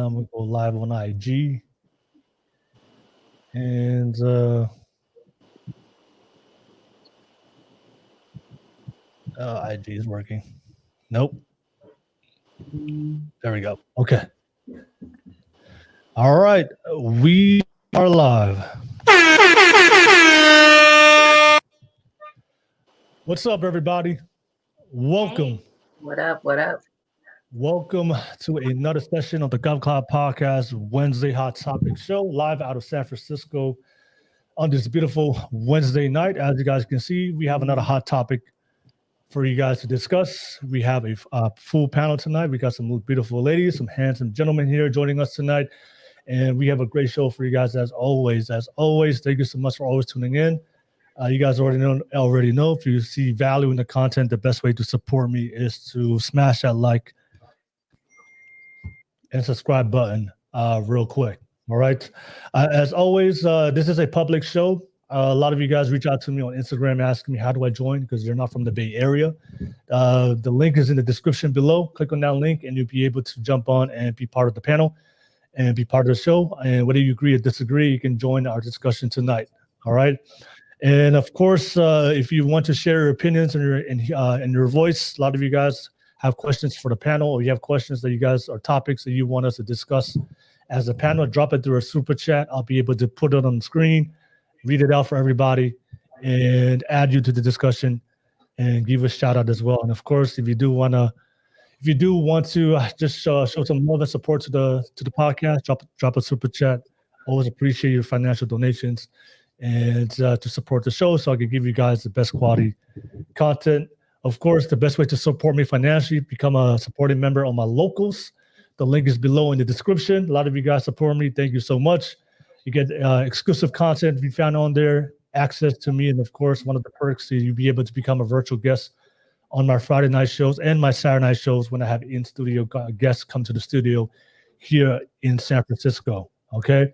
I'm gonna go live on IG. And IG is working. Nope. There we go. Okay. All right. We are live. What's up, everybody? Welcome. Hey. What up? What up? Welcome to another session of the Gov Cloud Podcast Wednesday Hot Topic Show, live out of San Francisco on this beautiful Wednesday night. As you guys can see, we have another hot topic for you guys to discuss. We have a full panel tonight. We got some beautiful ladies, some handsome gentlemen here joining us tonight, and we have a great show for you guys as always. As always, thank you so much for always tuning in. You guys already know if you see value in the content, the best way to support me is to smash that like and subscribe button real quick. All right. As always, this is a public show. A lot of you guys reach out to me on Instagram asking me how do I join because you're not from the Bay Area. The link is in the description below. Click on that link and you'll be able to jump on and be part of the panel and be part of the show. And whether you agree or disagree, you can join our discussion tonight. All right. And of course, if you want to share your opinions and your voice, a lot of you guys have questions for the panel, or you have questions that you guys or topics that you want us to discuss as a panel, drop it through a super chat. I'll be able to put it on the screen, read it out for everybody, and add you to the discussion and give a shout out as well. And of course, if you do want to just show some love and support to the podcast, drop a super chat. Always appreciate your financial donations and to support the show so I can give you guys the best quality content. Of course, the best way to support me financially, become a supporting member on my locals. The link is below in the description. A lot of you guys support me. Thank you so much. You get exclusive content to be found on there, access to me, and of course, one of the perks is you'll be able to become a virtual guest on my Friday night shows and my Saturday night shows when I have in-studio guests come to the studio here in San Francisco. Okay.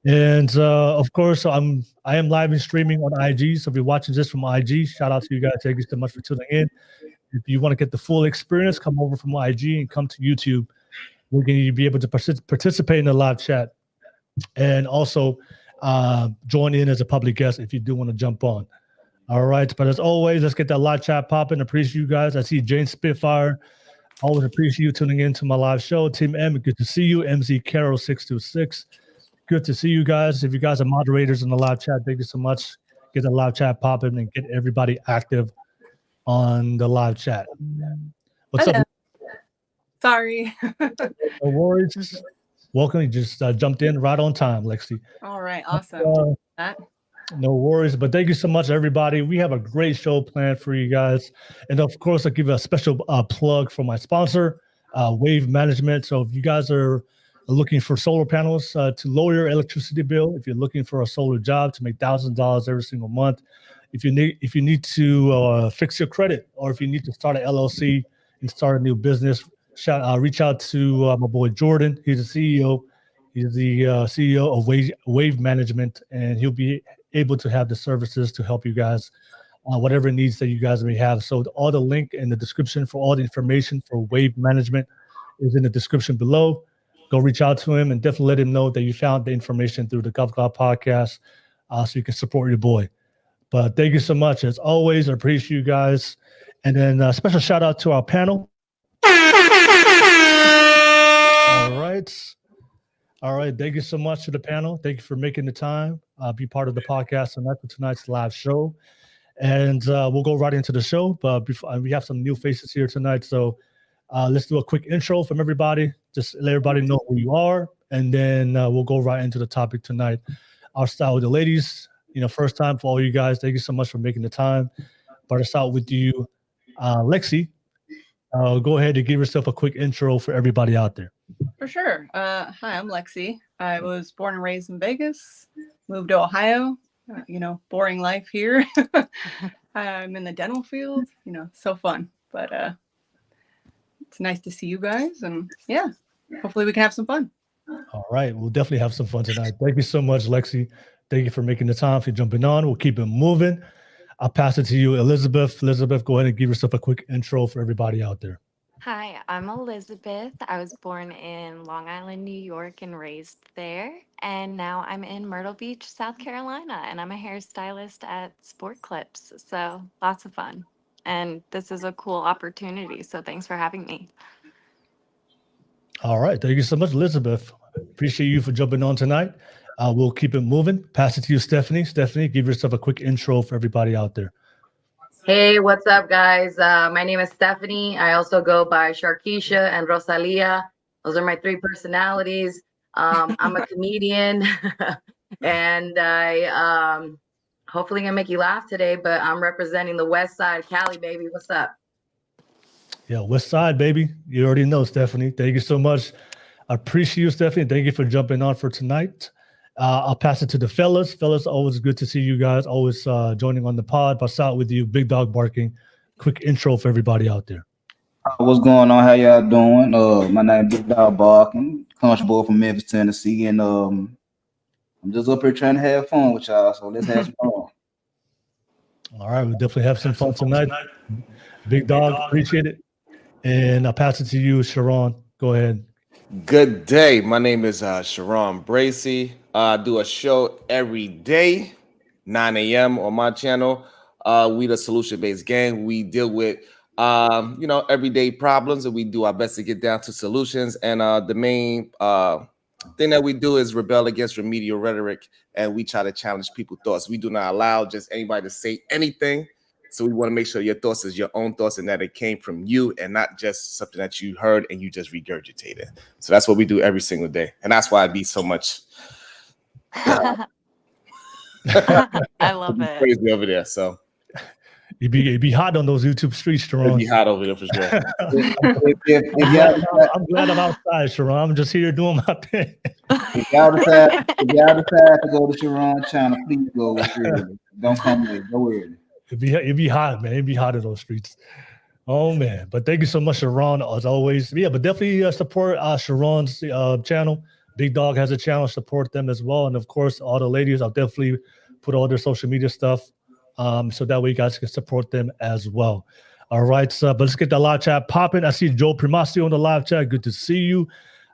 And of course, I am live and streaming on IG. So if you're watching this from IG, shout out to you guys. Thank you so much for tuning in. If you want to get the full experience, come over from IG and come to YouTube. We're going to be able to participate in the live chat and also join in as a public guest if you do want to jump on. All right. But as always, let's get that live chat popping. Appreciate you guys. I see Jane Spitfire. Always appreciate you tuning in to my live show. Team M, good to see you. MZ Carol 626. Good to see you guys. If you guys are moderators in the live chat, thank you so much. Get the live chat popping and get everybody active on the live chat. What's up? Sorry. No worries. Welcome. You just jumped in right on time, Lexi. All right. Awesome. No worries. But thank you so much, everybody. We have a great show planned for you guys. And of course, I'll give you a special plug for my sponsor, Wave Management. So if you guys are looking for solar panels to lower your electricity bill, if you're looking for a solar job to make thousands of dollars every single month, if you need to fix your credit, or if you need to start an LLC and start a new business, reach out to my boy Jordan. He's the CEO. He's the CEO of Wave Management, and he'll be able to have the services to help you guys, whatever needs that you guys may have. So all the link in the description for all the information for Wave Management is in the description below. Go reach out to him and definitely let him know that you found the information through the Gov Cloud podcast so you can support your boy. But thank you so much. As always, I appreciate you guys. And then a special shout out to our panel. All right. Thank you so much to the panel. Thank you for making the time. Be part of the podcast tonight for tonight's live show. And we'll go right into the show. But before, we have some new faces here tonight. So let's do a quick intro from everybody. Just let everybody know who you are, and then we'll go right into the topic tonight. I'll start with the ladies. First time for all you guys. Thank you so much for making the time. But I'll start with you, Lexi. Go ahead and give yourself a quick intro for everybody out there. For sure. Hi, I'm Lexi. I was born and raised in Vegas, moved to Ohio. Boring life here. I'm in the dental field. So fun. But it's nice to see you guys, and yeah, hopefully we can have some fun. All right, we'll definitely have some fun tonight. Thank you so much, Lexi. Thank you for making the time, for jumping on. We'll keep it moving. I'll pass it to you, Elizabeth. Elizabeth, go ahead and give yourself a quick intro for everybody out there. Hi, I'm Elizabeth. I was born in Long Island, New York, and raised there. And now I'm in Myrtle Beach, South Carolina, and I'm a hairstylist at Sport Clips. So lots of fun. And this is a cool opportunity. So thanks for having me. All right. Thank you so much, Elizabeth. Appreciate you for jumping on tonight. We'll keep it moving. Pass it to you, Stephanie. Stephanie, give yourself a quick intro for everybody out there. Hey, what's up, guys? My name is Stephanie. I also go by Sharkeisha and Rosalia. Those are my three personalities. I'm a comedian, and I hopefully gonna make you laugh today. But I'm representing the West Side, Cali, baby. What's up? Yeah, West Side, baby. You already know, Stephanie. Thank you so much. I appreciate you, Stephanie. Thank you for jumping on for tonight. I'll pass it to the fellas. Fellas, always good to see you guys. Always joining on the pod. Pass out with you, Big Dog Barking. Quick intro for everybody out there. What's going on? How y'all doing? My name is Big Dog Barkin, country boy from Memphis, Tennessee, and I'm just up here trying to have fun with y'all. So let's have some fun. All right, we'll definitely have some fun tonight. Big Dog, appreciate it. And I'll pass it to you, Sharon. Go ahead. Good day. My name is Sharon Bracy. I do a show every day, 9 a.m. on my channel. We the solution-based gang. We deal with everyday problems, and we do our best to get down to solutions. And the main thing that we do is rebel against remedial rhetoric, and we try to challenge people's thoughts. We do not allow just anybody to say anything. So we want to make sure your thoughts is your own thoughts and that it came from you and not just something that you heard and you just regurgitated. So that's what we do every single day. And that's why I be so much I love it. crazy over there. So It'd be hot on those YouTube streets, it'd Sharon. be hot over there for sure. I'm glad I'm outside, Sharon. I'm just here doing my thing. If y'all decide to go to Sharon's channel, please go early. Don't come late. Go early. It'd be hot, man. It'd be hot in those streets. Oh man! But thank you so much, Sharon, as always. Yeah, but definitely support Sharon's channel. Big Dog has a channel. Support them as well, and of course, all the ladies. I'll definitely put all their social media stuff, so that way you guys can support them as well. All right, so but let's get the live chat popping. I see Joe Primasi on the live chat. Good to see you.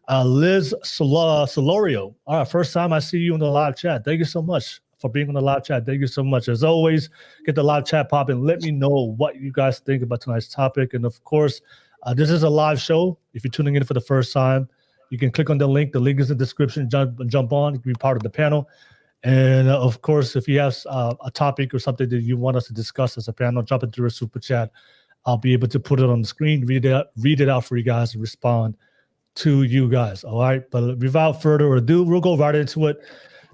Liz Solorio. All right, first time I see you on the live chat. Thank you so much for being on the live chat. Thank you so much. As always, get the live chat popping. Let me know what you guys think about tonight's topic. And of course, this is a live show. If you're tuning in for the first time, you can click on the link. The link is in the description. Jump on. You can be part of the panel. And of course, if you have a topic or something that you want us to discuss as a panel, drop it through a super chat. I'll be able to put it on the screen, read it out for you guys, and respond to you guys. All right. But without further ado, we'll go right into it.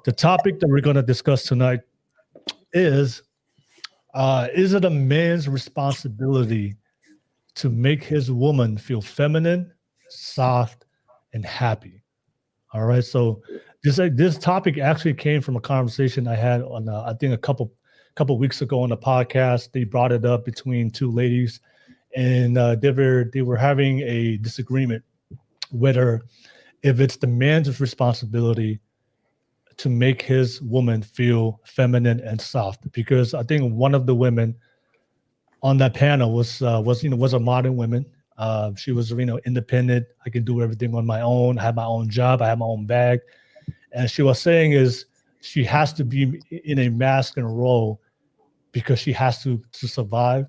The topic that we're going to discuss tonight is it a man's responsibility to make his woman feel feminine, soft, and happy? All right. So this topic actually came from a conversation I had on I think a couple weeks ago on the podcast. They brought it up between two ladies, and they were having a disagreement whether if it's the man's responsibility to make his woman feel feminine and soft. Because I think one of the women on that panel was a modern woman. She was independent. I can do everything on my own. I have my own job. I have my own bag. And she was saying is she has to be in a masculine role because she has to survive.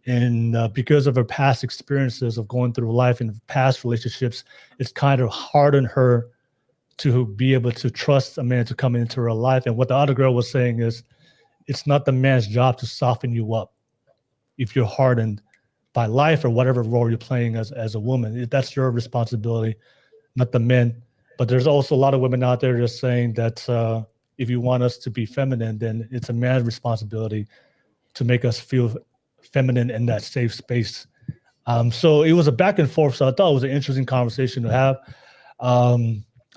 And because of her past experiences of going through life and past relationships, it's kind of hardened her to be able to trust a man to come into her life. And what the other girl was saying is, it's not the man's job to soften you up if you're hardened by life or whatever role you're playing as a woman. That's your responsibility, not the men. But there's also a lot of women out there just saying that if you want us to be feminine, then it's a man's responsibility to make us feel feminine in that safe space. So it was a back and forth. So I thought it was an interesting conversation to have.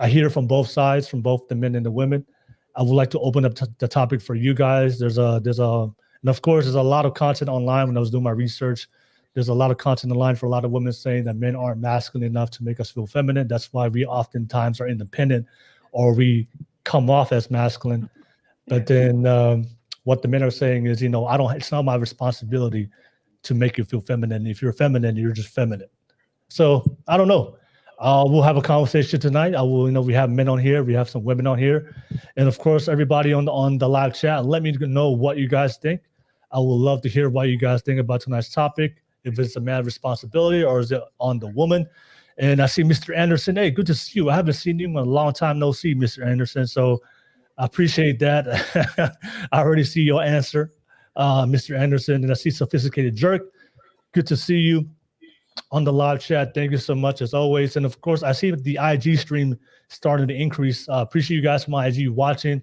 I hear from both sides, from both the men and the women. I would like to open up the topic for you guys. And of course, there's a lot of content online. When I was doing my research, there's a lot of content online for a lot of women saying that men aren't masculine enough to make us feel feminine. That's why we oftentimes are independent, or we come off as masculine. But then what the men are saying is, it's not my responsibility to make you feel feminine. If you're feminine, you're just feminine. So I don't know. We'll have a conversation tonight. We have men on here, we have some women on here, and of course, everybody on the live chat. Let me know what you guys think. I would love to hear what you guys think about tonight's topic. If it's a man's responsibility or is it on the woman? And I see Mr. Anderson. Hey, good to see you. I haven't seen you in a long time. No see, Mr. Anderson. So I appreciate that. I already see your answer, Mr. Anderson, and I see Sophisticated Jerk. Good to see you on the live chat. Thank you so much as always. And of course, I see the IG stream starting to increase. Appreciate you guys from IG watching.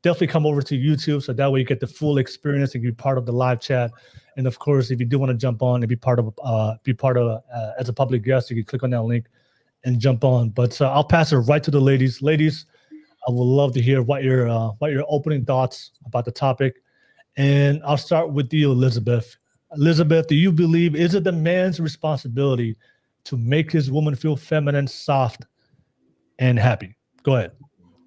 Definitely come over to YouTube so that way you get the full experience and be part of the live chat. And of course, if you do want to jump on and be part of as a public guest, you can click on that link and jump on. But I'll pass it right to the ladies. Ladies, I would love to hear what your opening thoughts about the topic. And I'll start with you, Elizabeth. Elizabeth, do you believe, is it the man's responsibility to make his woman feel feminine, soft, and happy? Go ahead.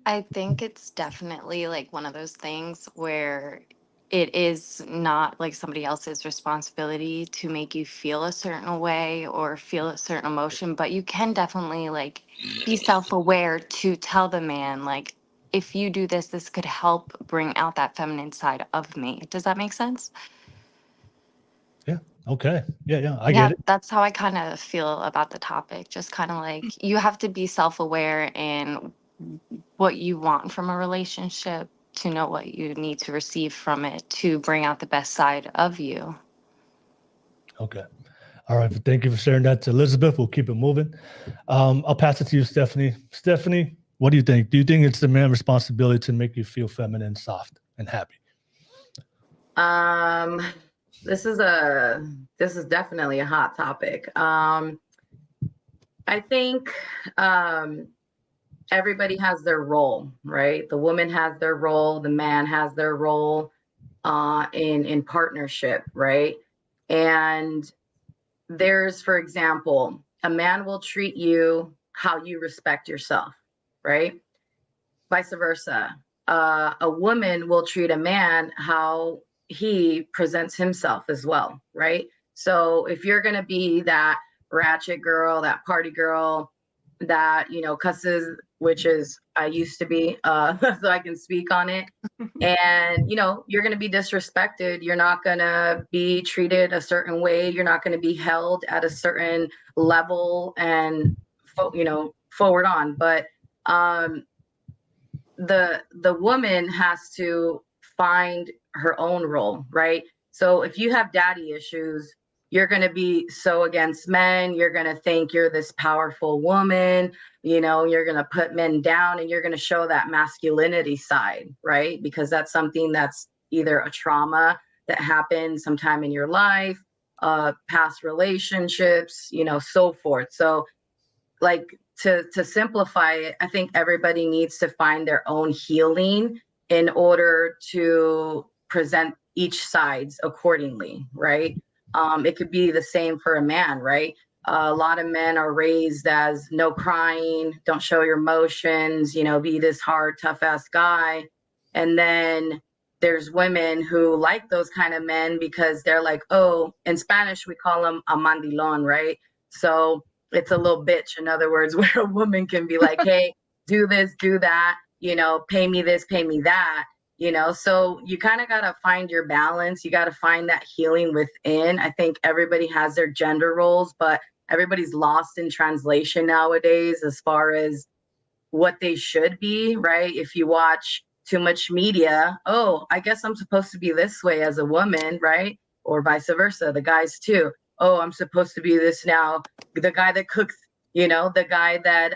I think it's definitely like one of those things where it is not like somebody else's responsibility to make you feel a certain way or feel a certain emotion, but you can definitely like be self-aware to tell the man, like, if you do this, this could help bring out that feminine side of me. Does that make sense? Yeah. Okay. Yeah. I get it. That's how I kind of feel about the topic. Just kind of like you have to be self-aware in what you want from a relationship to know what you need to receive from it to bring out the best side of you. Okay. All right. Thank you for sharing that to Elizabeth. We'll keep it moving. I'll pass it to you, Stephanie. Stephanie, what do you think? Do you think it's the man's responsibility to make you feel feminine, soft, and happy? This is definitely a hot topic. I think everybody has their role, right? The woman has their role, the man has their role in partnership, right? And there's, for example, a man will treat you how you respect yourself, right? Vice versa. A woman will treat a man how he presents himself as well, right? So if you're going to be that ratchet girl, that party girl, that, cusses, which is I used to be, so I can speak on it. And, you're going to be disrespected. You're not going to be treated a certain way. You're not going to be held at a certain level and, forward on. But the woman has to find her own role, right? So if you have daddy issues, you're going to be so against men. You're going to think you're this powerful woman. You're going to put men down and you're going to show that masculinity side, right? Because that's something that's either a trauma that happened sometime in your life, past relationships, so forth. So like to simplify it, I think everybody needs to find their own healing in order to present each sides accordingly, right? It could be the same for a man, right? A lot of men are raised as no crying, don't show your emotions, be this hard, tough ass guy. And then there's women who like those kind of men because they're like, oh, in Spanish, we call them a mandilon, right? So it's a little bitch, in other words, where a woman can be like, hey, do this, do that, pay me this, pay me that. So you kind of got to find your balance. You got to find that healing within. I think everybody has their gender roles, but everybody's lost in translation nowadays as far as what they should be, right? If you watch too much media, oh, I guess I'm supposed to be this way as a woman, right? Or vice versa, the guys too. Oh, I'm supposed to be this now. The guy that cooks, the guy that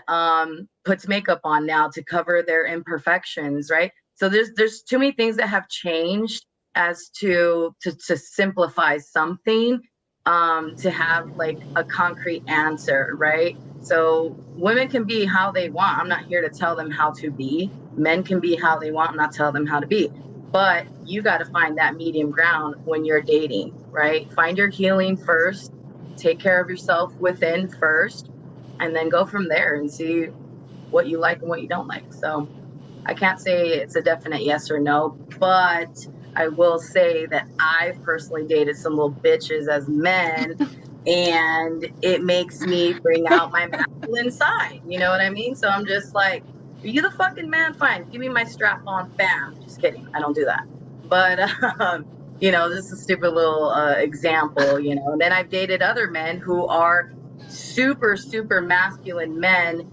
puts makeup on now to cover their imperfections, right? So there's too many things that have changed as to simplify something, to have like a concrete answer, right? So women can be how they want. I'm not here to tell them how to be. Men can be how they want. I'm not telling them how to be. But you got to find that medium ground when you're dating, right? Find your healing first. Take care of yourself within first, and then go from there and see what you like and what you don't like. So I can't say it's a definite yes or no, but I will say that I've personally dated some little bitches as men and it makes me bring out my masculine side. You know what I mean? So I'm just like, are you the fucking man? Fine, give me my strap on. Bam. Just kidding. I don't do that. But you know, this is a stupid little example. You know, and then I've dated other men who are super, super masculine men,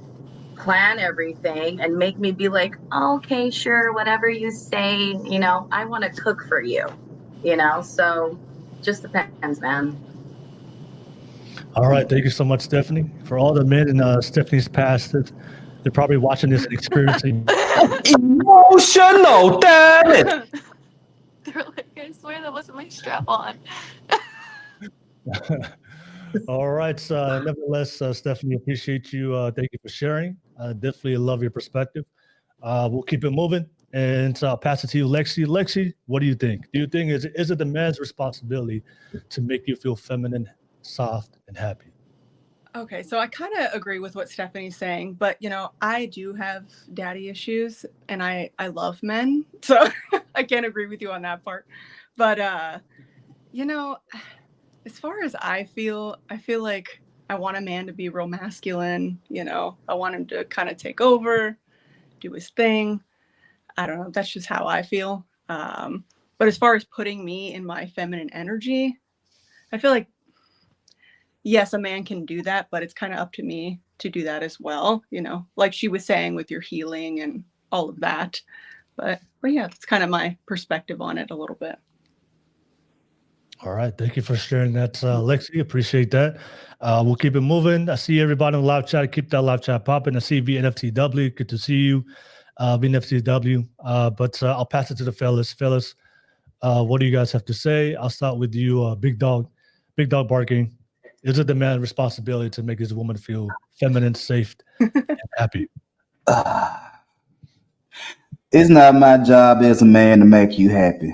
plan everything and make me be like, okay, sure, whatever you say. You know, I want to cook for you. You know, so just depends, man. All right, thank you so much, Stephanie. For all the men in Stephanie's past, they're probably watching this and experiencing. Emotional, damn it. They're like, I swear that wasn't my strap on. All right, so nevertheless, Stephanie, appreciate you. Thank you for sharing. Definitely love your perspective. We'll keep it moving, and I'll pass it to you, Lexi. Lexi, what do you think? Do you think is it the man's responsibility to make you feel feminine, soft, and happy? Okay, so I kind of agree with what Stephanie's saying, but you know, I do have daddy issues and I love men. So I can't agree with you on that part. But you know, as far as I feel like I want a man to be real masculine, you know. I want him to kind of take over, do his thing. I don't know, that's just how I feel. But as far as putting me in my feminine energy, I feel like yes, a man can do that, but it's kind of up to me to do that as well, you know, like she was saying with your healing and all of that. But yeah, that's kind of my perspective on it a little bit. All right, thank you for sharing that, Lexi. Appreciate that. We'll keep it moving. I see everybody in the live chat. Keep that live chat popping. I see VNFTW. Good to see you, VNFTW. But I'll pass it to the fellas. Fellas, what do you guys have to say? I'll start with you, Big Dog. Big Dog barking. Is it the man's responsibility to make his woman feel feminine, safe, and happy? It's not my job as a man to make you happy.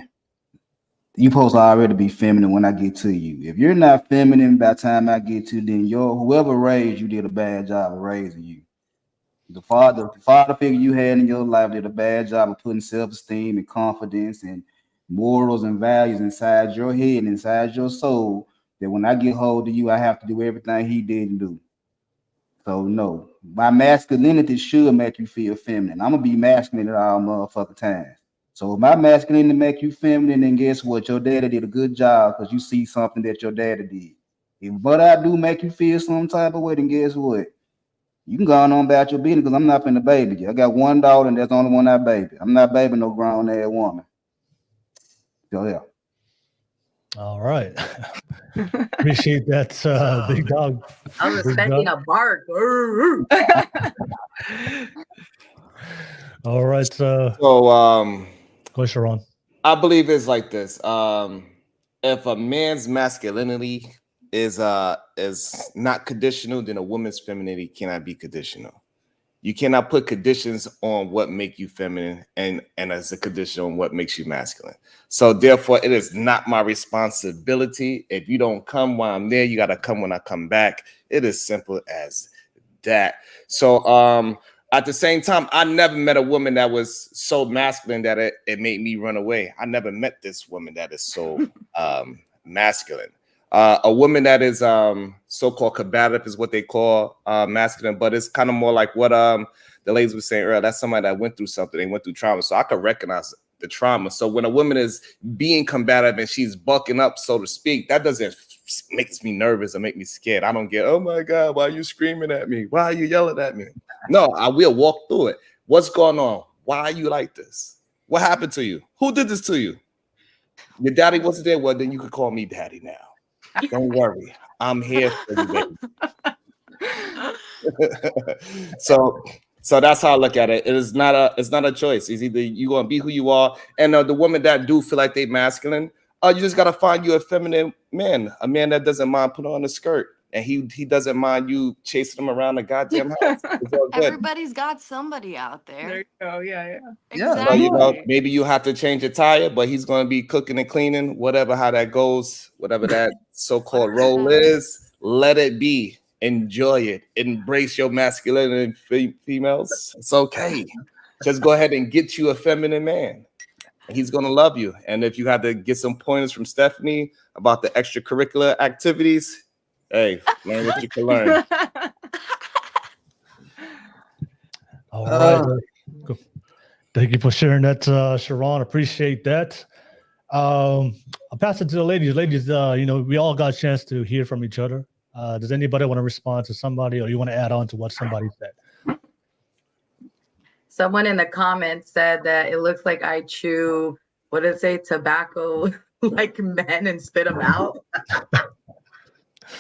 You supposed to already be feminine when I get to you. If you're not feminine by the time I get to you, then whoever raised you did a bad job of raising you. The father figure you had in your life did a bad job of putting self-esteem and confidence and morals and values inside your head and inside your soul, that when I get hold of you, I have to do everything he didn't do. So no, my masculinity should make you feel feminine. I'm gonna be masculine at all motherfucking times. So if my masculinity make you feminine, then guess what? Your daddy did a good job because you see something that your daddy did. If what I do make you feel some type of way, then guess what? You can go on about your business because I'm not finna baby you. I got one daughter and that's the only one I baby. I'm not baby no grown ass woman. So yeah. All right. Appreciate that, Big Dog. I was Big expecting Dog. a bark. All right. So Go, Sharon. I believe it's like this. If a man's masculinity is not conditional, then a woman's femininity cannot be conditional. You cannot put conditions on what make you feminine and as a condition on what makes you masculine. So therefore, it is not my responsibility. If you don't come while I'm there, you got to come when I come back. It is simple as that. So at the same time, I never met a woman that was so masculine that it made me run away. I never met this woman that is so masculine. A woman that is so-called combative is what they call masculine, but it's kind of more like what the ladies were saying earlier. That's somebody that went through something. They went through trauma. So I could recognize the trauma. So when a woman is being combative and she's bucking up, so to speak, that doesn't makes me nervous or make me scared. I don't get, oh my God, why are you screaming at me? Why are you yelling at me? No, I will walk through it. What's going on? Why are you like this? What happened to you? Who did this to you? Your daddy wasn't there. Well, then you could call me daddy now. Don't worry, I'm here for you, baby. So that's how I look at it. It's not a choice. It's either you gonna be who you are, and the women that do feel like they masculine, you just gotta find you a feminine man, a man that doesn't mind putting on a skirt, and he doesn't mind you chasing him around the goddamn house. It's all good. Everybody's got somebody out there. There you go. Yeah. Exactly. So, maybe you have to change a tire, but he's going to be cooking and cleaning, whatever, how that goes, whatever that so-called role is, let it be. Enjoy it. Embrace your masculinity, females. It's okay. Just go ahead and get you a feminine man. He's going to love you. And if you have to get some pointers from Stephanie about the extracurricular activities, Hey, learn what you can learn. All right. Cool. Thank you for sharing that, Sharon. Appreciate that. I'll pass it to the ladies. Ladies, we all got a chance to hear from each other. Does anybody want to respond to somebody, or you want to add on to what somebody said? Someone in the comments said that it looks like I chew, what did it say, tobacco like men and spit them out.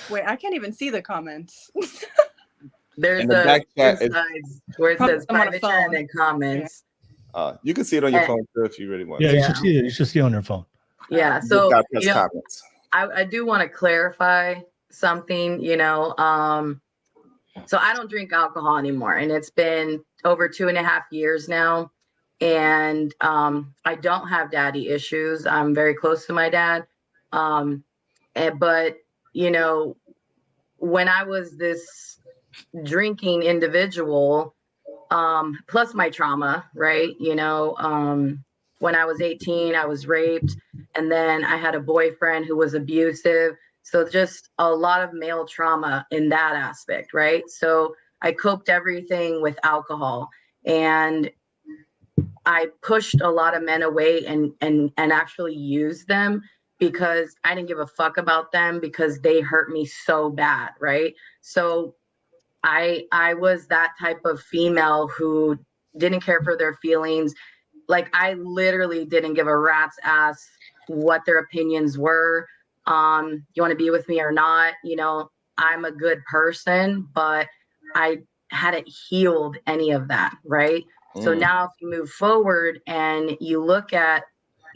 Wait, I can't even see the comments. There's And the a back chat two is sides where it Probably says I'm on a private chat phone. and comments. you can see it on your And- phone too if you really want. Yeah, to. you should see it. You should see it on your phone. Yeah, You just so gotta press comments. I do want to clarify something, so I don't drink alcohol anymore, and it's been over 2.5 years now. And I don't have daddy issues. I'm very close to my dad. But when I was this drinking individual, plus my trauma, right? When I was 18, I was raped, and then I had a boyfriend who was abusive. So just a lot of male trauma in that aspect, right? So I coped everything with alcohol, and I pushed a lot of men away and actually used them because I didn't give a fuck about them because they hurt me so bad, right? So I was that type of female who didn't care for their feelings. Like, I literally didn't give a rat's ass what their opinions were. You want to be with me or not? I'm a good person, but I hadn't healed any of that, right? So now if you move forward and you look at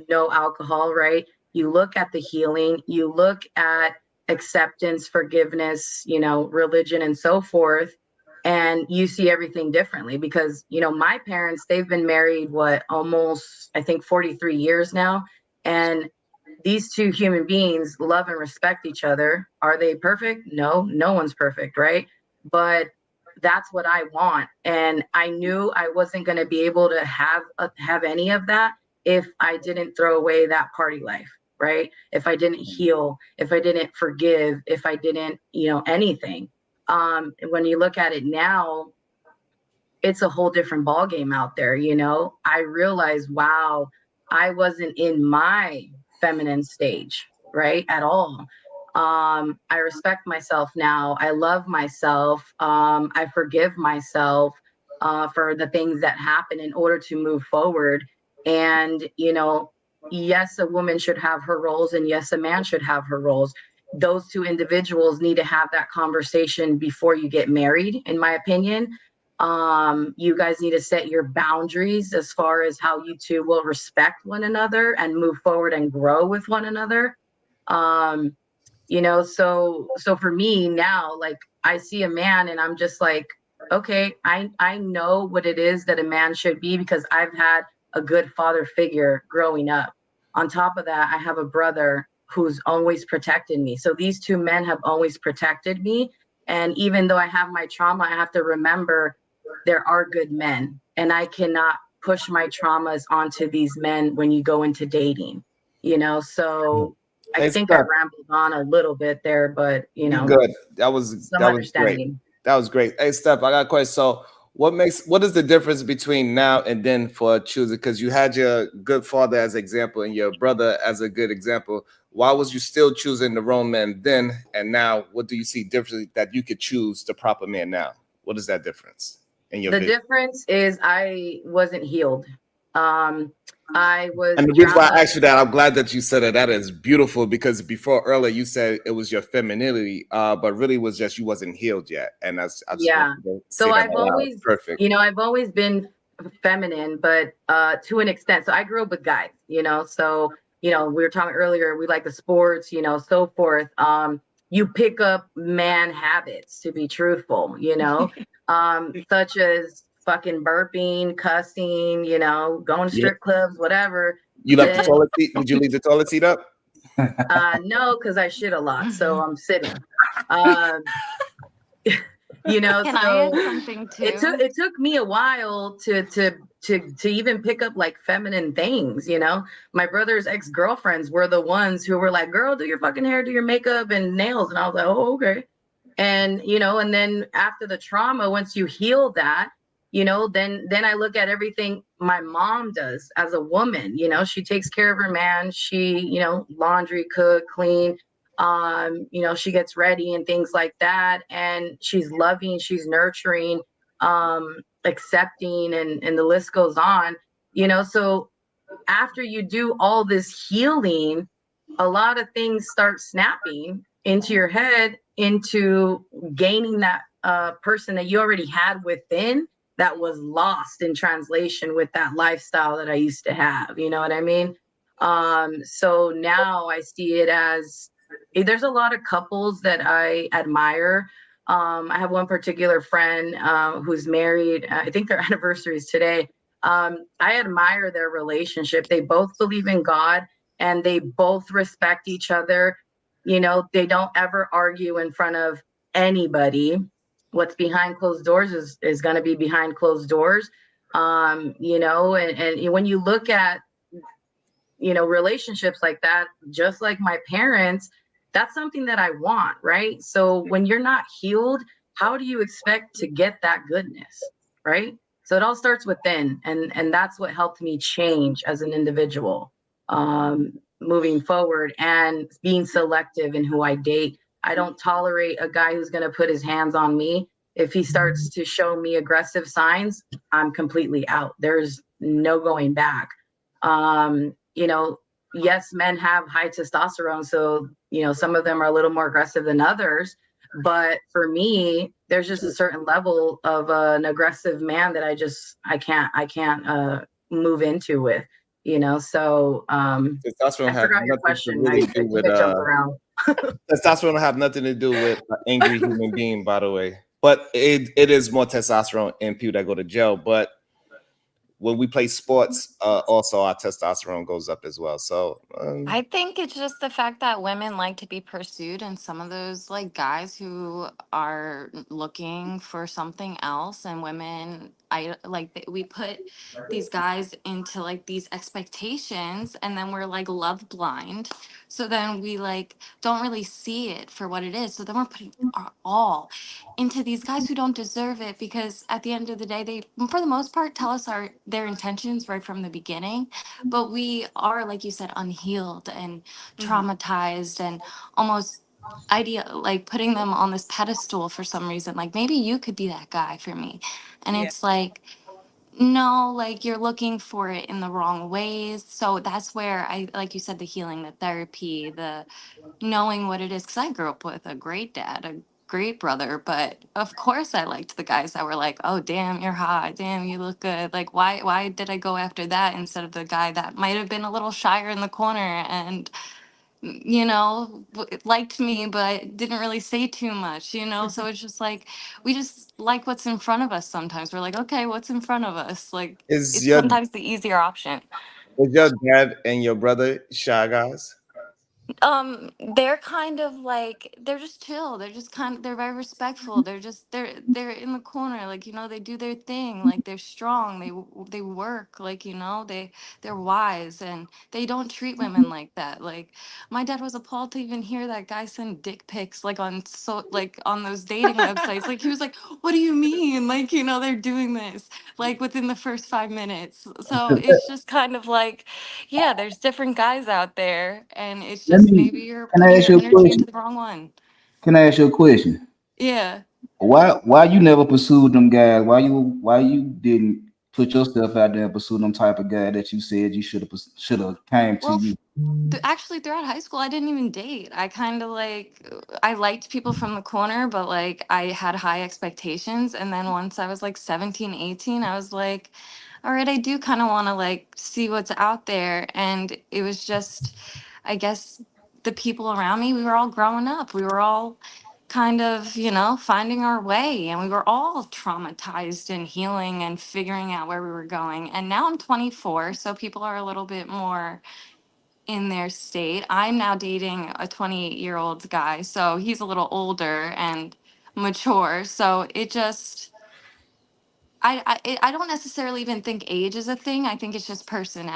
no alcohol, right? You look at the healing, you look at acceptance, forgiveness, religion and so forth, and you see everything differently because, my parents, they've been married, almost, I think 43 years now. And these two human beings love and respect each other. Are they perfect? No, no one's perfect, right? But that's what I want. And I knew I wasn't going to be able to have any of that if I didn't throw away that party life, right? If I didn't heal, if I didn't forgive, if I didn't, anything. When you look at it now, it's a whole different ballgame out there. I realized, wow, I wasn't in my feminine stage, right? At all. I respect myself now. I love myself. I forgive myself for the things that happen in order to move forward. And, yes, a woman should have her roles, and yes, a man should have her roles. Those two individuals need to have that conversation before you get married, in my opinion. You guys need to set your boundaries as far as how you two will respect one another and move forward and grow with one another. So for me now, like, I see a man and I'm just like, okay, I know what it is that a man should be because I've had a good father figure growing up. On top of that, I have a brother who's always protected me. So these two men have always protected me. And even though I have my trauma, I have to remember there are good men, and I cannot push my traumas onto these men when you go into dating, so I think I rambled on a little bit there, but You're good. That was great. understanding. That was great. Hey, Steph, I got a question. So what is the difference between now and then for choosing? Because you had your good father as example and your brother as a good example. Why was you still choosing the wrong man then? And now what do you see differently that you could choose the proper man now? What is that difference in your vision? Difference is I wasn't healed. I was. And the reason why I asked you that, I'm glad that you said it. That is beautiful because before earlier you said it was your femininity, but really was just you wasn't healed yet. And that's So I've always perfect. I've always been feminine, but to an extent. So I grew up with guys, So we were talking earlier. We like the sports, so forth. You pick up man habits, to be truthful, such as fucking burping, cussing, going to strip clubs, whatever. You left the toilet seat? Did you leave the toilet seat up? No, because I shit a lot, so I'm sitting. You know, Can I add so something it took too? me a while to even pick up like feminine things, you know. My brother's ex-girlfriends were the ones who were like, girl, do your fucking hair, do your makeup and nails. And I was like, oh, okay. And you know, and then after the trauma, once you heal that, you know, then I look at everything my mom does as a woman. You know, she takes care of her man, she, you know, laundry, cook, clean, you know, she gets ready and things like that, and she's loving, she's nurturing, accepting, and the list goes on, you know. So after you do all this healing, a lot of things start snapping into your head, into gaining that person that you already had within, that was lost in translation with that lifestyle that I used to have. You know what I mean? So now I see it as, there's a lot of couples that I admire. I have one particular friend who's married. I think their anniversary is today. I admire their relationship. They both believe in God and they both respect each other. You know, they don't ever argue in front of anybody. What's behind closed doors is going to be behind closed doors. You know, and when you look at, you know, relationships like that, just like my parents, that's something that I want, right? So when you're not healed, how do you expect to get that goodness, right? So it all starts within, and that's what helped me change as an individual, moving forward, and being selective in who I date. I don't tolerate a guy who's going to put his hands on me. If he starts to show me aggressive signs, I'm completely out. There's no going back. You know, yes, men have high testosterone, so you know, some of them are a little more aggressive than others. But for me, there's just a certain level of an aggressive man that I can't move into with, you know. So Testosterone I have forgot your nothing to question. I really do think with I jumped around. testosterone have nothing to do with an angry human being, by the way. But it is more testosterone in people that go to jail. But when we play sports, also our testosterone goes up as well. So I think it's just the fact that women like to be pursued, and some of those like guys who are looking for something else, and women, I like we put these guys into like these expectations, and then we're like love blind. So then we like don't really see it for what it is. So then we're putting our all into these guys who don't deserve it, because at the end of the day, they, for the most part, tell us their intentions right from the beginning, but we are, like you said, unhealed and traumatized and almost like putting them on this pedestal for some reason, like maybe you could be that guy for me. And Yeah. it's like, no, like you're looking for it in the wrong ways. So that's where I, like you said, the healing, the therapy, the knowing what it is, because I grew up with a great dad, a great brother, but of course I liked the guys that were like, oh damn, you're hot, damn, you look good. Like why did I go after that instead of the guy that might have been a little shyer in the corner and you know liked me but didn't really say too much, you know? So it's just like we just like what's in front of us. Sometimes we're like, okay, what's in front of us? Like is it's your sometimes the easier option. dad and your brother shy guys? They're kind of like, they're just chill, they're just kind of, they're very respectful, they're in the corner, like, you know, they do their thing, like they're strong, they work, like, you know, they're wise, and they don't treat women like that. Like my dad was appalled to even hear that guy send dick pics like on, so like on those dating websites. Like he was like, what do you mean, like, you know, they're doing this like within the first 5 minutes. So it's just kind of like, yeah, there's different guys out there, and it's Let just me. maybe you're Can I putting ask your you a energy into question? the wrong one. Can I ask you a question? Yeah. Why you never pursued them guys? Why you didn't put yourself out there and pursue them type of guy that you said you should have came to Well, you? actually, throughout high school, I didn't even date. I kind of like, I liked people from the corner, but like I had high expectations. And then once I was like 17, 18, I was like, all right, I do kind of want to like see what's out there. And it was just, I guess, the people around me, we were all growing up. We were all kind of, you know, finding our way. And we were all traumatized and healing and figuring out where we were going. And now I'm 24, so people are a little bit more in their state. I'm now dating a 28-year-old guy, so he's a little older, and mature. So it just, I don't necessarily even think age is a thing. I think it's just person.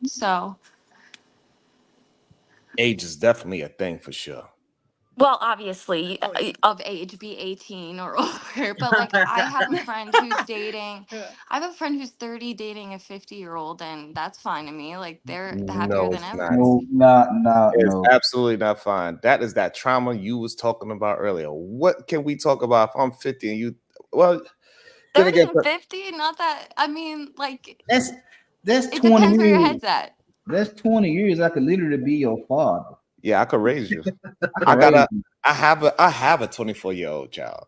So, Age is definitely a thing for sure. well, obviously, of age, be 18 or older. But like, I have a friend who's dating. Yeah. I have a friend who's 30 dating a 50-year-old, and that's fine to me. Like, they're happier No, than it's ever. not. No, not It's no. absolutely not fine. That is that trauma you was talking about earlier. What can we talk about if I'm 50 and you, well, then 30 again, and 50, not that. I mean, like, That's it 20 depends where your years. head's at. That's 20 years. I could literally be your father. yeah, I could raise you. I could raise you. I have a 24-year-old child.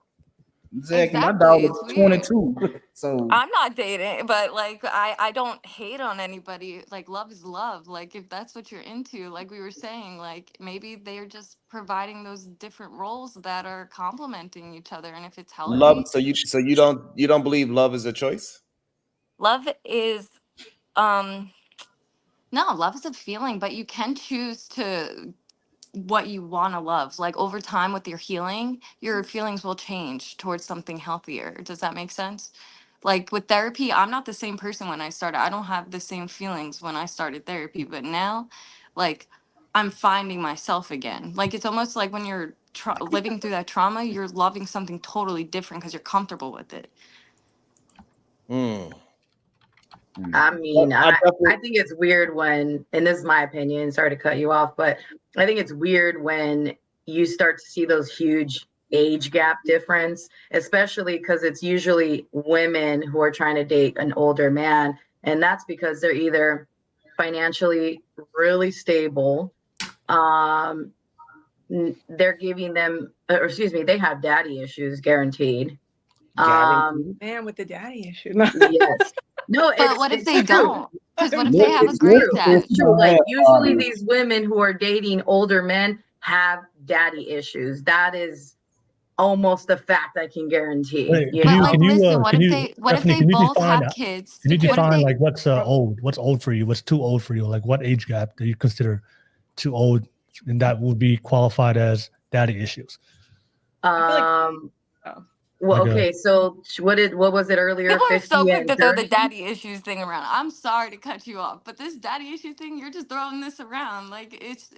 Exactly. My Exactly. daughter's It's weird. 22. So I'm not dating, but like, I don't hate on anybody. Like, love is love. Like, if that's what you're into, like we were saying, like maybe they're just providing those different roles that are complementing each other. And if it's Love. healthy, So you don't believe love is a choice? love is, um, no, love is a feeling, but you can choose to what you want to love. Like over time with your healing, your feelings will change towards something healthier. Does that make sense? Like with therapy, I'm not the same person when I started. I don't have the same feelings when I started therapy, but now, like, I'm finding myself again. Like it's almost like when you're living through that trauma, you're loving something totally different because you're comfortable with it. Mm. I mean, I I definitely- think it's weird when, and this is my opinion, sorry to cut you off, but I think it's weird when you start to see those huge age gap difference, especially because it's usually women who are trying to date an older man. And that's because they're either financially really stable, they're giving them, or excuse me, they have daddy issues guaranteed. Guaranteed? Man with the daddy issue. Yes. No, But what if it's they true. don't? Because what if It's they have a it's great true. dad? It's true. Like usually these women who are dating older men have daddy issues. That is almost a fact I can guarantee. Wait, You But know, like, listen, what can if you, what if Stephanie, they can you both define have kids? Can you What if define they like what's old? What's old for you? What's too old for you? Like what age gap do you consider too old, and that would be qualified as daddy issues? well, Like okay. So what was it earlier? People are 50 so quick and to throw the 30? daddy issues thing around. I'm sorry to cut you off, but this daddy issue thing, you're just throwing this around. Like it's,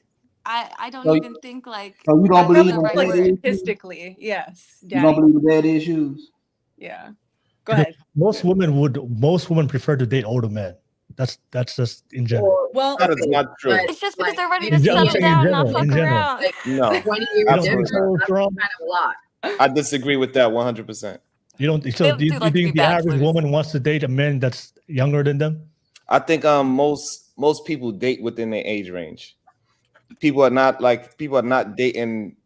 I don't So, even think like so you don't that's believe the in right Like daddy word. issues? statistically, yes. You don't Daddy. believe in daddy issues? Yeah. Go because ahead. most women prefer to date older men. That's just in general. Well, That is Okay, not true. but It's just because like they're ready to 50 I'm settle and saying in down, not general. fuck In general, around. like No, 20 years you don't think difference. so, That's Jerome? kind of a lot. I disagree with that 100%. You don't. So They do you, do like to be think the average bachelors. woman wants to date a man that's younger than them? I think most people date within their age range. People are not dating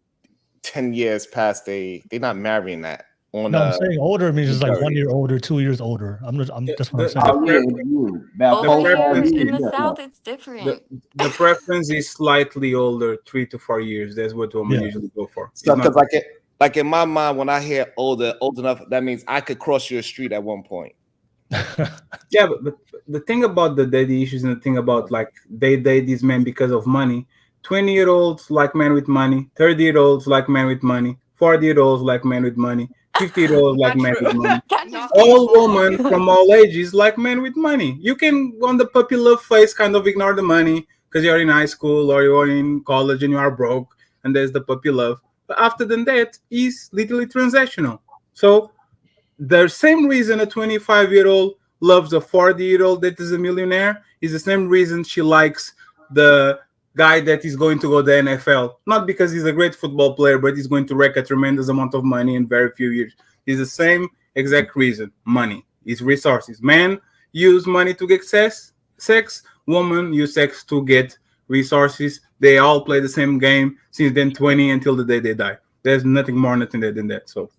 10 years past they're not marrying that on No, I'm saying older means just like 1 majority. year older, 2 years older. That's what I'm The, saying. the, Oh yeah, pre- you about the Over 4 5 here preference years. in the Yeah, South, it's the, different. the preference is slightly older, 3 to 4 years. That's what women Yeah. usually go for. So It's not because like in my mind, when I hear old enough, that means I could cross your street at one point. yeah, but the thing about the daddy issues and the thing about like they date these men because of money. 20-year-olds like men with money, 30-year-olds like men with money, 40-year-olds like men with money, 50-year-olds like not men with true. money. Catch Not his All case. women from all ages like men with money. You can, on the puppy love face, kind of ignore the money because you're in high school or you're in college and you are broke, and there's the puppy love. But after than that, is literally transactional. So the same reason a 25-year-old loves a 40-year-old that is a millionaire is the same reason she likes the guy that is going to go to the NFL. Not because he's a great football player, but he's going to wreck a tremendous amount of money in very few years. It's the same exact reason. Money is resources. Men use money to get sex. Women use sex to get resources. They all play the same game since then 20 until the day they die. There's nothing more, nothing less than that. So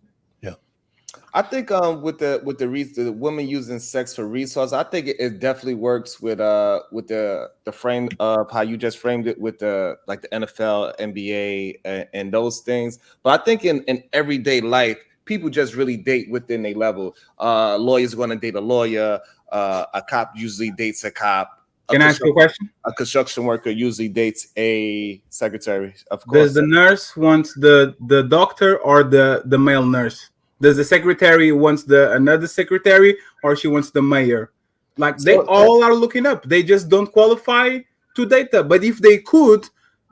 I think with the women using sex for resource, I think it definitely works with the frame of how you just framed it with the like the NFL, NBA, and those things. But I think in everyday life, people just really date within a level. Lawyers going to date a lawyer. A cop usually dates a cop. Can I ask you a question? A construction worker usually dates a secretary, of Does course. the nurse wants the doctor or the male nurse? Does the secretary wants another secretary or she wants the mayor? Like they all are looking up. They just don't qualify to date them. But if they could,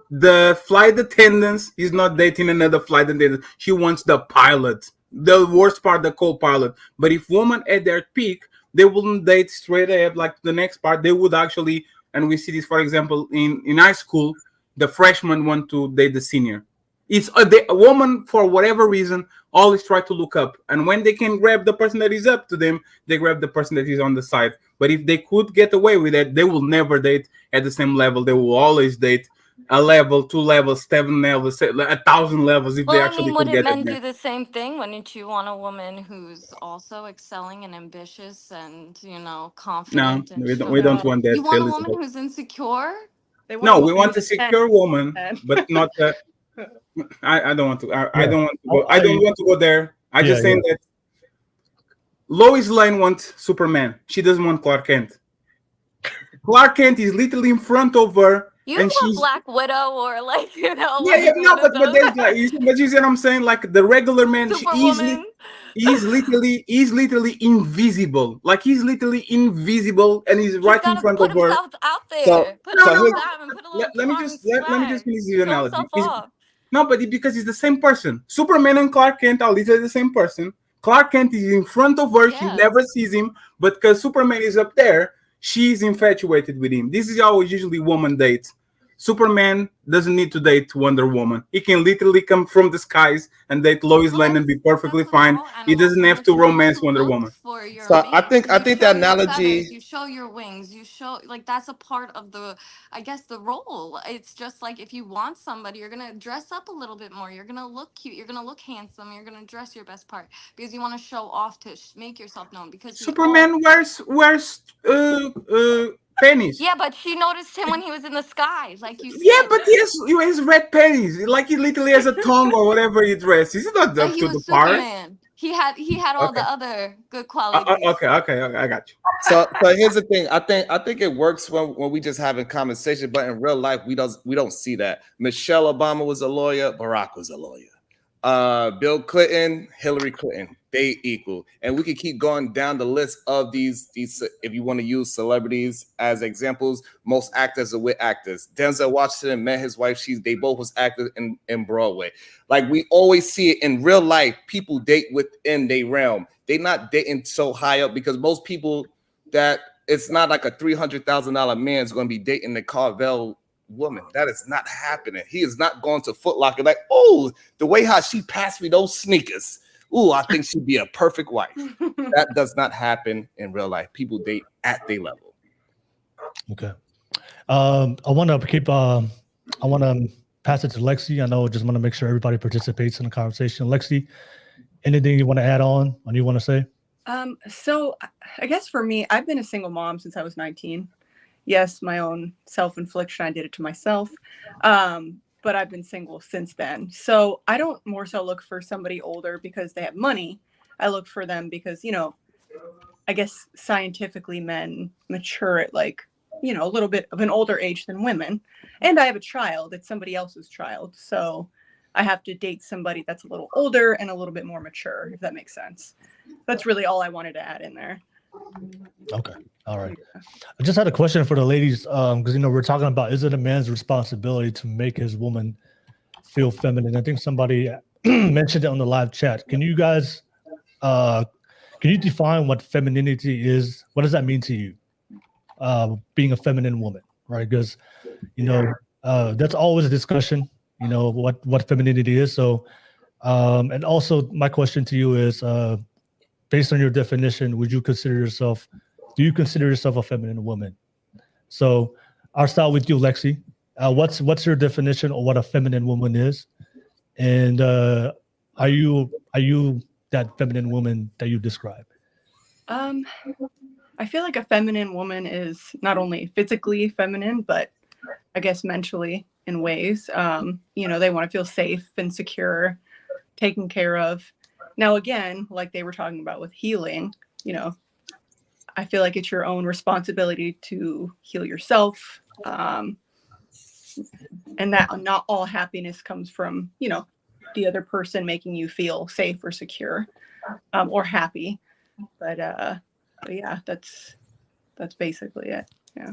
the flight attendant is not dating another flight attendant. She wants the pilot. The worst part, the co-pilot. But if women at their peak, they wouldn't date straight ahead like the next part. They would actually, and we see this, for example, in high school, the freshman want to date the senior. It's a woman, for whatever reason, always try to look up. And when they can grab the person that is up to them, they grab the person that is on the side. But if they could get away with it, they will never date at the same level. They will always date a level, 2 levels, 7 levels, 1,000 levels if they actually could get it. Wouldn't men do the same thing? Wouldn't you want a woman who's also excelling and ambitious and, confident? No, we don't want that. You want a woman who's insecure? No, we want a secure woman, but not. I don't want to. I don't want to go. I don't want to go there. I just saying that Lois Lane wants Superman. She doesn't want Clark Kent. Clark Kent is literally in front of her. You and want Black Widow or but there's like, but you see what I'm saying? Like the regular man, he's literally invisible. Like he's literally invisible, and he's right in front of her. Out there. Let me just finish the analogy. No, but because it's the same person. Superman and Clark Kent are literally the same person. Clark Kent is in front of her. She never sees him, but because Superman is up there, she's infatuated with him. This is how usually women date. Superman doesn't need to date Wonder Woman. He can literally come from the skies and date Lois Lane and be perfectly fine. He doesn't have to romance Wonder Woman. So I think that analogy. You show your wings. You show that's a part of the role. It's just like if you want somebody, you're gonna dress up a little bit more. You're gonna look cute. You're gonna look handsome. You're gonna dress your best part because you want to show off to make yourself known. Because Superman wears pennies. Yeah, but she noticed him when he was in the sky, like you said. Yeah, but he has red pennies. Like he literally has a tongue or whatever he dressed. He's not up to the part. Superman. He had all the other good qualities. Okay, I got you. So here's the thing. I think it works when we just having conversation, but in real life we don't see that. Michelle Obama was a lawyer. Barack was a lawyer. Bill Clinton, Hillary Clinton, they equal, and we can keep going down the list of these. If you want to use celebrities as examples, most actors are with actors. Denzel Washington met his wife; they both was actors in Broadway. Like we always see it in real life. People date within their realm. They not dating so high up because most people that it's not like a $300,000 man is going to be dating the Carvel woman. That is not happening. He is not going to Foot Locker like, oh, the way how she passed me those sneakers. Ooh, I think she'd be a perfect wife. That does not happen in real life. People date at their level. Okay. I want to pass it to Lexi. I know, just want to make sure everybody participates in the conversation. Lexi, anything you want to add on or you want to say? So I guess for me, I've been a single mom since I was 19. Yes, my own self-infliction. I did it to myself. But I've been single since then. So I don't more so look for somebody older because they have money. I look for them because, I guess scientifically men mature at a little bit of an older age than women. And I have a child. It's somebody else's child. So I have to date somebody that's a little older and a little bit more mature, if that makes sense. That's really all I wanted to add in there. Okay. All right. I just had a question for the ladies because, we're talking about, is it a man's responsibility to make his woman feel feminine? I think somebody mentioned it on the live chat. Can you guys, can you define what femininity is? What does that mean to you? Being a feminine woman, right? Because, that's always a discussion, what femininity is. So, and also my question to you is, based on your definition, do you consider yourself a feminine woman? So I'll start with you, Lexi. What's your definition of what a feminine woman is? And are you that feminine woman that you describe? I feel like a feminine woman is not only physically feminine, but I guess mentally in ways. They want to feel safe and secure, taken care of. Now, again, like they were talking about with healing, I feel like it's your own responsibility to heal yourself. And that not all happiness comes from, the other person making you feel safe or secure, or happy. But yeah, that's basically it. Yeah.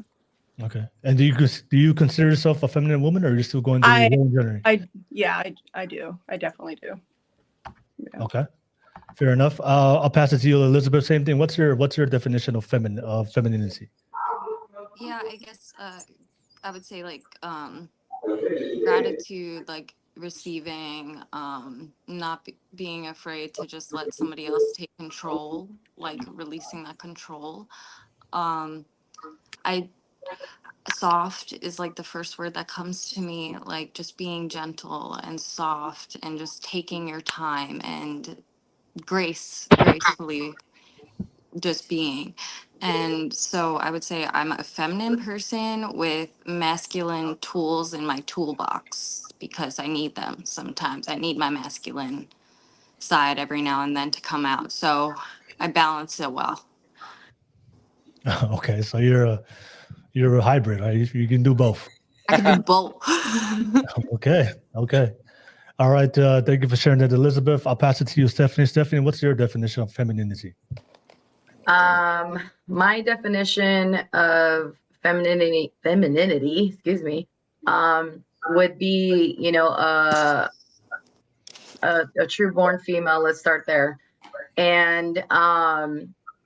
Okay. And do you consider yourself a feminine woman, or are you still going through your own journey? I do. I definitely do. Yeah. Okay. Fair enough. I'll pass it to you, Elizabeth. Same thing. What's your definition of femininity? Yeah, I guess I would say like gratitude, like receiving, not being afraid to just let somebody else take control, like releasing that control. I soft is like the first word that comes to me, like just being gentle and soft and just taking your time and gracefully just being. And so I would say I'm a feminine person with masculine tools in my toolbox because I need them sometimes. I need my masculine side every now and then to come out. So I balance it well. Okay, so you're a hybrid, right? You can do both. I can do both. Okay. All right. Thank you for sharing that, Elizabeth. I'll pass it to you, Stephanie. Stephanie, what's your definition of femininity? My definition of femininity, excuse me, would be, a true born female. Let's start there. And,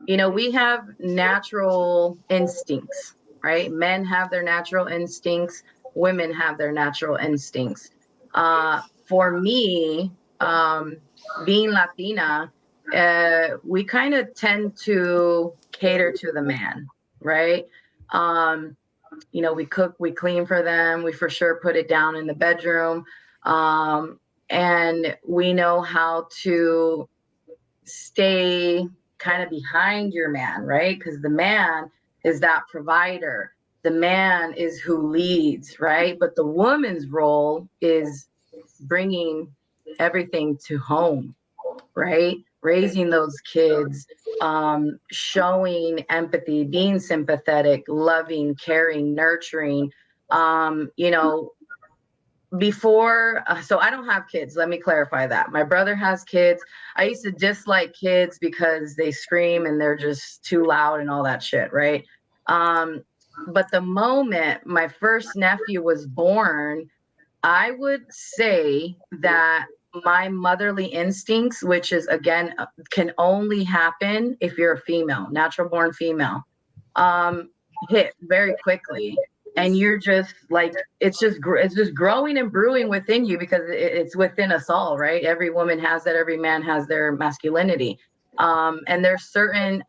we have natural instincts, right? Men have their natural instincts. Women have their natural instincts. For me, being Latina, we kind of tend to cater to the man, right? We cook, we clean for them. We for sure put it down in the bedroom. And we know how to stay kind of behind your man, right? Because the man is that provider. The man is who leads, right? But the woman's role is bringing everything to home, right? Raising those kids, showing empathy, being sympathetic, loving, caring, nurturing. Before, so I don't have kids. Let me clarify that. My brother has kids. I used to dislike kids because they scream and they're just too loud and all that shit, right? But the moment my first nephew was born, I would say that my motherly instincts, which is again, can only happen if you're a female, natural born female, hit very quickly. And you're just like, it's just growing and brewing within you because it's within us all, right? Every woman has that. Every man has their masculinity. And there's certain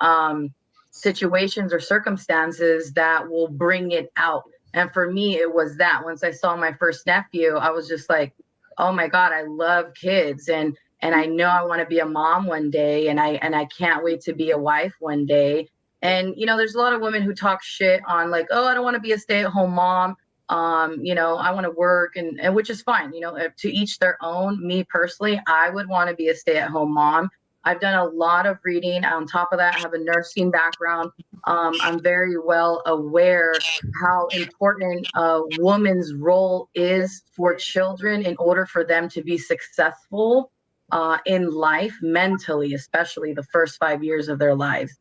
situations or circumstances that will bring it out. And for me, it was that once I saw my first nephew, I was just like, oh my God, I love kids. And I know I want to be a mom one day. And I can't wait to be a wife one day. And, there's a lot of women who talk shit on like, oh, I don't want to be a stay-at-home mom. I want to work and which is fine, to each their own. Me personally, I would want to be a stay-at-home mom. I've done a lot of reading. On top of that, I have a nursing background. I'm very well aware how important a woman's role is for children in order for them to be successful in life, mentally, especially the first 5 years of their lives.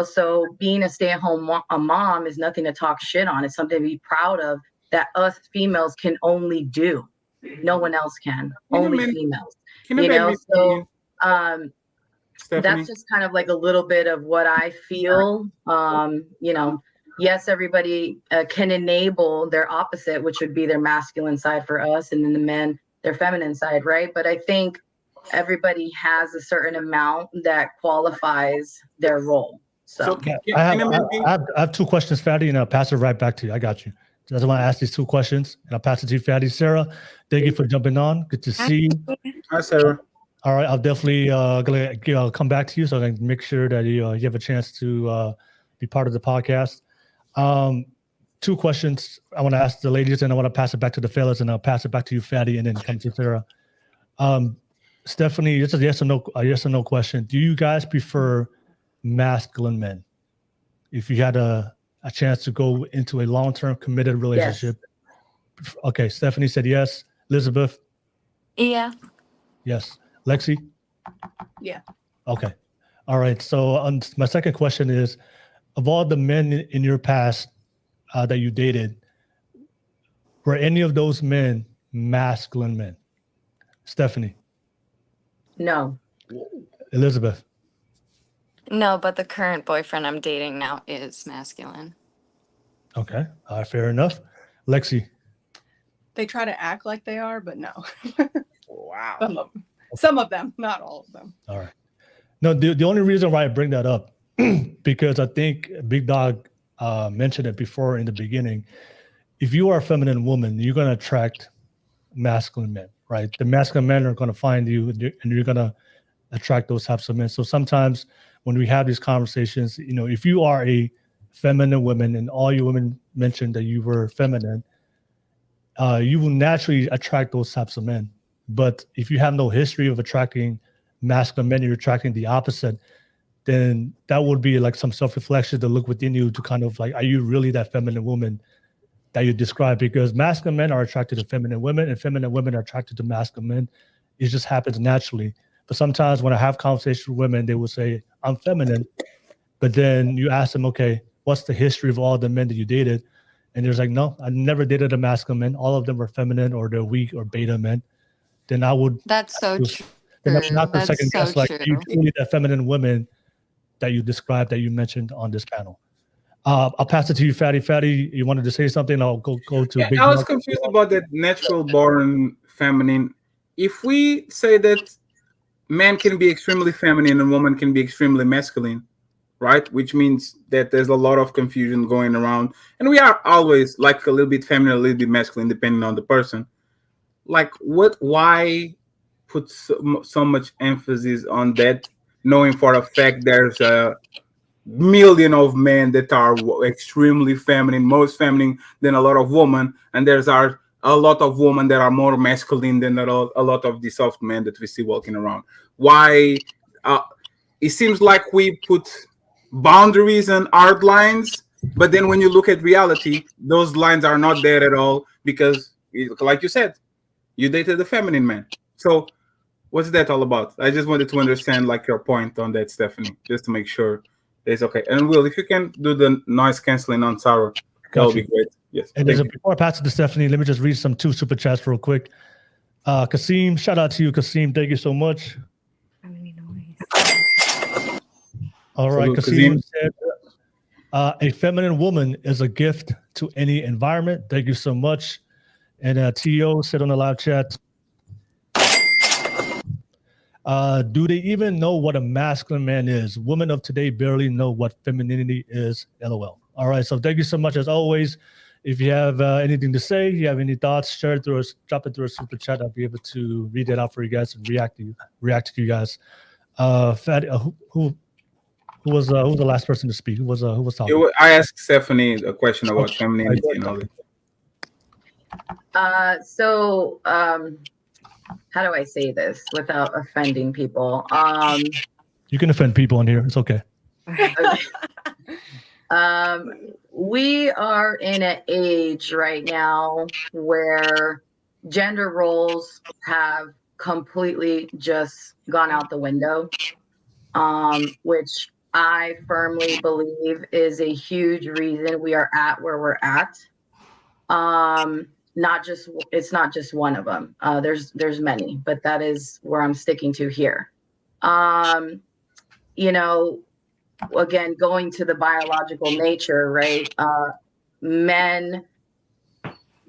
So being a stay-at-home mom is nothing to talk shit on. It's something to be proud of that us females can only do. No one else can. Only females. So that's just kind of like a little bit of what I feel. Yes, everybody can enable their opposite, which would be their masculine side for us, and then the men, their feminine side, right? But I think everybody has a certain amount that qualifies their role. So I have two questions, Fatty, and I'll pass it right back to you. I got you. I just want to ask these two questions, and I'll pass it to you, Fatty. Sarah, thank you for jumping on. Good to see you. Hi, Sarah. All right, I'll definitely gonna come back to you so I can make sure that you have a chance to be part of the podcast. Two questions I want to ask the ladies, and I want to pass it back to the fellas, and I'll pass it back to you, Fatty, and then come to Sarah. Stephanie, this is a yes or no question. Do you guys prefer masculine men? if you had a chance to go into a long-term committed relationship? Yes. Okay, Stephanie said yes. Elizabeth? Yeah. Yes. Lexi? Yeah. Okay. All right. So my second question is, of all the men in your past that you dated, were any of those men masculine men? Stephanie? No. Elizabeth? No, but the current boyfriend I'm dating now is masculine. Okay. Fair enough. Lexi? They try to act like they are, but no. Wow. Some of them, not all of them. All right. No, the only reason why I bring that up, because I think Big Dog mentioned it before in the beginning. If you are a feminine woman, you're going to attract masculine men, right? The masculine men are going to find you, and you're going to attract those types of men. So sometimes when we have these conversations, if you are a feminine woman and all you women mentioned that you were feminine, you will naturally attract those types of men. But if you have no history of attracting masculine men, you're attracting the opposite, then that would be like some self-reflection to look within you to kind of like, are you really that feminine woman that you describe? Because masculine men are attracted to feminine women and feminine women are attracted to masculine men. It just happens naturally. But sometimes when I have conversations with women, they will say, I'm feminine. But then you ask them, okay, what's the history of all the men that you dated? And there's like, no, I never dated a masculine man. All of them were feminine or they're weak or beta men. Then I would. That's so true. Then I'm not the second so guess, like, true. you truly the feminine women that you described, that you mentioned on this panel. I'll pass it to you, Fatty. Fatty, you wanted to say something? I'll go to Yeah, Big I was Dog. confused about that natural born feminine. If we say that man can be extremely feminine and woman can be extremely masculine, right? Which means that there's a lot of confusion going around. And we are always like a little bit feminine, a little bit masculine, depending on the person. Like, why put so much emphasis on that, knowing for a fact there's a million of men that are extremely feminine, most feminine than a lot of women, and there's a lot of women that are more masculine than a lot of the soft men that we see walking around. Why? It seems like we put boundaries and hard lines, but then when you look at reality, those lines are not there at all because, like you said, you dated a feminine man. So what's that all about? I just wanted to understand like your point on that, Stephanie, just to make sure it's okay. And Will, if you can do the noise canceling on Sarah, that would be great. Yes. And before I pass it to Stephanie, let me just read some 2 super chats real quick. Kasim, shout out to you, Kasim. Thank you so much. All right, Kasim said, a feminine woman is a gift to any environment. Thank you so much. And T.O. said on the live chat, do they even know what a masculine man is? Women of today barely know what femininity is. LOL. All right. So thank you so much as always. If you have anything to say, you have any thoughts, share it through us, drop it through a super chat. I'll be able to read it out for you guys and react to you guys. Who was the last person to speak? Who was talking? I asked Stephanie a question about femininity and all that. How do I say this without offending people? You can offend people in here. It's okay. We are in an age right now where gender roles have completely just gone out the window, which I firmly believe is a huge reason we are at where we're at. It's not just one of them. There's many, but that is where I'm sticking to here. Again, going to the biological nature, right? Men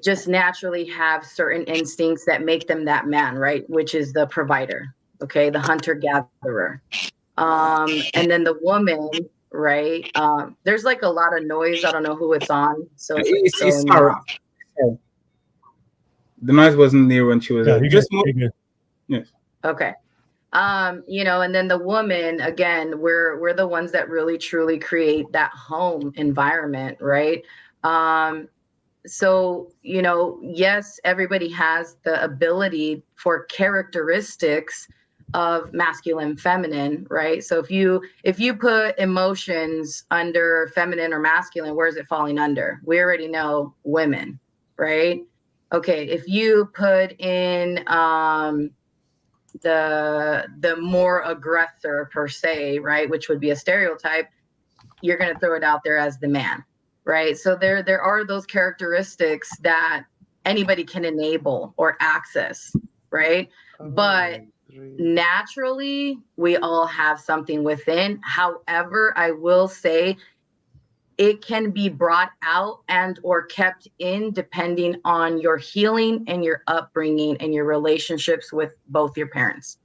just naturally have certain instincts that make them that man, right? Which is the provider, okay? The hunter-gatherer. And then the woman, right? There's like a lot of noise. I don't know who it's on. So it's Sarah. The noise wasn't near when she was just yes. Okay. And then the woman, again, we're the ones that really truly create that home environment, right? So, yes, everybody has the ability for characteristics, of masculine, feminine, right? So if you put emotions under feminine or masculine, where is it falling under? We already know women, right? Okay, if you put in the more aggressor per se, right, which would be a stereotype, you're going to throw it out there as the man, right? So there are those characteristics that anybody can enable or access, right? But naturally, we all have something within. However, I will say it can be brought out and or kept in depending on your healing and your upbringing and your relationships with both your parents.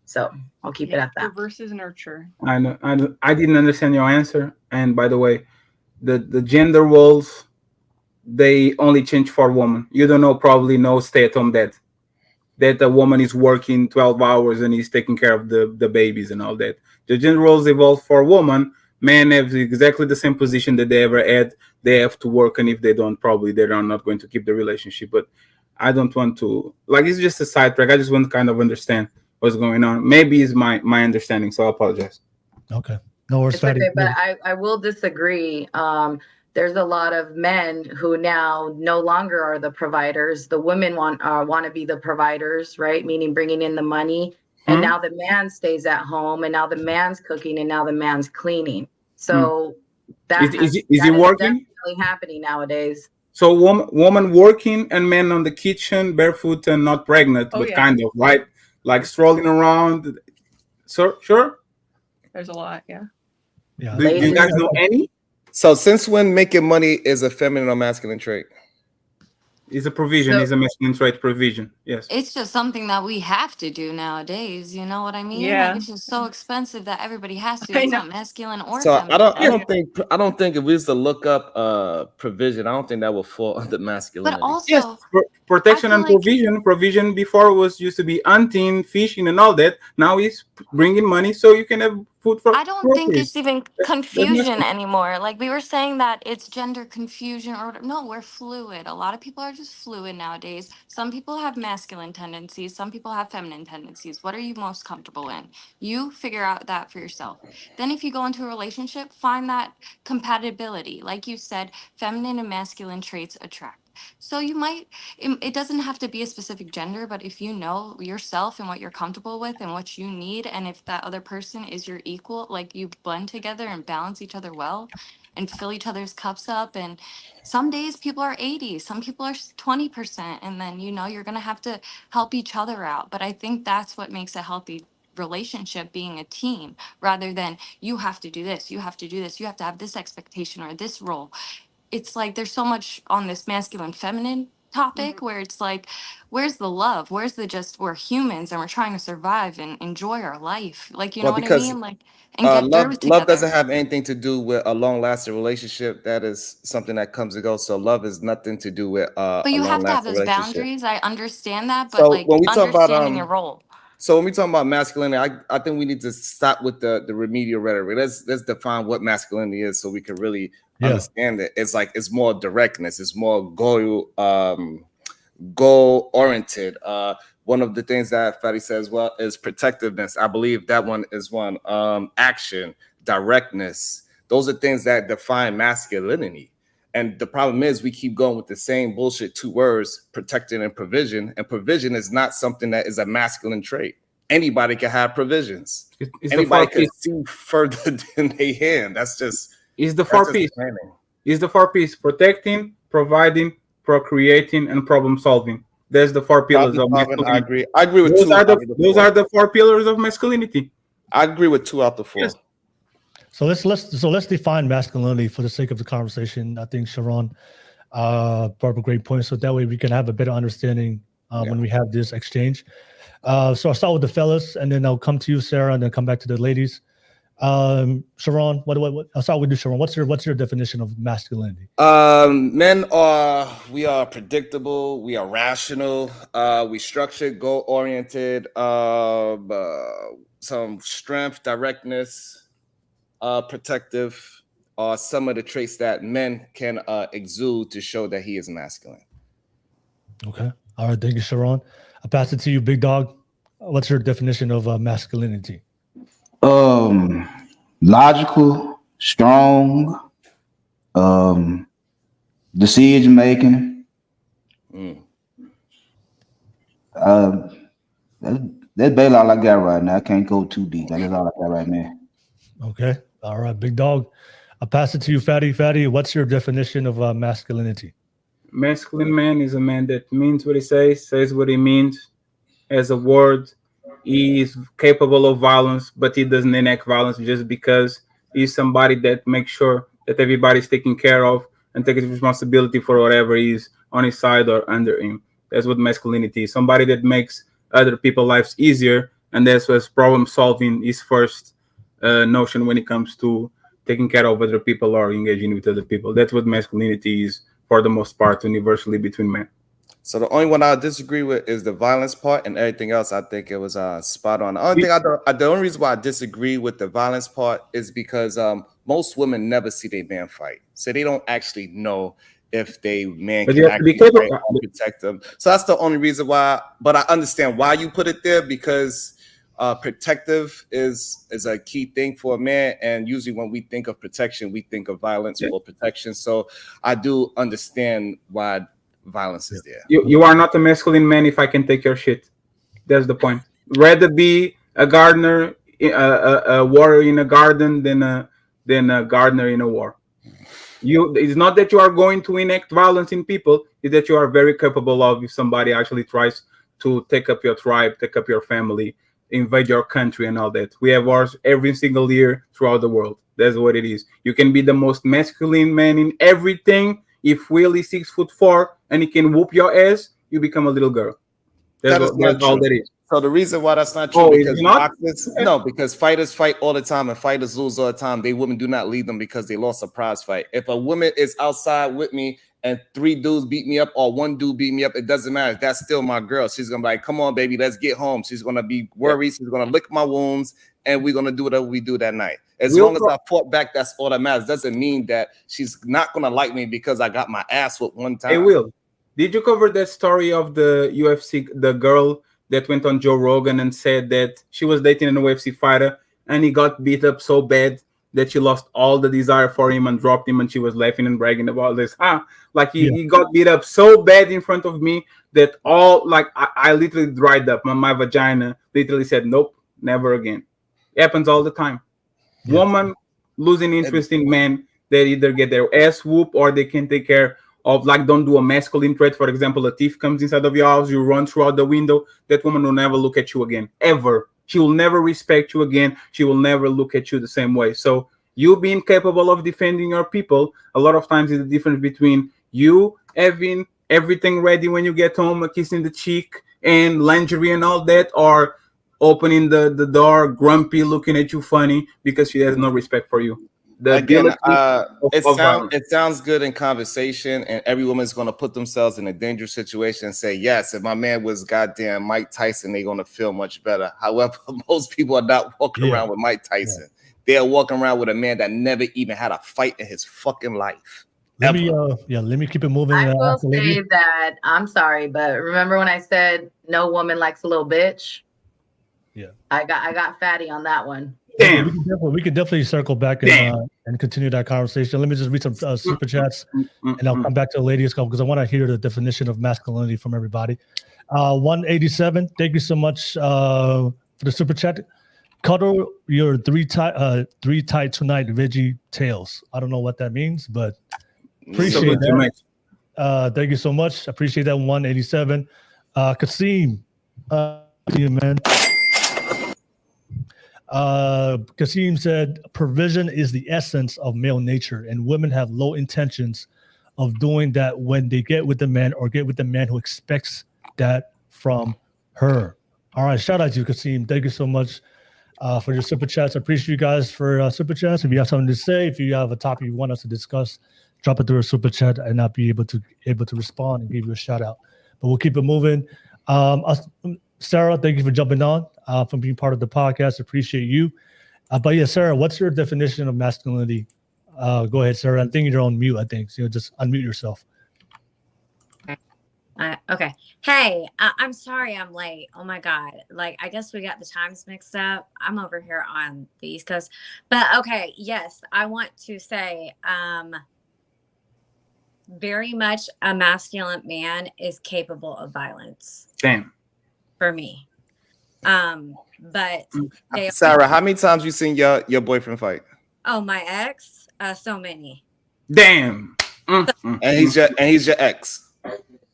So I'll keep it at that. Versus nurture. I know. I didn't understand your answer. And by the way, the gender roles, they only change for women. You don't know, probably no stay-at-home dad. That a woman is working 12 hours and is taking care of the babies and all that. The gender roles evolve for women. Men have exactly the same position that they ever had. They have to work, and if they don't, probably they're not going to keep the relationship. But I don't want to, like, it's just a sidetrack. I just want to kind of understand what's going on. Maybe it's my understanding, so I apologize. Okay. No worries, It's Fatty. okay, but I will disagree. There's a lot of men who now no longer are the providers. The women want to be the providers, right? Meaning bringing in the money. And now the man stays at home, and now the man's cooking, and now the man's cleaning. So that is he working? Definitely happening nowadays. So woman working and men on the kitchen, barefoot and not pregnant, but kind of, right? Like strolling around. So sure. There's a lot, yeah. Do you guys know any? So since when making money is a feminine or masculine trait? It's a provision. It's a masculine trait provision. Yes. It's just something that we have to do nowadays. You know what I mean? Yeah. Like, it's just so expensive that everybody has to. It's not masculine or So feminine. I don't think if we used to look up provision, I don't think that would fall under masculinity. But also, yes, protection and provision. Provision before was used to be hunting, fishing, and all that. Now it's bringing money so you can have food for. I don't think it's even confusion anymore. Like we were saying that it's gender confusion or whatever. No, we're fluid. A lot of people are just fluid nowadays. Some people have masculine tendencies. Some people have feminine tendencies. What are you most comfortable in? You figure out that for yourself. Then if you go into a relationship, find that compatibility. Like you said, feminine and masculine traits attract. So you might, it doesn't have to be a specific gender, but if you know yourself and what you're comfortable with and what you need, and if that other person is your equal, like you blend together and balance each other well and fill each other's cups up. And some days people are 80, some people are 20%. And then, you know, you're going to have to help each other out. But I think that's what makes a healthy relationship, being a team, rather than you have to do this, you have to do this, you have to have this expectation or this role. It's like there's so much on this masculine feminine topic where it's like, where's the love? Where's the just, we're humans and we're trying to survive and enjoy our life. Like, you know what I mean? Like, and get through it together. Love doesn't have anything to do with a long-lasting relationship. That is something that comes and goes. So love is nothing to do with but you have to have those boundaries. I understand that, but so like when we talk about understanding your role. So when we talk about masculinity, I think we need to stop with the remedial rhetoric. Let's define what masculinity is so we can really understand it. It's like it's more directness, it's more goal oriented. One of the things that Fatty says is protectiveness. I believe that one is one. Action, directness. Those are things that define masculinity. And the problem is we keep going with the same bullshit two words, protecting and provision. And provision is not something that is a masculine trait. Anybody can have provisions. Anybody can see further than they hand. That's just is the four piece. Is the four piece protecting, providing, procreating, and problem solving. There's the four pillars of masculinity. I agree with those are the four pillars of masculinity. I agree with 2 out of 4. Yes. So let's define masculinity for the sake of the conversation. I think Sharon brought up a great point. So that way we can have a better understanding when we have this exchange. So I'll start with the fellas, and then I'll come to you, Sarah, and then come back to the ladies. Sharon, what I'll start with you, Sharon. What's your definition of masculinity? Men we are predictable, we are rational, we structured, goal oriented, some strength, directness. Protective are some of the traits that men can exude to show that he is masculine. Okay. All right. Thank you, Sharon. I'll pass it to you, big dog. What's your definition of masculinity? Logical, strong, decision making. Mm. That's basically all I got right now. I can't go too deep. That's all I got right now. Okay. All right, big dog. I'll pass it to you, Fatty. Fatty, what's your definition of masculinity? Masculine man is a man that means what he says what he means. As a word, he is capable of violence, but he doesn't enact violence just because he's somebody that makes sure that everybody's taken care of and takes responsibility for whatever is on his side or under him. That's what masculinity is. Somebody that makes other people's lives easier, and that's what problem solving is first notion when it comes to taking care of other people or engaging with other people. That's what masculinity is for the most part, universally between men. So the only one I disagree with is the violence part, and everything else I think it was spot on. The only reason why I disagree with the violence part is because most women never see their man fight, so they don't actually know if they man But can you have to be actually fight capable. or protect them. So that's the only reason why. But I understand why you put it there, because protective is a key thing for a man, and usually when we think of protection, we think of violence for protection. So I do understand why violence is there. You are not a masculine man if I can take your shit. That's the point. Rather be a gardener, a warrior in a garden than a gardener in a war. It's not that you are going to enact violence in people, it's that you are very capable of if somebody actually tries to take up your tribe, take up your family, invade your country and all that. We have wars every single year throughout the world. That's what it is. You can be the most masculine man in everything. If Will is 6'4" and he can whoop your ass, you become a little girl. That's all that is. So the reason why that's not true, Oh, because it's not? because fighters fight all the time and fighters lose all the time. Women do not lead them because they lost a prize fight. If a woman is outside with me and 3 dudes beat me up or 1 dude beat me up, it doesn't matter. That's still my girl. She's gonna be like, come on, baby, let's get home. She's gonna be worried. She's gonna lick my wounds, and we're gonna do whatever we do that night. As long as I fought back, that's all that matters. Doesn't mean that she's not gonna like me because I got my ass whooped one time. Hey, Will, did you cover that story of the UFC, the girl that went on Joe Rogan and said that she was dating an UFC fighter and he got beat up so bad that she lost all the desire for him and dropped him, and she was laughing and bragging about this? Like he got beat up so bad in front of me that I literally dried up. My vagina literally said, nope, never again. It happens all the time. Yeah. Woman losing interest in men, they either get their ass whooped or they can take care of, like, don't do a masculine trait. For example, a thief comes inside of your house, you run throughout the window, that woman will never look at you again, ever. She will never respect you again. She will never look at you the same way. So you being capable of defending your people, a lot of times is the difference between you having everything ready when you get home, a kiss in the cheek and lingerie and all that, or opening the door, grumpy, looking at you funny because she has no respect for you. It sounds good in conversation, and every woman's going to put themselves in a dangerous situation and say, yes, if my man was goddamn Mike Tyson, they're going to feel much better. However, most people are not walking around with Mike Tyson. They're walking around with a man that never even had a fight in his fucking life. Let me keep it moving. I will say that, I'm sorry, but remember when I said no woman likes a little bitch? Yeah, I got Fatty on that one. Damn. We could definitely circle back and continue that conversation. Let me just read some super chats, and I'll come back to the ladies' call because I want to hear the definition of masculinity from everybody. 187, thank you so much for the super chat. Cuddle your three tight tonight veggie tails. I don't know what that means, but appreciate that. Thank you so much. Appreciate that. 187. Kasim, man. Kasim said provision is the essence of male nature, and women have low intentions of doing that when they get with the man or get with the man who expects that from her. All right, shout out to you, Kasim. Thank you so much for your super chats. I appreciate you guys for super chats. If you have something to say, if you have a topic you want us to discuss, drop it through a super chat, and I'll be able to respond and give you a shout out. But we'll keep it moving. Sarah, thank you for jumping on, for being part of the podcast. Appreciate you. But yeah, Sarah, what's your definition of masculinity? Go ahead, Sarah. I think you're on mute. I think so. Just unmute yourself. Okay. Hey, I'm sorry I'm late. Oh my God. Like, I guess we got the times mixed up. I'm over here on the East Coast. But okay, yes, I want to say, very much a masculine man is capable of violence Damn. for me. But they Sarah, how many times you seen your boyfriend fight? oh, my ex, so many. Damn. And he's your ex.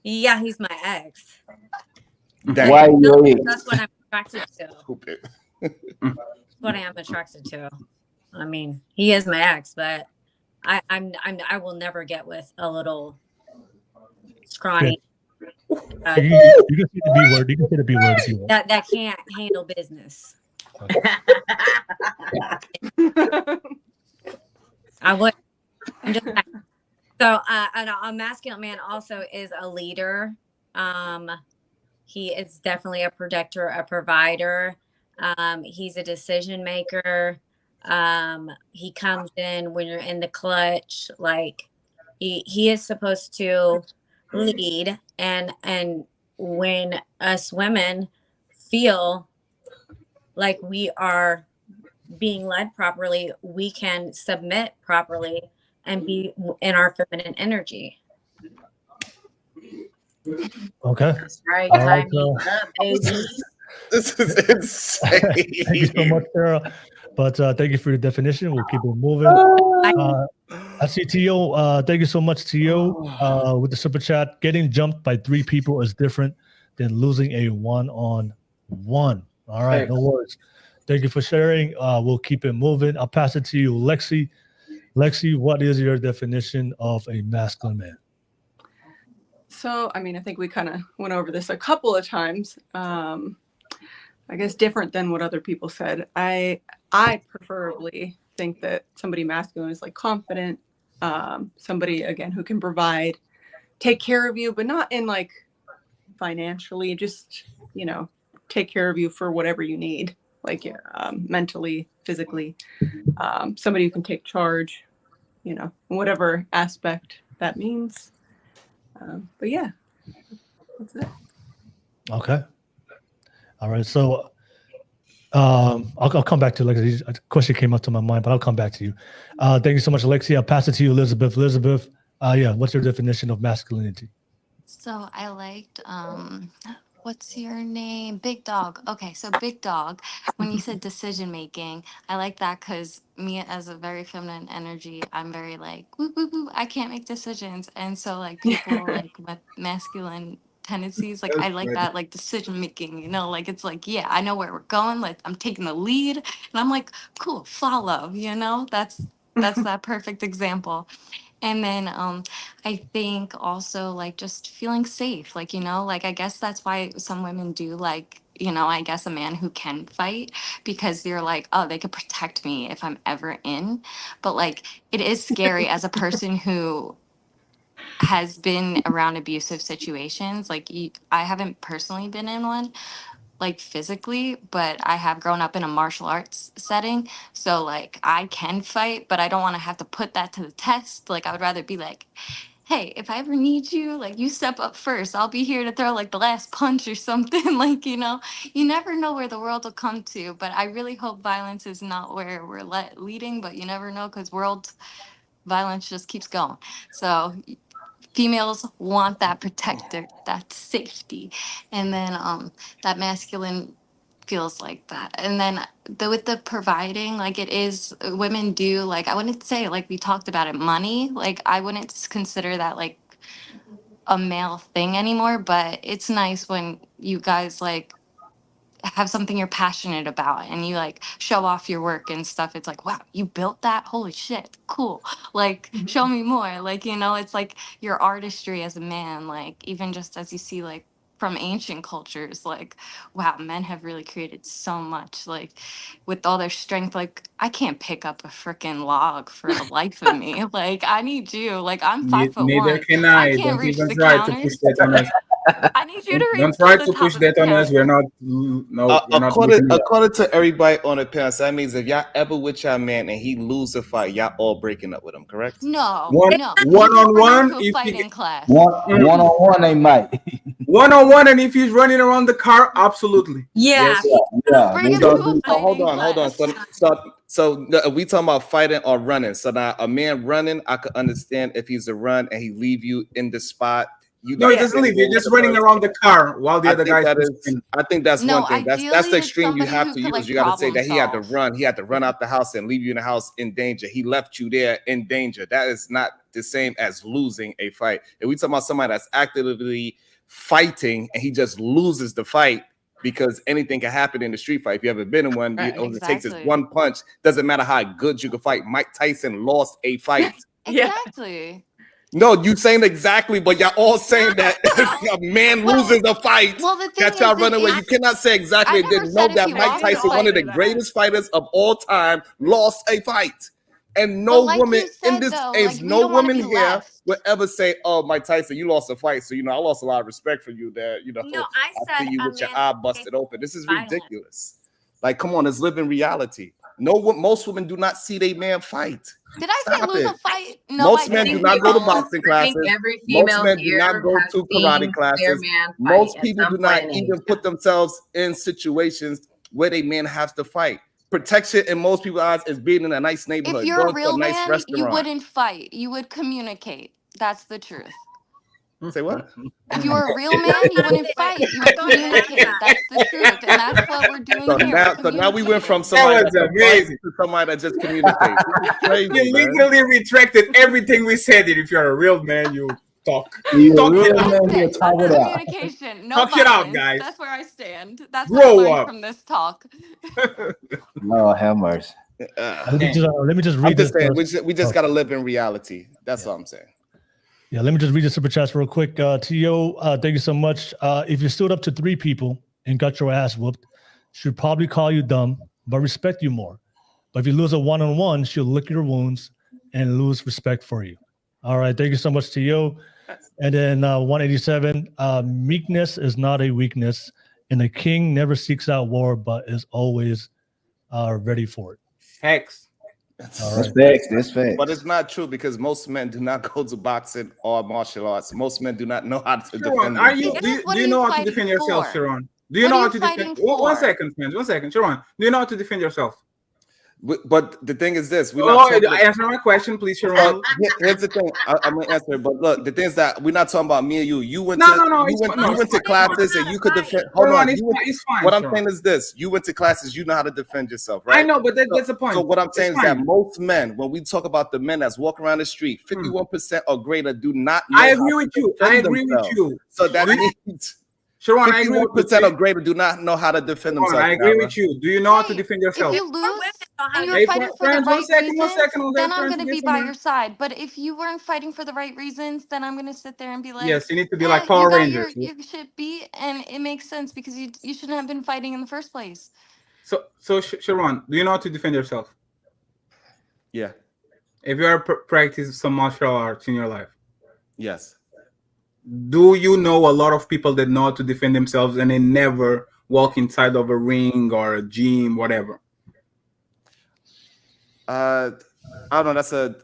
Yeah, he's my ex. Damn. Why your ex? That's what I'm attracted to. Stupid. That's what I am attracted to. I mean, he is my ex, but I will never get with a little scrawny You can say the B word. You can say the B word if you want. that can't handle business. I would. I'm just saying. So a masculine man also is a leader. He is definitely a protector, a provider. He's a decision maker. He comes in when you're in the clutch. Like he is supposed to lead, and when us women feel like we are being led properly, we can submit properly and be in our feminine energy. Okay. That's right. All right, Time me up, baby. This is insane. Thank you so much, Sarah. But thank you for your definition. We'll keep it moving. I see Tio. Thank you so much, Tio, with the super chat. Getting jumped by 3 people is different than losing a 1-on-1. All right, no worries. Thank you for sharing. We'll keep it moving. I'll pass it to you, Lexi. Lexi, what is your definition of a masculine man? So, I mean, I think we kind of went over this a couple of times. I guess different than what other people said. I preferably think that somebody masculine is like confident, somebody again who can provide, take care of you, but not in like financially, just, you know, take care of you for whatever you need, like mentally, physically, somebody who can take charge, you know, in whatever aspect that means. But yeah, that's it. Okay. All right. So I'll come back to Lexi. A question came up to my mind, but I'll come back to you. Thank you so much, Lexi. I'll pass it to you, Elizabeth. Elizabeth, yeah, what's your definition of masculinity? So I liked, what's your name? Big Dog. Okay, so Big Dog, when you said decision making, I like that because me as a very feminine energy, I'm very like, whoop, whoop, whoop, I can't make decisions. And so like people like with masculine tendencies, like I like that like decision making, you know, like it's like, yeah, I know where we're going. Like I'm taking the lead and I'm like, cool, follow, you know, that's that perfect example. And then I think also like just feeling safe, like, you know, like I guess that's why some women do like, you know, I guess a man who can fight because they're like, oh, they could protect me if I'm ever in. But like it is scary as a person who has been around abusive situations. Like I haven't personally been in one like physically, but I have grown up in a martial arts setting. So like I can fight, but I don't want to have to put that to the test. Like I would rather be like, hey, if I ever need you, like you step up first. I'll be here to throw like the last punch or something. Like, you know, you never know where the world will come to. But I really hope violence is not where we're leading, but you never know because world violence just keeps going. So females want that protector, that safety, and then that masculine feels like that. And then with the providing, like it is women do like I wouldn't say like we talked about it money, like I wouldn't consider that like a male thing anymore, but it's nice when you guys like have something you're passionate about and you like show off your work and stuff. It's like, wow, you built that? Holy shit, cool. Like, show me more. Like, you know, it's like your artistry as a man, like, even just as you see, like, from ancient cultures, like, wow, men have really created so much, like, with all their strength. Like, I can't pick up a freaking log for the life of me. Like, I need you. Like, I'm 5'1". Neither can I I. can't Don't reach even the try to push counters. that on us. I need you to reach Don't try the to top push of the that on us. pen. We're not. No, we're not looking it up. According to everybody on the panel, so that means if y'all ever with y'all man and he lose a fight, y'all all breaking up with him, correct? No, One no. one You just on bring him one. to a If fighting you class. One-on-one, they might. one on one, and if he's running around the car, absolutely. Yeah. Yes. Yeah, Bring him they to gonna a do- So hold fighting on. class. So we talking about fighting or running. So now a man running, I could understand if he's a run and he leave you in the spot. You No, he like doesn't leave. standing You're with just the running person. around the car while the I other think guy's that is. pursuing. I think that's No, one thing. That's ideally the it's extreme you somebody have who to could, use. like, You got to say problem that he had to solve. run. He had to run out the house and leave you in the house in danger. He left you there in danger. That is not the same as losing a fight. If we talking about somebody that's actively fighting and he just loses the fight because anything can happen in the street fight. If you ever been in one, Right. all it takes is Exactly. one punch. Doesn't matter how good you can fight. Mike Tyson lost a fight. Yeah. Exactly. No, you saying exactly, but y'all all saying that a man Well- loses a fight. Well, the thing That y'all is, running away. You cannot say exactly. I And never then know said if that he Mike lost Tyson, the one of the fight. greatest fighters of all time, lost a fight. And But no like woman you said, in this though, age, like, we no don't wanna woman be here left. would ever say, "Oh, Mike Tyson, you lost a fight." So I lost a lot of respect for you. That No, I I said see you a with your man eye busted open. This is violent. ridiculous. Like, come on, it's living reality. Most women do not see their man fight. Did I say Stop lose it. a fight? No, Most I men do didn't. not go to Oh. boxing I think classes. every Most female men do here not go has to seen karate their classes. man fight Most at people some do not point in even his put themselves in situations where they men have to fight. Protection in most people's eyes is being in a nice If neighborhood, you're a going to a real nice man, you restaurant. wouldn't fight. You would communicate. That's the truth. Say what? If you were a real man, you wouldn't fight. You would communicate. That's the truth. And that's what we're doing So here. now we went from Communicating. somebody was that amazing. to somebody that just communicates. This is crazy, You man. legally retracted everything we said. If you're a real man, you talk. You Talk real it out. man, you talk it out. Communication. No Talk it out, violence. guys. That's where I stand. That's Grow what I learned up. from this talk. Lord have mercy. Let me just I'm read just this. saying, we just got to live in reality. That's all I'm saying. Yeah, let me just read the super chats real quick. Tio, thank you so much. If you stood up to 3 people and got your ass whooped, she'd probably call you dumb, but respect you more. But if you lose a one-on-one, she'll lick your wounds and lose respect for you. All right, thank you so much, Tio. And then 187, meekness is not a weakness, and a king never seeks out war, but is always ready for it. Hex. All That's right. facts. That's facts. But it's not true because most men do not go to boxing or martial arts. Most men do not know how to Sharon, defend are you? themselves. What Do are you you know how to fighting defend yourself, for? Sharon? Do you What know are how you to fighting defend? One for? second, friends. 1 second, Sharon. Do you know how to defend yourself? But the thing is this: we're Oh, not talking about, answer my question, please, so Sharon. here's the thing. I'm gonna answer it. But look, the thing is that we're not talking about me and you. You went No, to no, no, you it's went fine. No, you it's went to fine. classes and you could defend. Hold Sharon, on. it's fine. What I'm Sharon. saying is this: you went to classes. You know how to defend yourself, right? I know, but that's the point. So what I'm saying It's is that fine. most men, when we talk about the men that's walking around the street, 51% or greater do not know I how agree to with you. defend I agree with themselves. you. So that means Sharon, I agree with 51% you. or greater do not know how to defend Sharon, themselves. I agree Kyra. with you. Do you know how to Hey, defend if yourself? you lose and you're Hey, fighting for the friends, right 1 second, 1 reasons, second. then I'm Friends, gonna get be by someone. your side. But if you weren't fighting for the right reasons, then I'm gonna sit there and be like, Yes, you need to be "Eh, like you Power got Rangers. your shit beat," and it makes sense because you shouldn't have been fighting in the first place. So Sharon, do you know how to defend yourself? Yeah. If you are practice some martial arts in your life, Yes. do you know a lot of people that know how to defend themselves and they never walk inside of a ring or a gym, whatever? I don't know. That's a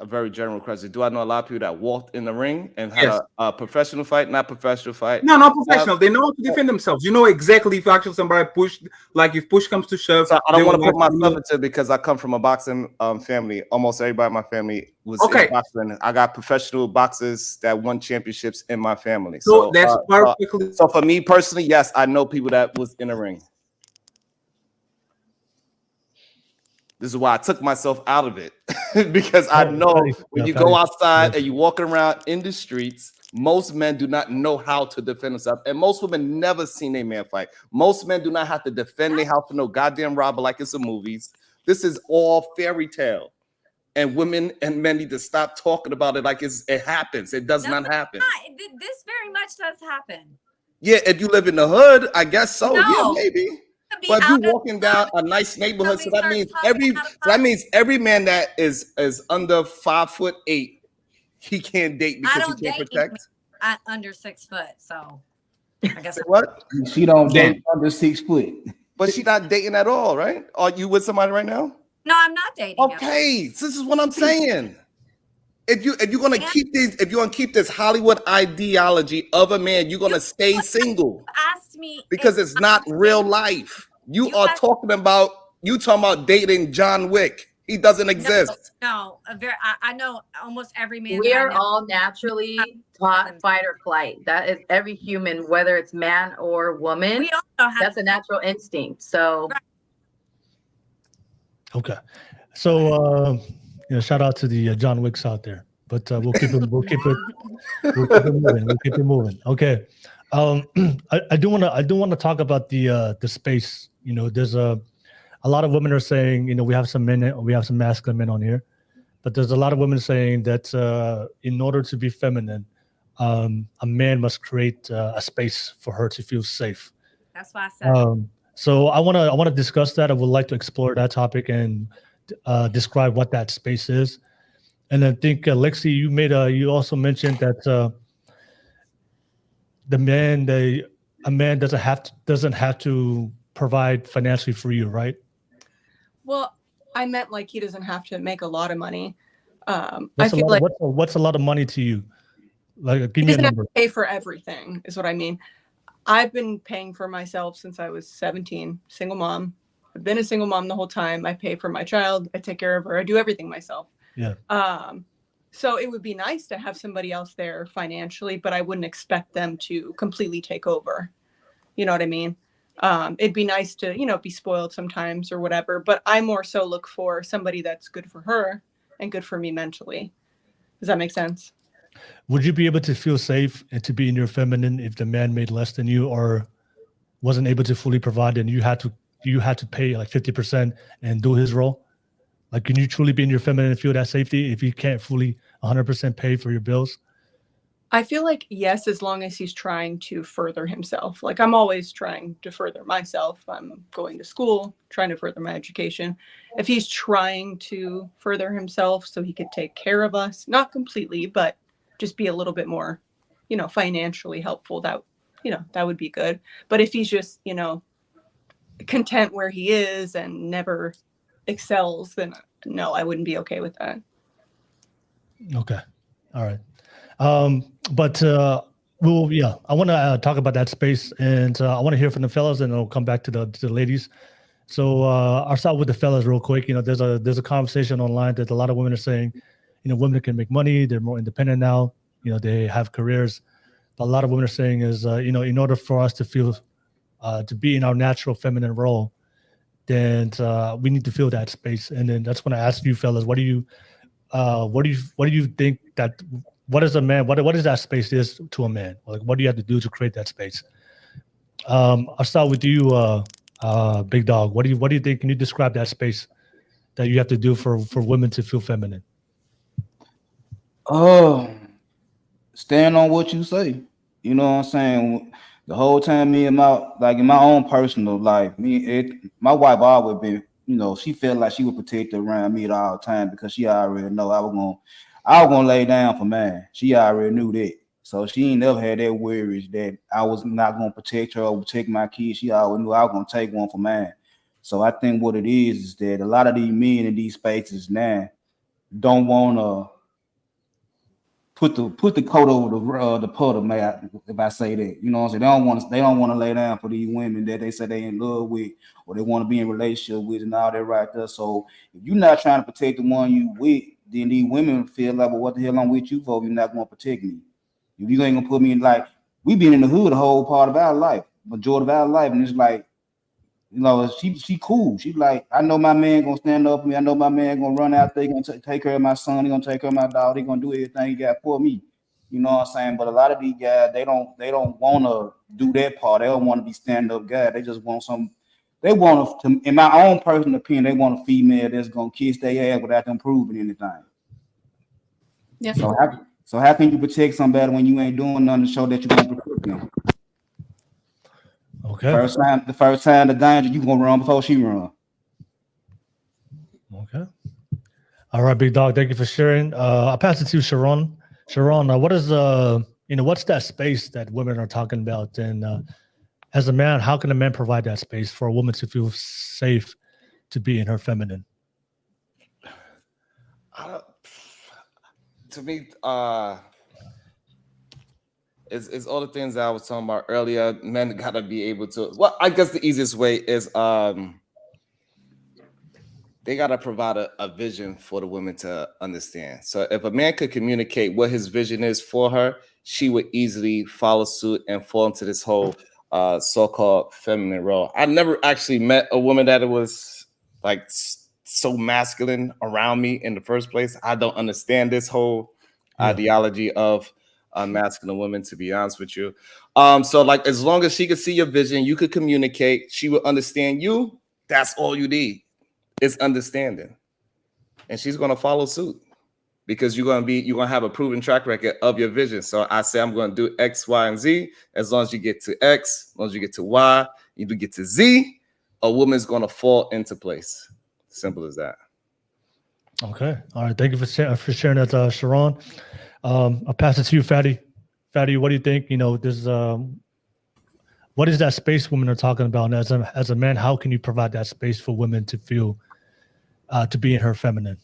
very general question. Do I know a lot of people that walked in the ring and had Yes. a professional fight, not professional fight? No, not professional. They know how to defend themselves. You know exactly if actually somebody pushed, like if push comes to shove. So I don't they want to will put myself actually- into it because I come from a boxing family. Almost everybody in my family was Okay. in boxing. I got professional boxers that won championships in my family. So that's perfectly. So for me personally, yes, I know people that was in the ring. This is why I took myself out of it because I know when you go outside and you walk around in the streets, most men do not know how to defend themselves, and most women never seen a man fight. Most men do not have to defend their house for no goddamn robber like it's a movies. This is all fairy tale, and women and men need to stop talking about it like it happens. It does not happen. This very much does happen. Yeah, if you live in the hood, I guess so. Yeah, No. maybe. But if you're walking down a nice neighborhood, so that means every man that is under 5'8", he can't date because he can't protect. under 6 foot, so I guess What? She don't date under 6 foot. But she's not dating at all, right? Are you with somebody right now? no, I'm not dating. him. Okay, so this is what I'm saying. If you're gonna keep this Hollywood ideology of a man, you're gonna stay single Asked me because if it's not real life. You You are asked- talking about dating John Wick. He doesn't exist. No, I know almost every man. We that I are know. all naturally taught fight or flight. That is every human, whether it's man or woman. We also have That's a natural instinct. So Okay. So shout out to the John Wicks out there. But we'll keep it moving. Okay. I do want to talk about the space. There's a lot of women are saying, we have some masculine men on here, but there's a lot of women saying that in order to be feminine, a man must create a space for her to feel safe. That's why I said. So I want to discuss that. I would like to explore that topic and describe what that space is. And I think Lexi, you also mentioned that a man doesn't have to provide financially for you, right? Well, I meant like he doesn't have to make a lot of money. What's a lot of money to you? Like, give me a number. Pay for everything is what I mean. I've been paying for myself since I was 17, single mom. I've been a single mom the whole time. I pay for my child. I take care of her. I do everything myself. Yeah. So it would be nice to have somebody else there financially, but I wouldn't expect them to completely take over. You know what I mean? It'd be nice to, be spoiled sometimes or whatever, but I more so look for somebody that's good for her and good for me mentally. Does that make sense? Would you be able to feel safe and to be in your feminine if the man made less than you or wasn't able to fully provide and you had to pay like 50% and do his role? Like, can you truly be in your feminine and feel that safety if you can't fully 100% pay for your bills? I feel like yes, as long as he's trying to further himself. Like, I'm always trying to further myself. I'm going to school, trying to further my education. If he's trying to further himself so he could take care of us, not completely, but just be a little bit more, financially helpful, that would be good. But if he's just, content where he is and never excels, then no, I wouldn't be okay with that. Okay. All right. But I want to talk about that space, and I want to hear from the fellas, and I'll come back to the ladies. So I'll start with the fellas real quick. There's a conversation online that a lot of women are saying, women can make money, they're more independent now, they have careers. But a lot of women are saying is, in order for us to feel, to be in our natural feminine role, then we need to feel that space. And then that's when I ask you fellas, what do you think that? What is a man? What is that space is to a man? Like, what do you have to do to create that space? I'll start with you, Big Dog. What do you think? Can you describe that space that you have to do for women to feel feminine? Stand on what you say. You know what I'm saying? The whole time, me and in my own personal life, my wife always been, she felt like she would protect around me at all time because she already know I was gonna lay down for mine. She already knew that. So she ain't never had that worries that I was not gonna protect her or protect my kids. She always knew I was gonna take one for mine. So I think what it is that a lot of these men in these spaces now don't wanna put the coat over the puddle, man, if I say that. You know what I'm saying? They don't want to lay down for these women that they say they in love with or they want to be in relationship with and all that right there. So if you're not trying to protect the one you with, then these women feel like, well, what the hell I'm with you for if you're not going to protect me? If you ain't going to put me in, like, we been in the hood the whole part of our life, majority of our life, and it's like, she cool. She like, I know my man gonna stand up for me. I know my man gonna run out there. He gonna take care of my son. He gonna take care of my dog. He gonna do everything he got for me. You know what I'm saying? But a lot of these guys, they don't want to do that part. They don't want to be stand-up guys. They just want they want to, in my own personal opinion, they want a female that's gonna kiss their ass without them proving anything. Yeah. So how can you protect somebody when you ain't doing nothing to show that you're gonna protect them? Okay. The first time the danger, you gonna run before she run. Okay. All right, Big Dog. Thank you for sharing. I'll pass it to Sharon. Sharon, what is what's that space that women are talking about? And as a man, how can a man provide that space for a woman to feel safe to be in her feminine? To me, it's all the things that I was talking about earlier. Men gotta be able to. Well, I guess the easiest way is they gotta provide a vision for the women to understand. So if a man could communicate what his vision is for her, she would easily follow suit and fall into this whole so-called feminine role. I never actually met a woman that was like so masculine around me in the first place. I don't understand this whole ideology of masculine women, to be honest with you. So like, as long as she could see your vision, you could communicate, she would understand you. That's all you need. It's understanding, and she's gonna follow suit because you're gonna have a proven track record of your vision. So I say I'm gonna do X, Y, and Z. As long as you get to X, as long as you get to Y, you do get to Z, a woman's gonna fall into place. Simple as that. Okay. All right. Thank you for sharing that, Sharon. I'll pass it to you, Fatty. Fatty, what do you think? There's what is that space women are talking about? And as a man, how can you provide that space for women to feel to be in her feminine?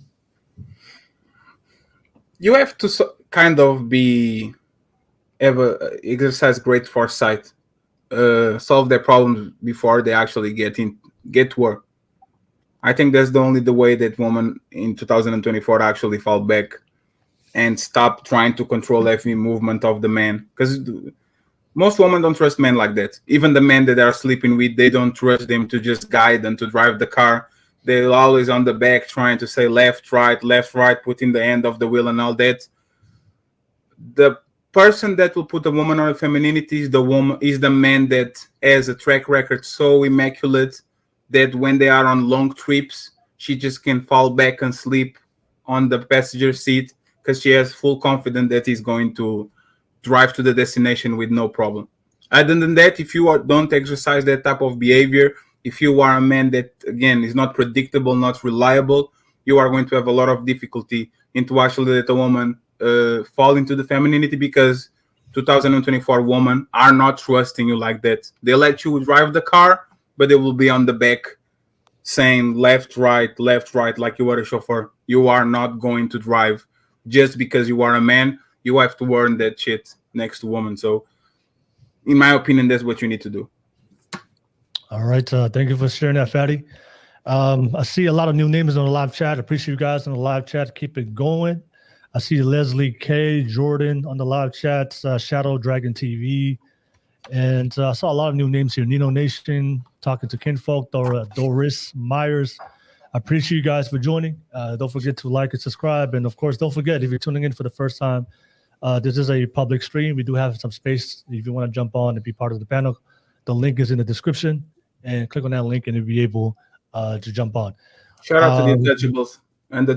You have to kind of exercise great foresight, solve their problems before they actually get to work. I think that's the way that women in 2024 actually fall back and stop trying to control every movement of the man, because most women don't trust men like that. Even the men that they're sleeping with, they don't trust them to just guide and to drive the car. They're always on the back trying to say left, right, putting the end of the wheel and all that. The person that will put a woman on femininity is the man that has a track record so immaculate that when they are on long trips, she just can fall back and sleep on the passenger seat because she has full confidence that he's going to drive to the destination with no problem. Other than that, if you don't exercise that type of behavior, if you are a man that, again, is not predictable, not reliable, you are going to have a lot of difficulty into actually let a woman fall into the femininity, because 2024 women are not trusting you like that. They let you drive the car, but they will be on the back saying left, right, like you are a chauffeur. You are not going to drive just because you are a man. You have to earn that shit next to women. So, in my opinion, that's what you need to do. All right. Thank you for sharing that, Fatty. I see a lot of new names on the live chat. I appreciate you guys on the live chat. Keep it going. I see Leslie K, Jordan on the live chat, Shadow Dragon TV. And I saw a lot of new names here. Nino Nation, talking to Kinfolk, Doris Myers. I appreciate you guys for joining. Don't forget to like and subscribe. And, of course, don't forget, if you're tuning in for the first time, this is a public stream. We do have some space if you want to jump on and be part of the panel. The link is in the description. And click on that link and you'll be able to jump on. Shout out to the Untouchables and the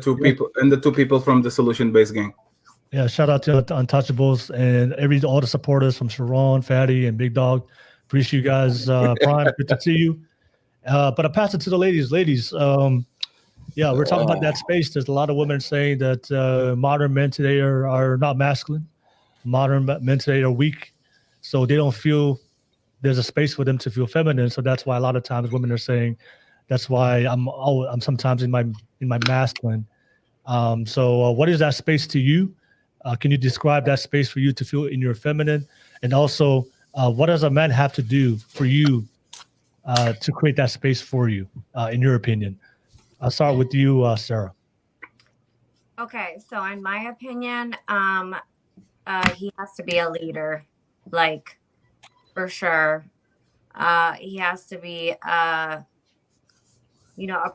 two people from the Solution-Based Gang. Yeah, shout out to Untouchables and all the supporters from Sharon, Fatty, and Big Dog. Appreciate you guys. Prime, good to see you. But I pass it to the ladies. Ladies, we're talking about that space. There's a lot of women saying that modern men today are not masculine. Modern men today are weak, so they don't feel there's a space for them to feel feminine. So that's why a lot of times women are saying, that's why I'm sometimes in my masculine. So what is that space to you? Can you describe that space for you to feel in your feminine? And also, what does a man have to do for you to create that space for you, in your opinion? I'll start with you, Sarah. Okay, so in my opinion, he has to be a leader, like, for sure. He has to be, a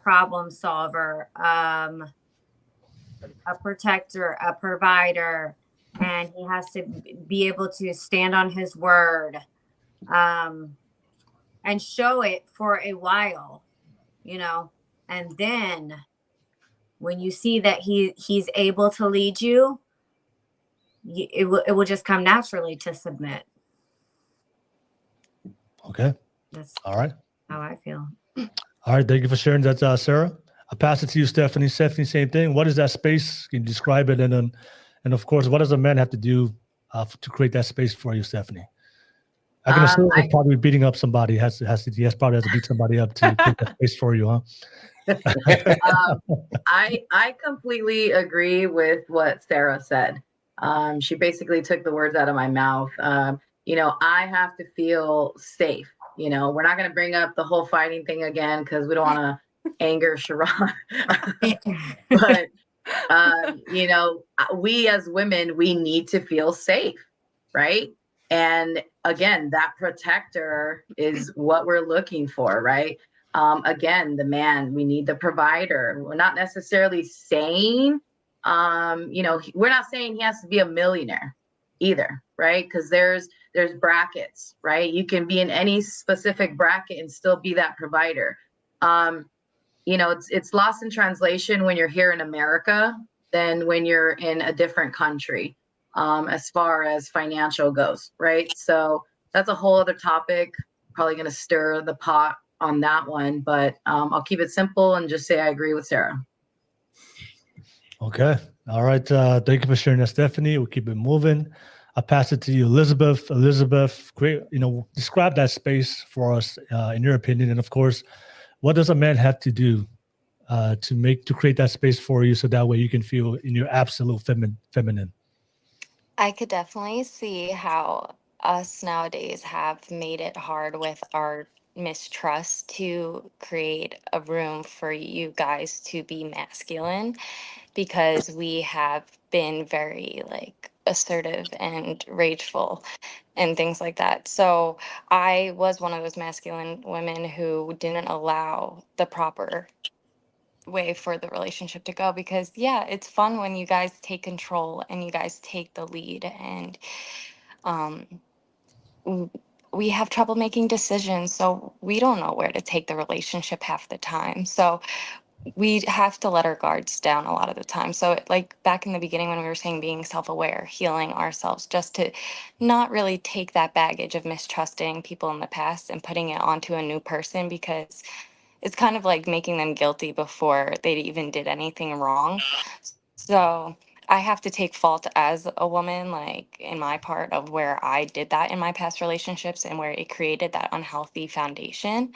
problem solver, a protector, a provider, and he has to be able to stand on his word, and show it for a while, and then when you see that he's able to lead you, it will just come naturally to submit. Okay. That's all right. How I feel. All right. Thank you for sharing that, Sarah. I'll pass it to you, Stephanie. Stephanie, same thing. What is that space? Can you describe it? And of course, what does a man have to do to create that space for you, Stephanie? I can assume he's probably beating up somebody. He probably has to beat somebody up to create that space for you, huh? I completely agree with what Sarah said. She basically took the words out of my mouth. I have to feel safe. We're not going to bring up the whole fighting thing again because we don't want to anger Sharon. But we as women, we need to feel safe, right? And again, that protector is what we're looking for, right? Again, the man, we need the provider. We're not necessarily saying, we're not saying he has to be a millionaire either, right? Because there's brackets, right? You can be in any specific bracket and still be that provider. It's lost in translation when you're here in America than when you're in a different country, as far as financial goes, right? So that's a whole other topic. Probably going to stir the pot on that one, but I'll keep it simple and just say I agree with Sarah. Okay. All right. Thank you for sharing that, Stephanie. We'll keep it moving. I'll pass it to you, Elizabeth. Elizabeth, great. Describe that space for us, in your opinion, and of course, what does a man have to do to create that space for you, so that way you can feel in your absolute feminine? I could definitely see how us nowadays have made it hard with our mistrust to create a room for you guys to be masculine, because we have been very like assertive and rageful and things like that. So I was one of those masculine women who didn't allow the proper way for the relationship to go, because yeah, it's fun when you guys take control and you guys take the lead, and um we have trouble making decisions, so we don't know where to take the relationship half the time. So we have to let our guards down a lot of the time. So like back in the beginning when we were saying being self-aware, healing ourselves, just to not really take that baggage of mistrusting people in the past and putting it onto a new person, because it's kind of like making them guilty before they even did anything wrong. So I have to take fault as a woman, like in my part of where I did that in my past relationships and where it created that unhealthy foundation.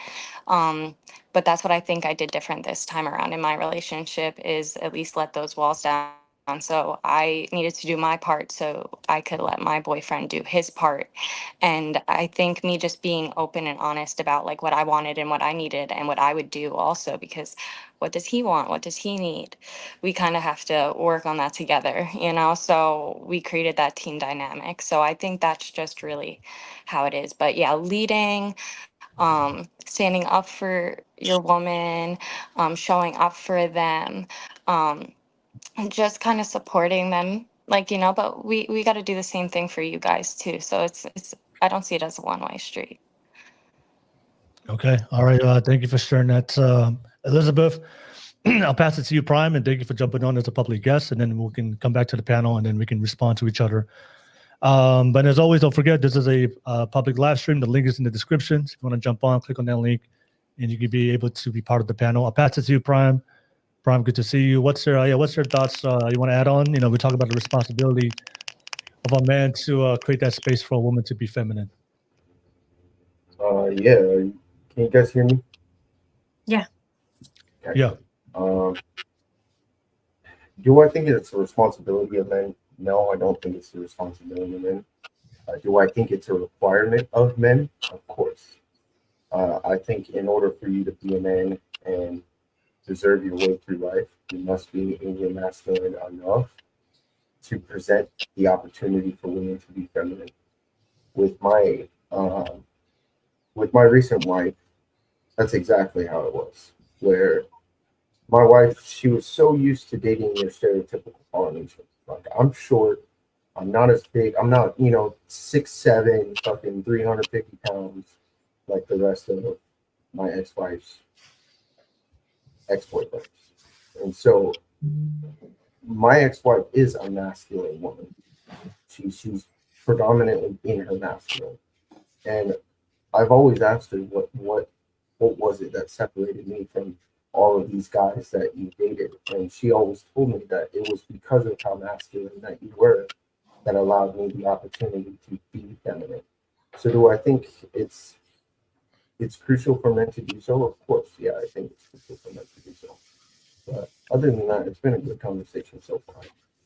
But that's what I think I did different this time around in my relationship, is at least let those walls down. So I needed to do my part so I could let my boyfriend do his part. And I think me just being open and honest about like what I wanted and what I needed and what I would do also, because what does he want? What does he need? We kind of have to work on that together, So we created that team dynamic. So I think that's just really how it is. But yeah, leading, standing up for your woman, showing up for them, and just kind of supporting them, but we got to do the same thing for you guys too. So it's I don't see it as a one-way street. Okay. All right. Thank you for sharing that, Elizabeth. I'll pass it to you, Prime, and thank you for jumping on as a public guest, and then we can come back to the panel, and then we can respond to each other. But as always, don't forget, this is a public live stream. The link is in the description. If you want to jump on, click on that link, and you can be able to be part of the panel. I'll pass it to you, Prime. Prime, good to see you. What's your thoughts you want to add on? We talk about the responsibility of a man to create that space for a woman to be feminine. Yeah. Can you guys hear me? Yeah. Okay. Yeah. Do I think it's a responsibility of men? No, I don't think it's the responsibility of men. Do I think it's a requirement of men? Of course. I think in order for you to be a man and deserve your way through life, you must be in your masculine enough to present the opportunity for women to be feminine. With my recent wife, that's exactly how it was. Where my wife, she was so used to dating your stereotypical Polynesian. Like, I'm short, I'm not as big, I'm not 6'7", fucking 350 pounds like the rest of my ex-wife's ex-boyfriends. And so my ex-wife is a masculine woman. She's predominantly in her masculine. And I've always asked her what was it that separated me from all of these guys that you dated. And she always told me that it was because of how masculine that you were, that allowed me the opportunity to be feminine. So do I think it's crucial for men to do so? Of course, yeah, I think it's crucial for men to do so. But other than that, it's been a good conversation so far.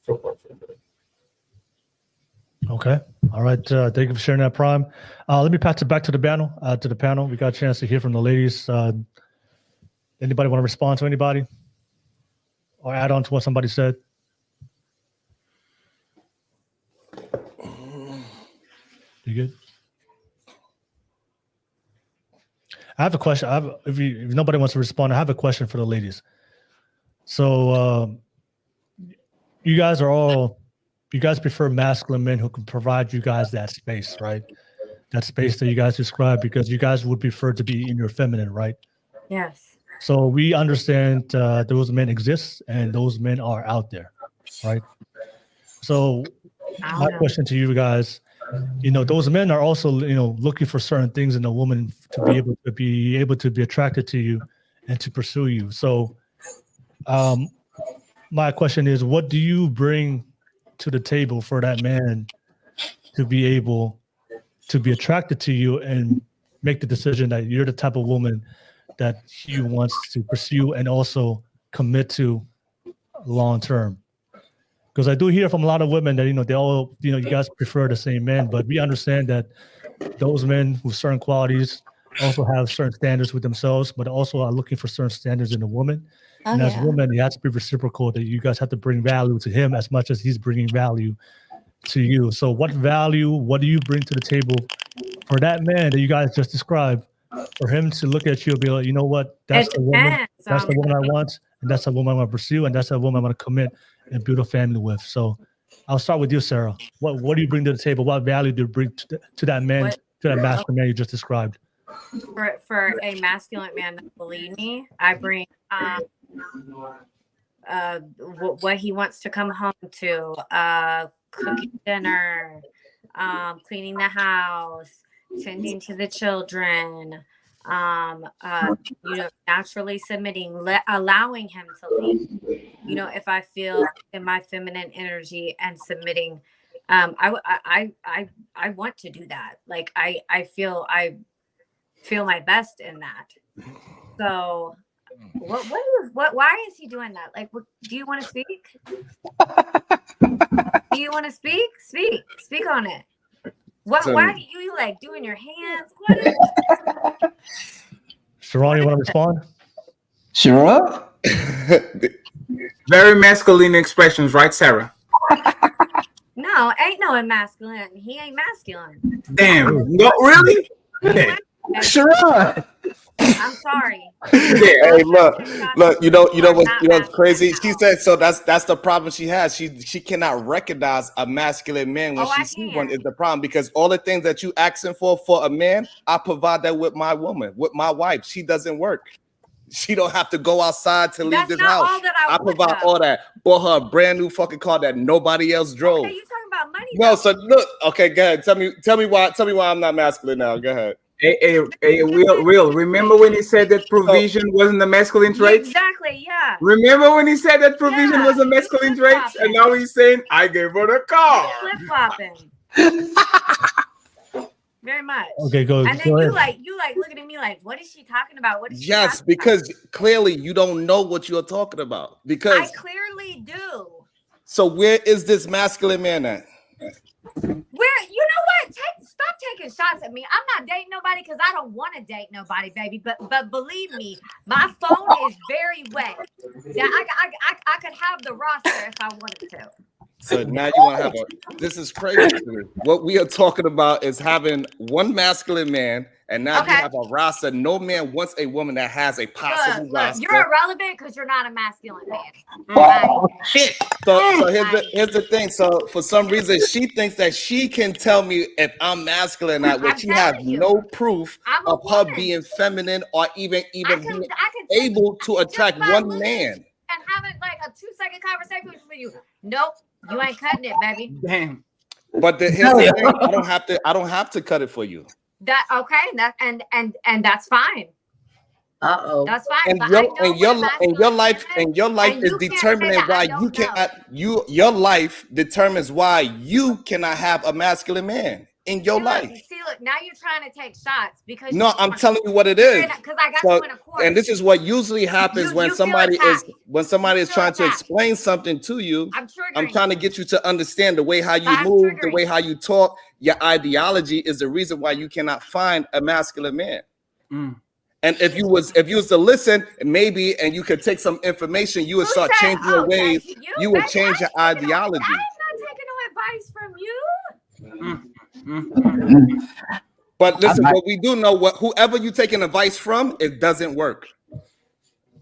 So far, so good. Okay. All right. Thank you for sharing that, Prime. Let me pass it back to the panel. We got a chance to hear from the ladies. Anybody want to respond to anybody or add on to what somebody said? You good? I have a question. If nobody wants to respond, I have a question for the ladies. So you guys prefer masculine men who can provide you guys that space, right? That space that you guys described, because you guys would prefer to be in your feminine, right? Yes. So we understand those men exist and those men are out there, right? So my question to you guys, those men are also, looking for certain things in a woman to be able to be attracted to you and to pursue you. So my question is, what do you bring to the table for that man to be able to be attracted to you and make the decision that you're the type of woman that he wants to pursue and also commit to long term? Because I do hear from a lot of women that, they all, you guys prefer the same men, but we understand that those men with certain qualities also have certain standards with themselves, but also are looking for certain standards in a woman. And as women, it has to be reciprocal, that you guys have to bring value to him as much as he's bringing value to you. So what do you bring to the table for that man that you guys just described, for him to look at you and be like, you know what, that's the woman I want, and that's the woman I want to pursue, and that's the woman I want to commit and build a family with. So I'll start with you, Sarah. What do you bring to the table? What value do you bring to that man, to that masculine man you just described? For a masculine man that believe me, I bring what he wants to come home to, cooking dinner, cleaning the house, tending to the children, naturally submitting, allowing him to lead. If I feel in my feminine energy and submitting, I want to do that. Like I feel my best in that. So why is he doing that? Like, do you want to speak? Do you want to speak? Speak on it. Why do you like doing your hands? What is it? Sharon, you want to respond? Sure. Very masculine expressions, right, Sarah? No, ain't no masculine. He ain't masculine. Damn. No, really? Yeah. Sure. I'm sorry. Hey, look, you know what's crazy? She said, so that's the problem she has. She cannot recognize a masculine man when she sees one is the problem, because all the things that you asking for a man, I provide that with my woman, with my wife. She doesn't work. She don't have to go outside to leave this house. All that I provide all that. Bought her a brand new fucking car that nobody else drove. Okay, you talking about money? No, so look, okay, go ahead. Tell me why I'm not masculine now. Go ahead. Hey, Will, remember when he said that provision wasn't the masculine trait? Exactly, yeah. Remember when he said that provision was a masculine trait? And now he's saying, I gave her the car. Flip-flopping. Very much. Okay, go. And then you like looking at me like, what is she talking about? What is she talking because about? clearly you don't know what you're talking about. Because I clearly do. So where is this masculine man at? Where, you know what? Stop taking shots at me. I'm not dating nobody because I don't want to date nobody, baby. But believe me, my phone is very wet. Yeah, I could have the roster if I wanted to. So now you want to have this is crazy. What we are talking about is having one masculine man, and now you have a roster. No man wants a woman that has a possible roster. You're irrelevant because you're not a masculine man. Oh, shit. So here's the thing. So for some reason, she thinks that she can tell me if I'm masculine or not, when she has no proof of her being feminine or even being able to attract one man. And having like a 2-second conversation with you. Nope. You ain't cutting it, baby. Damn. But here's the thing. I don't have to cut it for you. And that's fine. Uh-oh. That's fine. And But your I know and your what a li- and your masculine life man and your life and is you can't say determining that I why don't you know. cannot your life determines why you cannot have a masculine man in your life. Look, now you're trying to take shots because No, you I'm telling you what it is. because I got So, you in a corner. and this is what usually happens when you feel somebody is attacked. trying to attacked. explain something to you. I'm triggering. I'm trying to get you to understand the way how you I'm move, the triggering. way how you talk. Your ideology is the reason why you cannot find a masculine man. Mm. And if you was to listen, maybe, and you could take some information, you would start changing your ways. You would change your ideology. I'm not taking no advice from you. But listen, what we do know, whoever you taking advice from, it doesn't work.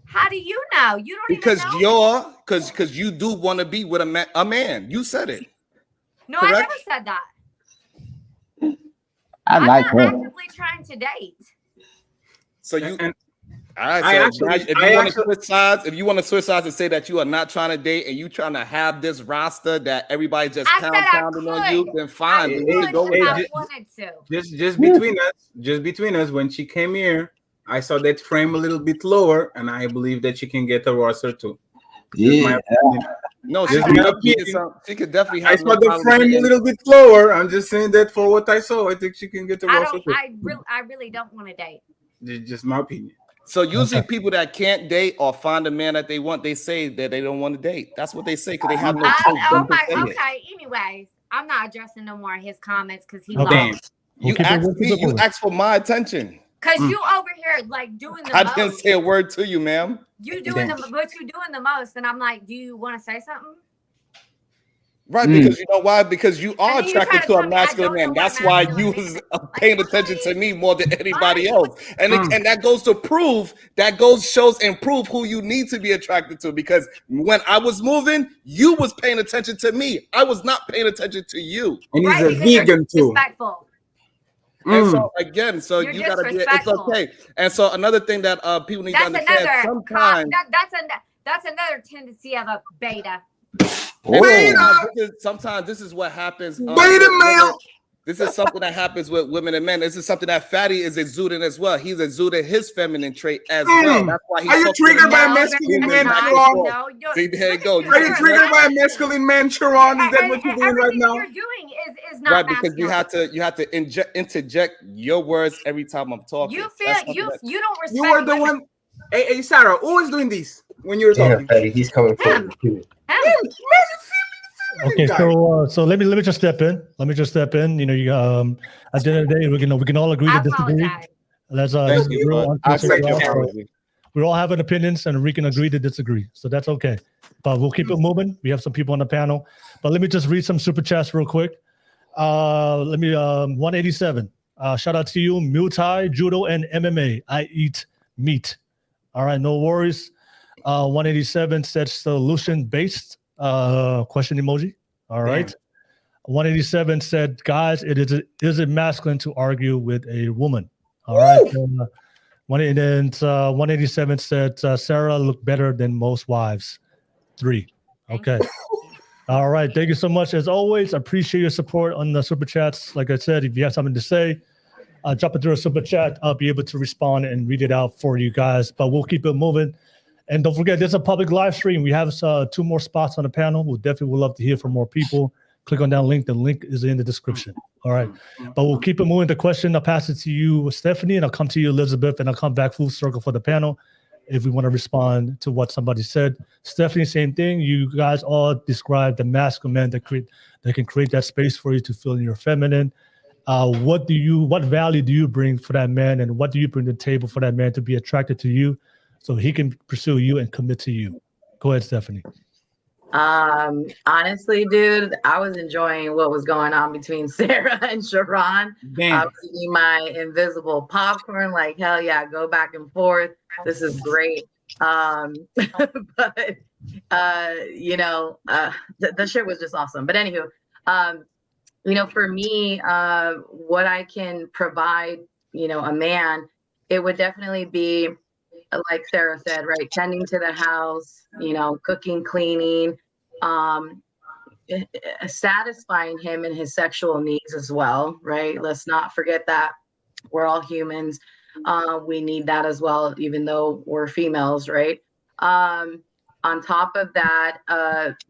How do you know? You don't Because even know. because you do want to be with a man. You said it. No, correct? I never said that. I'm not that. actively trying to date. So you. And all right. I So actually- if you want to switch sides, and say that you are not trying to date and you trying to have this roster that everybody just pounding on you, then fine. I Then you can go with that. wanted to. just between us, when she came here, I saw that frame a little bit lower, and I believe that she can get a roster too. Yeah. No, Just she my could definitely have. I saw the frame a little bit lower. I'm just saying that for what I saw, I think she can get a roster too. I really don't want to date. Just my opinion. So usually people that can't date or find a man that they want, they say that they don't want to date. That's what they say because they have no choice. Okay. Anyways, I'm not addressing no more of his comments because he Damn. lost. You asked for my attention. Because you over here like doing the I most. didn't say a word to you, ma'am. You doing but you doing the most, and I'm like, do you want to say something? Right, because you know why? Because you are then you attracted try to to tell a me I masculine don't know man. what a That's why masculine you man was is. paying attention to me more than anybody else. And and that goes to prove, shows and prove who you need to be attracted to. Because when I was moving, you was paying attention to me. I was not paying attention to you. And he's a vegan too. Respectful. And so again, You're you gotta be. It's disrespectful. okay. And so another thing that people need to understand. Sometimes that's another tendency of a beta. Sometimes this is what happens. Beta male. This is something that happens with women and men. This is something that Fatty is exuding as well. He's exuding his feminine trait as well. That's why he's. Are you triggered by a masculine man, Sharon? No, See, there you go. Are you triggered by a masculine man, Sharon? Is that what you're doing right now? You're doing is not right, masculine. because you have to interject your words every time I'm talking. You feel you don't respect. You were the one. Hey, Sarah, who was doing this when you were talking? Fatty, he's coming for you. Okay, so let me just step in. You know, you at the end of the day, we can all agree to disagree. Let's we all have an opinions and we can agree to disagree. So that's okay. But we'll keep it moving. We have some people on the panel. But let me just read some super chats real quick. 187. Shout out to you, Muay Thai, Judo, and MMA. I eat meat. All right, no worries. 187 said solution based. Question emoji. All right. 187 said, guys, is it masculine to argue with a woman? All right. 187 said, Sarah looked better than most wives. 3. Okay. All right. Thank you so much. As always, I appreciate your support on the super chats. Like I said, if you have something to say, drop it through a super chat. I'll be able to respond and read it out for you guys. But we'll keep it moving. And don't forget, there's a public live stream. We have 2 more spots on the panel. We'll definitely love to hear from more people. Click on that link. The link is in the description. All right. But we'll keep it moving. The question, I'll pass it to you, Stephanie, and I'll come to you, Elizabeth, and I'll come back full circle for the panel if we want to respond to what somebody said. Stephanie, same thing. You guys all described the masculine men that can create that space for you to feel you're feminine. What value do you bring for that man, and what do you bring to the table for that man to be attracted to you so he can pursue you and commit to you? Go ahead, Stephanie. Honestly, dude, I was enjoying what was going on between Sarah and Sharon. I was eating my invisible popcorn, like, hell yeah, go back and forth. This is great. But you know, the shit was just awesome. But anywho, you know, for me, what I can provide, you know, a man, it would definitely be, like Sarah said, right, tending to the house, you know, cooking, cleaning, satisfying him in his sexual needs as well, right? Let's not forget that we're all humans. We need that as well, even though we're females, right? On top of that,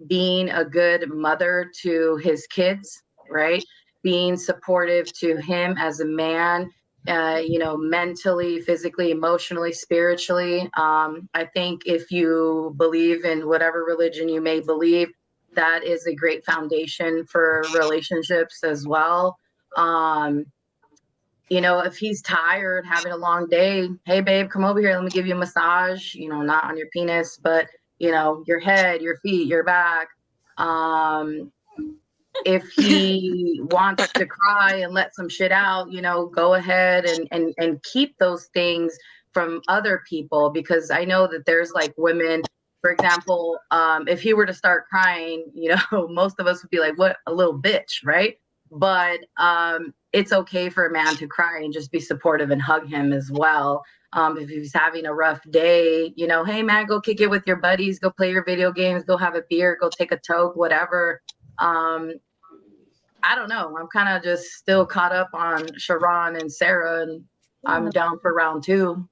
being a good mother to his kids, right? Being supportive to him as a man, mentally, physically, emotionally, spiritually. I think if you believe in whatever religion you may believe, that is a great foundation for relationships as well. If he's tired, having a long day, hey babe, come over here, let me give you a massage, not on your penis, but your head, your feet, your back. If he wants to cry and let some shit out, go ahead and keep those things from other people, because I know that there's like women, for example, if he were to start crying, most of us would be like, what a little bitch, right? But it's okay for a man to cry and just be supportive and hug him as well. If he's having a rough day, hey man, go kick it with your buddies, go play your video games, go have a beer, go take a toke, whatever. I don't know. I'm kind of just still caught up on Sharon and Sarah, and I'm down for round 2.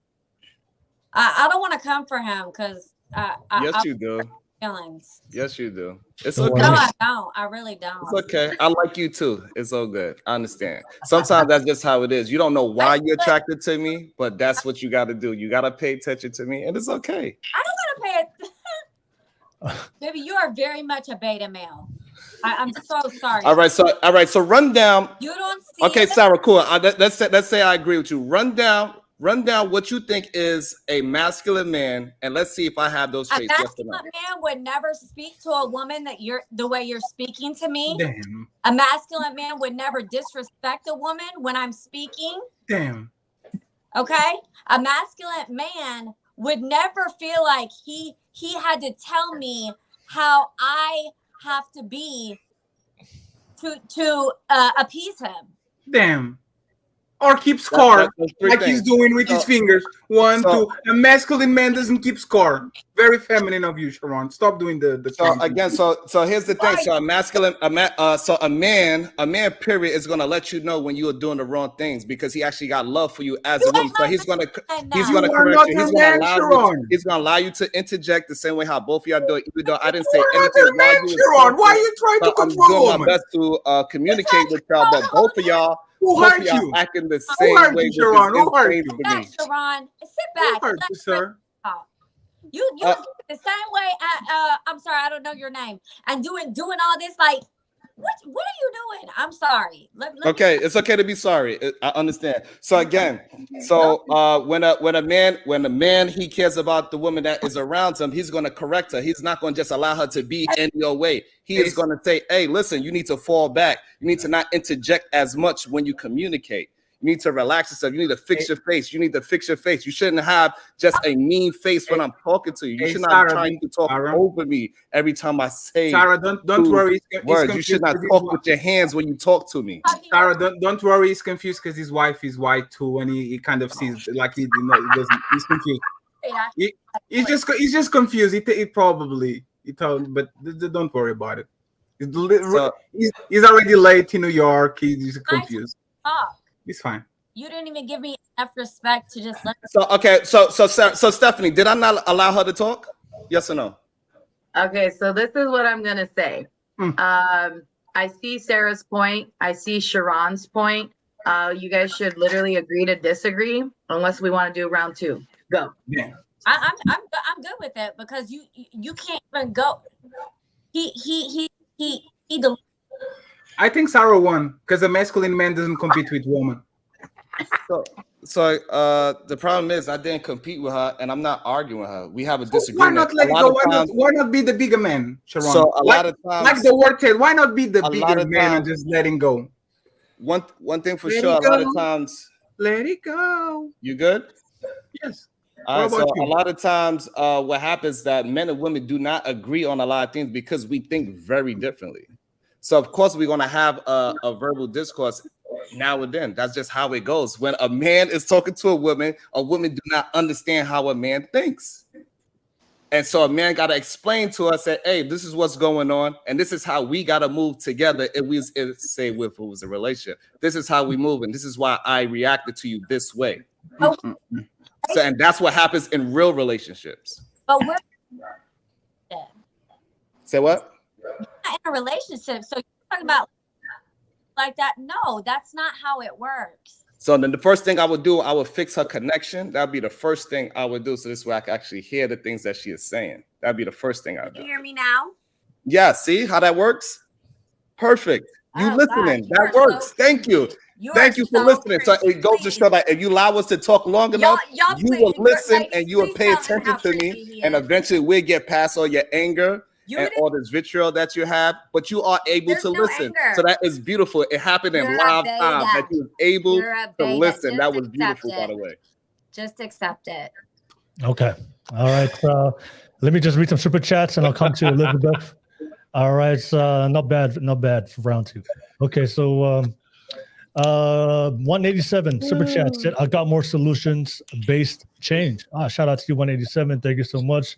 I don't want to come for him because yes, you do. Feelings. Yes, you do. It's Don't okay. No, worry. I don't. I really don't. It's okay. I like you too. It's all good. I understand. Sometimes that's just how it is. You don't know why you're attracted to me, but that's what you got to do. You got to pay attention to me, and it's okay. I don't want to pay it. Baby, you are very much a beta male. I'm so sorry. All right. So run down. You don't see. Okay, Sarah, cool. Let's say I agree with you. Run down what you think is a masculine man, and let's see if I have those traits. A masculine man would never speak to a woman the way you're speaking to me. Damn. A masculine man would never disrespect a woman when I'm speaking. Damn. Okay? A masculine man would never feel like he had to tell me how I have to be to appease him. Damn. Or keep score, like he's doing with his fingers. 1, 2. A masculine man doesn't keep score. Very feminine of you, Sharon. Stop doing the. So again, so here's the thing. So a man, period, is gonna let you know when you are doing the wrong things, because he actually got love for you as a woman. So he's gonna correct you. He's gonna allow you to interject the same way how both of y'all do it. Even though I didn't say anything. Why are you trying to control I'm doing my best to communicate with y'all, but both of y'all. Who hurt you? Acting the same way. Sharon? Who hurt you? Sharon, sit back. Who hurt you, sir? You the same way. I'm sorry, I don't know your name. And doing all this, like, what are you doing? I'm sorry. Okay, it's okay to be sorry. I understand. So again, when a man he cares about the woman that is around him, he's going to correct her. He's not going to just allow her to be in your way. He is going to say, "Hey, listen, you need to fall back. You need to not interject as much when you communicate. You need to relax yourself. You need to fix your face. You need to fix your face. You shouldn't have just a mean face when I'm talking to you. You should not be trying to talk over me every time I say Sarah, don't worry. Words. You should not talk with your hands when you talk to me. Sarah, don't worry. He's confused because his wife is white too, and he kind of sees like he doesn't. He's confused. He's just confused. He probably told, but don't worry about it. He's already late in New York. He's confused. It's fine. You didn't even give me enough respect to just let. So Stephanie, did I not allow her to talk? Yes or no? Okay, so this is what I'm gonna say. I see Sarah's point. I see Sharon's point. You guys should literally agree to disagree, unless we want to do round 2. Go. Yeah. I'm good with it, because you can't even go. He. I think Sarah won because a masculine man doesn't compete with women. So the problem is I didn't compete with her, and I'm not arguing with her. We have a disagreement. Why not let it go? Why not be the bigger man, Sharon? So a lot of times, like the word said, why not be the bigger man and just letting go? One thing for sure, a lot of times. Let it go. You good? Yes. All right, so a lot of times what happens is that men and women do not agree on a lot of things because we think very differently. So of course we're gonna have a verbal discourse now and then. That's just how it goes. When a man is talking to a woman do not understand how a man thinks. And so a man got to explain to us that, hey, this is what's going on, and this is how we got to move together. If it was a relationship, this is how we move, and this is why I reacted to you this way. Oh, So, and that's what happens in real relationships. but we're Say what? not in a relationship. So you're talking about like that? No, that's not how it works. So then the first thing I would do, I would fix her connection. That'd be the first thing I would do. So this way I can actually hear the things that she is saying. That'd be the first thing I'd Can do. you hear me now? Yeah, see how that works? Perfect. You Oh, listening. God, That you are works. so Thank you. Thank you for so listening. So creepy. it goes to show that if you allow us to talk long enough, Y'all you please, will listen ladies, and you will please pay tell him attention how to me. creepy he And is. eventually we'll get past all your anger You and didn't- all this vitriol that you have, but you are able There's to no listen. anger. So that is beautiful. It happened in You're a live time beta. that you was able You're a to beta. listen. Just That was accept beautiful, by it. the way. Just accept it. Okay. All right. Let me just read some super chats and I'll come to Elizabeth. All right. Not bad for round two. Okay. So 187 super chat said, I got more solutions based change. Shout out to you, 187. Thank you so much.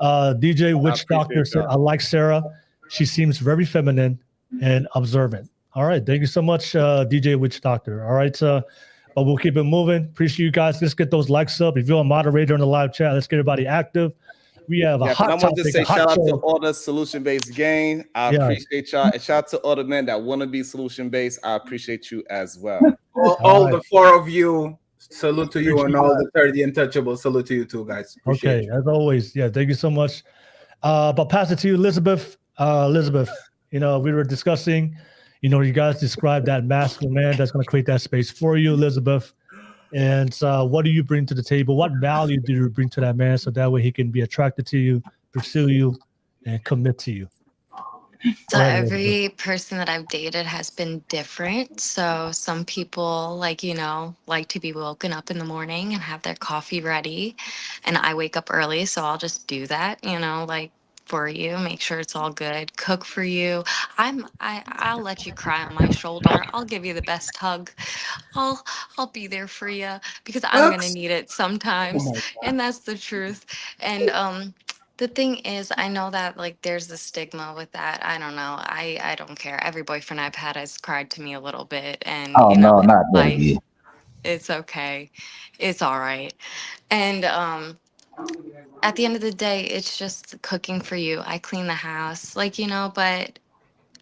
DJ Witch Doctor said, I like Sarah. She seems very feminine and observant. All right. Thank you so much, DJ Witch Doctor. All right. But we'll keep it moving. Appreciate you guys. Let's get those likes up. If you're a moderator in the live chat, let's get everybody active. We have a hot I want to topic, say a hot shout out to show. all the solution-based gang. I appreciate y'all. And shout out to all the men that want to be solution-based. I appreciate you as well. All the four of you, salute to you, and all the 30 untouchable, salute to you too, guys. Appreciate Okay, as always. Yeah, thank you so much. But pass it to you, Elizabeth. Elizabeth, we were discussing, you guys described that masculine man that's going to create that space for you, Elizabeth. And what do you bring to the table? What value do you bring to that man so that way he can be attracted to you, pursue you, and commit to you? So every person that I've dated has been different. So some people like to be woken up in the morning and have their coffee ready. And I wake up early, so I'll just do that, for you, make sure it's all good, cook for you. I'll let you cry on my shoulder. I'll give you the best hug. I'll be there for you because I'm going to need it sometimes. And that's the truth. And the thing is, I know that there's the stigma with that. I don't know. I don't care. Every boyfriend I've had has cried to me a little bit, and Oh no, not that again. it's okay. It's all right. And at the end of the day, it's just cooking for you. I clean the house, but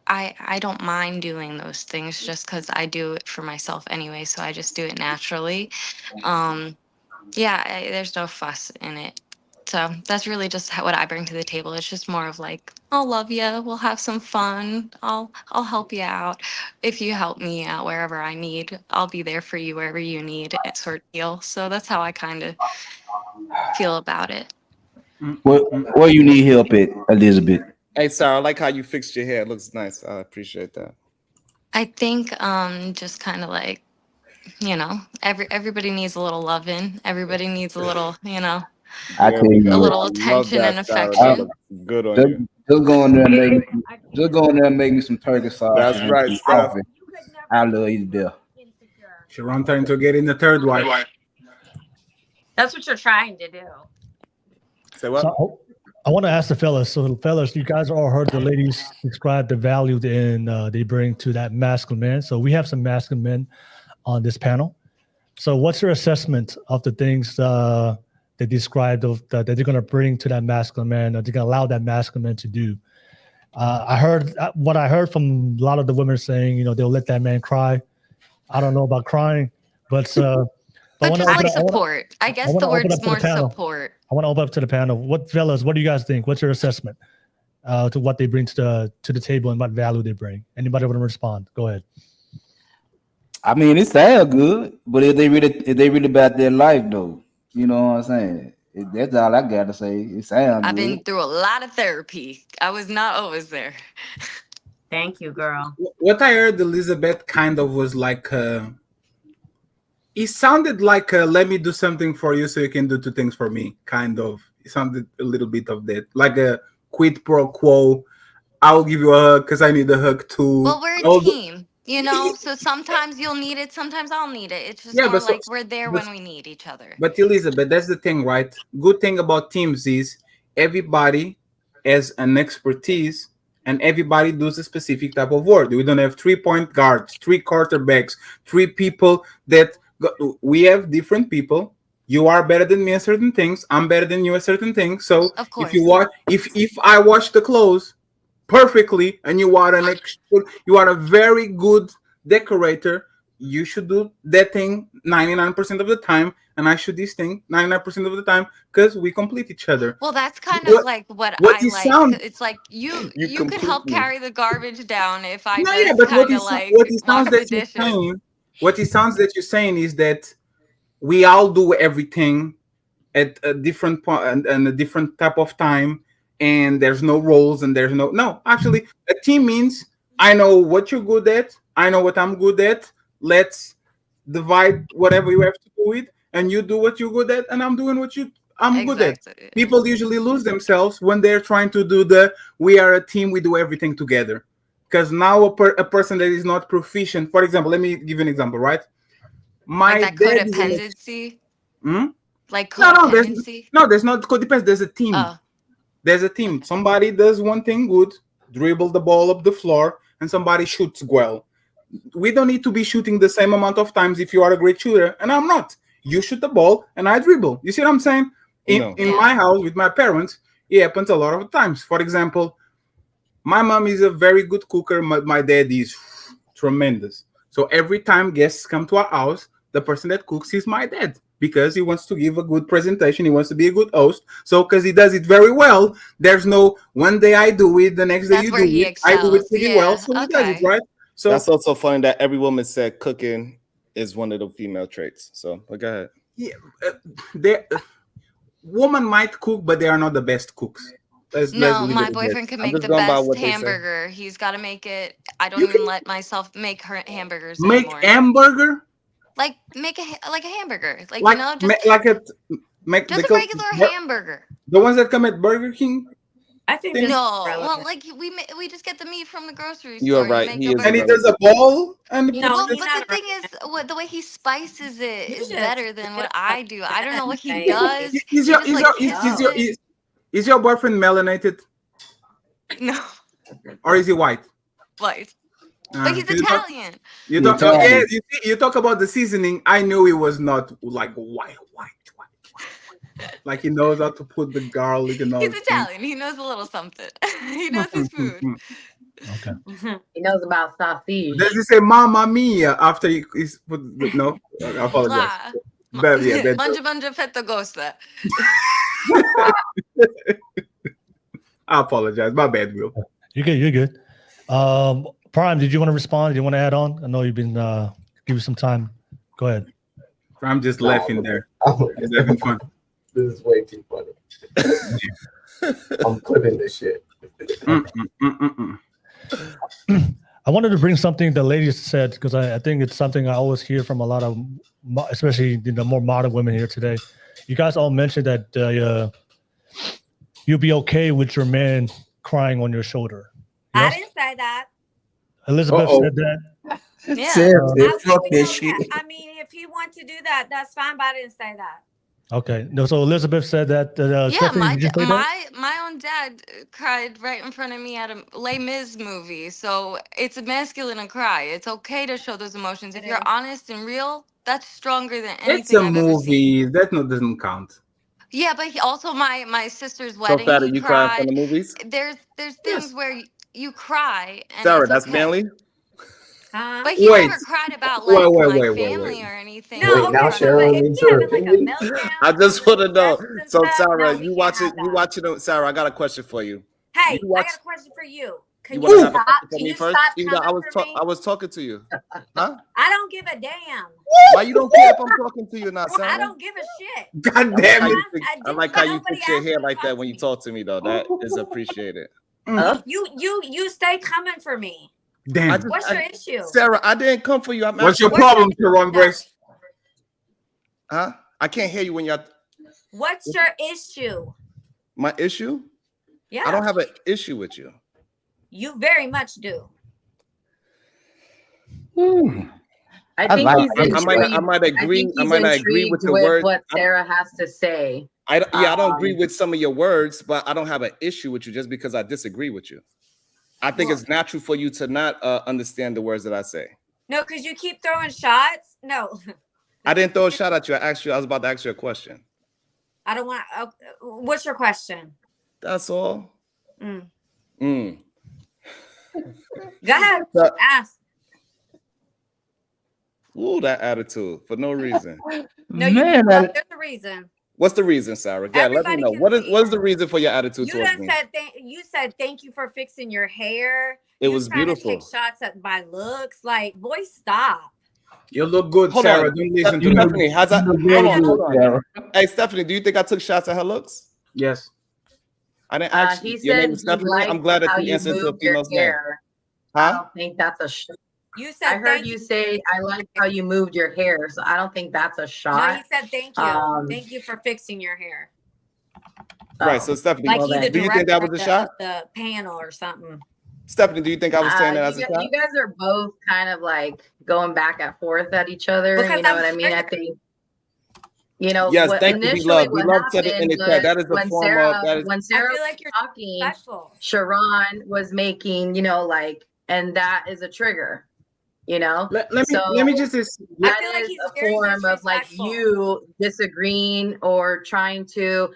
I don't mind doing those things just because I do it for myself anyway. So I just do it naturally. There's no fuss in it. So that's really just what I bring to the table. It's just more of I'll love you. We'll have some fun. I'll help you out. If you help me out wherever I need, I'll be there for you wherever you need, sort of deal. So that's how I kind of feel about it. Where you need help at, Elizabeth? Hey, Sarah, I like how you fixed your hair. It looks nice. I appreciate that. I think just kind of everybody needs a little loving. Everybody needs a little, I tell you, a little attention and affection. Good on you. Just go in there and make me some turkey sauce. That's right, Steph. I love you there. Sharon trying to get in the third wife. That's what you're trying to do. Say what? So I want to ask the fellas. So, fellas, you guys all heard the ladies describe the value they bring to that masculine man. So we have some masculine men on this panel. So what's your assessment of the things they described that they're going to bring to that masculine man, that they're going to allow that masculine man to do? I heard what I heard from a lot of the women saying, they'll let that man cry. I don't know about crying, but just support. I guess the word's more support. I want to open up to the panel. Fellas, what do you guys think? What's your assessment to what they bring to the table and what value they bring? Anybody want to respond? Go ahead. I mean, it sounds good, but if they really about their life though, you know what I'm saying? That's all I got to say. It sounds I've good. been through a lot of therapy. I was not always there. Thank you, girl. What I heard, Elizabeth, kind of was it sounded like let me do something for you so you can do two things for me, kind of. It sounded a little bit of that, like a quid pro quo. I'll give you a hug because I need a hug too. Well, we're a team, so sometimes you'll need it, sometimes I'll need it. It's just we're there when we need each other. But Elizabeth, that's the thing, right? Good thing about teams is everybody has an expertise and everybody does a specific type of work. We don't have 3-point guards, 3 quarterbacks, 3 people that we have different people. You are better than me at certain things. I'm better than you at certain things. So Of if course. you watch, if I wash the clothes perfectly, and you are you are a very good decorator, you should do that thing 99% of the time, and I should this thing 99% of the time, because we complete each other. Well, that's kind of What like what what I it like. sound It's like you You you could help complete me. carry the garbage down if I no, yeah, just but kind of what like it sounds wash the that you're dishes. saying, what it sounds that you're saying is that we all do everything at a different point and a different type of time, and there's no roles, and there's no actually a team means I know what you're good at, I know what I'm good at, let's divide whatever you have to do it, and you do what you're good at, and I'm doing what I'm good at. Exactly. People usually lose themselves when they're trying to do the we are a team, we do everything together, because now a person that is not proficient, for example, let me give you an example, right? Like My that dad is an codependency. Hmm? Like No, codependency. there's not codependence. There's a team. Oh, There's a team. okay. Somebody does one thing good, dribble the ball up the floor, and somebody shoots well. We don't need to be shooting the same amount of times if you are a great shooter, and I'm not. You shoot the ball, and I dribble. You see what I'm saying? In Yeah. my house with my parents, it happens a lot of times. For example, my mom is a very good cooker. My dad is tremendous. So every time guests come to our house, the person that cooks is my dad, because he wants to give a good presentation. He wants to be a good host. So because he does it very well, there's no one day I do it, the next day That's you where do he it. I do it excels. pretty well, Yeah. so he does it Okay. right. So That's also funny that every woman said cooking is one of the female traits. So, but go ahead. yeah, they women might cook, but they are not the best cooks. Let's No, leave it my at that. boyfriend can I'm make just the going by best what they say. hamburger. He's got to make it. I don't You even can let myself make her hamburgers make anymore. hamburger Like make like a hamburger. Like like like a make just a because regular hamburger. the ones that come at Burger King. I think Thing? this is No, well, relevant. like we just get the meat from the grocery You are store. You right. make He a is And he burger. does a ball and No, puts Well, he's but not the thing is, what the way he spices it You is just better than what get I do. I don't know what he like- does. Is He your just is like your hits it. is your boyfriend melanated No, or is he white? white. But he's You talk, Italian. you You're talk, oh, yeah, Italian. you talk about the seasoning. I knew he was not like white. Like he knows how to put the garlic and all. He's Italian. He knows a little something. He knows his food. Okay. He knows about sausage. Does he say "Mamma Mia" after he's put the, no? I apologize. Blah. That Manja manja fetta gosta. I apologize. My bad, Will. You're good. You're good. Prime, did you want to respond? Did you want to add on? I know you've been give you some time. Go ahead. I'm just laughing there. I'm He's having fun. This is way too funny. I'm clipping this shit. I wanted to bring something the ladies said, because I think it's something I always hear from a lot of, especially the more modern women here today. You guys all mentioned that you'll be okay with your man crying on your shoulder. I Yes? didn't say that. Elizabeth Uh-oh. said that. Yeah. Sarah I said, would fuck be that okay. shit. I mean, if he wants to do that, that's fine, but I didn't say that. Okay. No, so Elizabeth said that. Yeah, Stephanie, did you say that? my own dad cried right in front of me at a Les Mis movie. So it's masculine to cry. It's okay to show those emotions. If It you're is. honest and real, that's stronger than It's anything a I've ever seen. movie. That doesn't count. Yeah, but also my sister's So wedding, fat, he are you crying from cried. the movies? There's things where you cry and Sarah, it's that's okay. manly. But he Wait. never cried about Wait, like wait, my wait, wait, family wait. or anything. No, Wait, in now front of Cheryl me. if needs you her having like a opinion. meltdown, I just want to know. expressions and So, stuff, Sarah, no, we you can't watching? have You that. watching? Sarah, I got a question for you. Hey, You I watch? got a question for you. You Can want you to have a stop? question for Can me you first? stop Even though coming for me? I was talking to you. Huh? I don't give a damn. Why you don't care if I'm talking to you or not, Sarah? I don't give a shit. God I like damn how it. you fix, I like how you Nobody fix your asked hair you to like talk that to when you me. talk to me, though. That is appreciated. You stay coming for me. Damn. What's your issue? Sarah, I didn't come for you. I'm What's your asking- problem, Sharon Grace? Huh? I can't hear you when you're. What's your issue? My issue? Yeah, I don't have an issue with you. you very much do. I I think like he's it. intrigued. I might agree. think I he's might not agree with intrigued your with words. what Sarah has to say. I don't agree with some of your words, but I don't have an issue with you just because I disagree with you. I think it's natural for you to not understand the words that I say. No, because you keep throwing shots. No, I didn't throw a shot at you. I was about to ask you a question. I don't want. What's your question? That's all. Mm. Mm. Go ahead. So- Ask. Ooh, that attitude for no reason. No, you Man, well, there's a reason. What's the reason, Sarah? Yeah, let me Everybody know. can What is see. what is the reason for your attitude You towards done me? said you said thank you for fixing your hair. It You was trying to beautiful. take shots at my looks. Like, boy, stop. You look good, Hold Sarah. on. Don't listen to You them. Stephanie, how's that? look Hold very on, good, hold on. Sarah. Hey, Stephanie, do you think I took shots at her looks? Yes. I didn't ask He you. Your said name is he Stephanie? I'm liked glad that how you you answered to a moved your female's name. hair. I Huh? don't think that's a shot. You said I heard thank you say I like how you moved your hair, so I don't think that's a No, shot. he said thank you. Thank you for fixing your hair. Right. Oh. So Stephanie, Like Well, he the then. do you think that director was a of shot? the panel or something. Stephanie, do you think I was saying that as a shot? You guys are both kind of like going back and forth at each other. Because You know I'm what I mean? I here. think, you know, Yes, what thank you, be initially loved. Be what loved said it in happened the chat. was That is a when form Sarah of that is I was feel like you're talking, respectful. Sharon was making, you know, like, and that is a trigger, you know. Let me So just I that feel like is he's a very form of like disrespectful. you disagreeing or trying to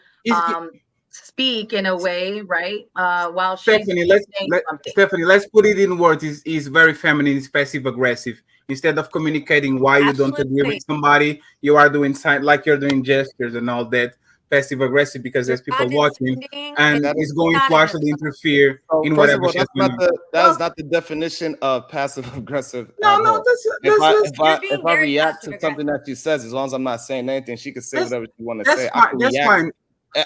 speak in a way, right? While she's Stephanie, saying something. Stephanie, let's put it in words. Is very feminine, is passive aggressive. Instead of communicating why you don't agree Absolutely. with somebody, you are doing sign like you're doing gestures and all that. Passive aggressive because there's You're people watching, condescending. and That it's is going not to a actually good- interfere so in first of whatever all, she's that's doing. that is not the definition of passive aggressive No, at no, all. that's You're being If I very react to passive something that she says, as long as I'm not saying anything, she can say That's- whatever she want to that's say. I fine. can That's react. fine.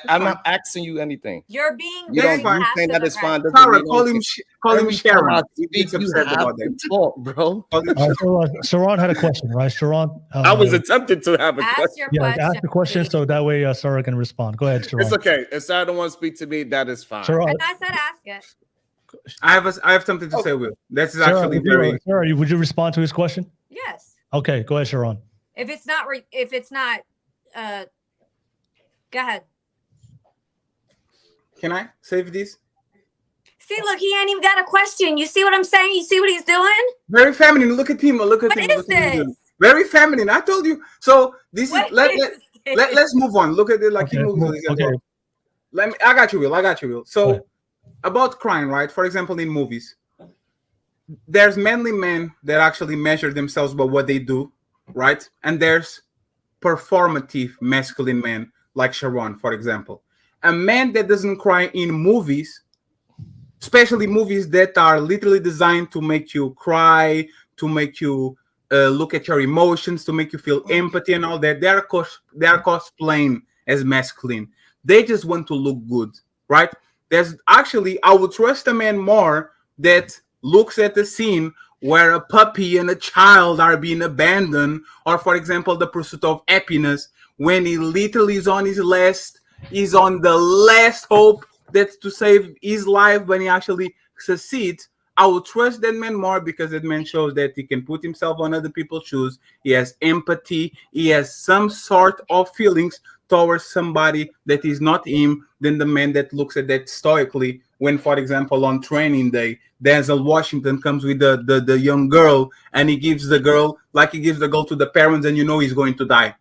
I'm not asking you anything. You're being You very don't. fine. You saying passive that it's fine aggressive. doesn't Sarah, mean call him anything. Sharon. Time I He speak, gets you upset have about to that. talk, bro. Call him Sharon. So Sharon had a question, right? Sharon. I was attempting to have a Ask question. your Yeah, question. ask the question please. so that way Sarah can respond. Go ahead, Sharon. It's okay. If Sarah don't want to speak to me, that is fine. Sharon, And I said ask it. I have something to say, Will. That's Sarah, actually Sarah, would you respond to his question? Yes. Okay, go ahead, Sharon. If it's not go ahead. Can I save this? See, look, he ain't even got a question. You see what I'm saying? You see what he's doing? Very feminine. Look at him. Look at What him. is Look at him. this? Very feminine. I told you. So this What is let's move on. Look at it like Okay, he moves. okay. I got you, Will. I got you, Will. Go So ahead. about crime, right? For example, in movies, there's manly men that actually measure themselves by what they do, right? And there's performative masculine men like Sharon, for example. A man that doesn't cry in movies, especially movies that are literally designed to make you cry, to make you look at your emotions, to make you feel empathy and all that. They are cosplaying as masculine. They just want to look good, right? There's actually, I would trust a man more that looks at the scene where a puppy and a child are being abandoned, or for example, The Pursuit of Happiness, when he literally is on the last hope that's to save his life when he actually succeeds. I will trust that man more because that man shows that he can put himself on other people's shoes. He has empathy. He has some sort of feelings towards somebody that is not him than the man that looks at that stoically when, for example, on training day, Denzel Washington comes with the young girl and he gives the girl to the parents and you know he's going to die.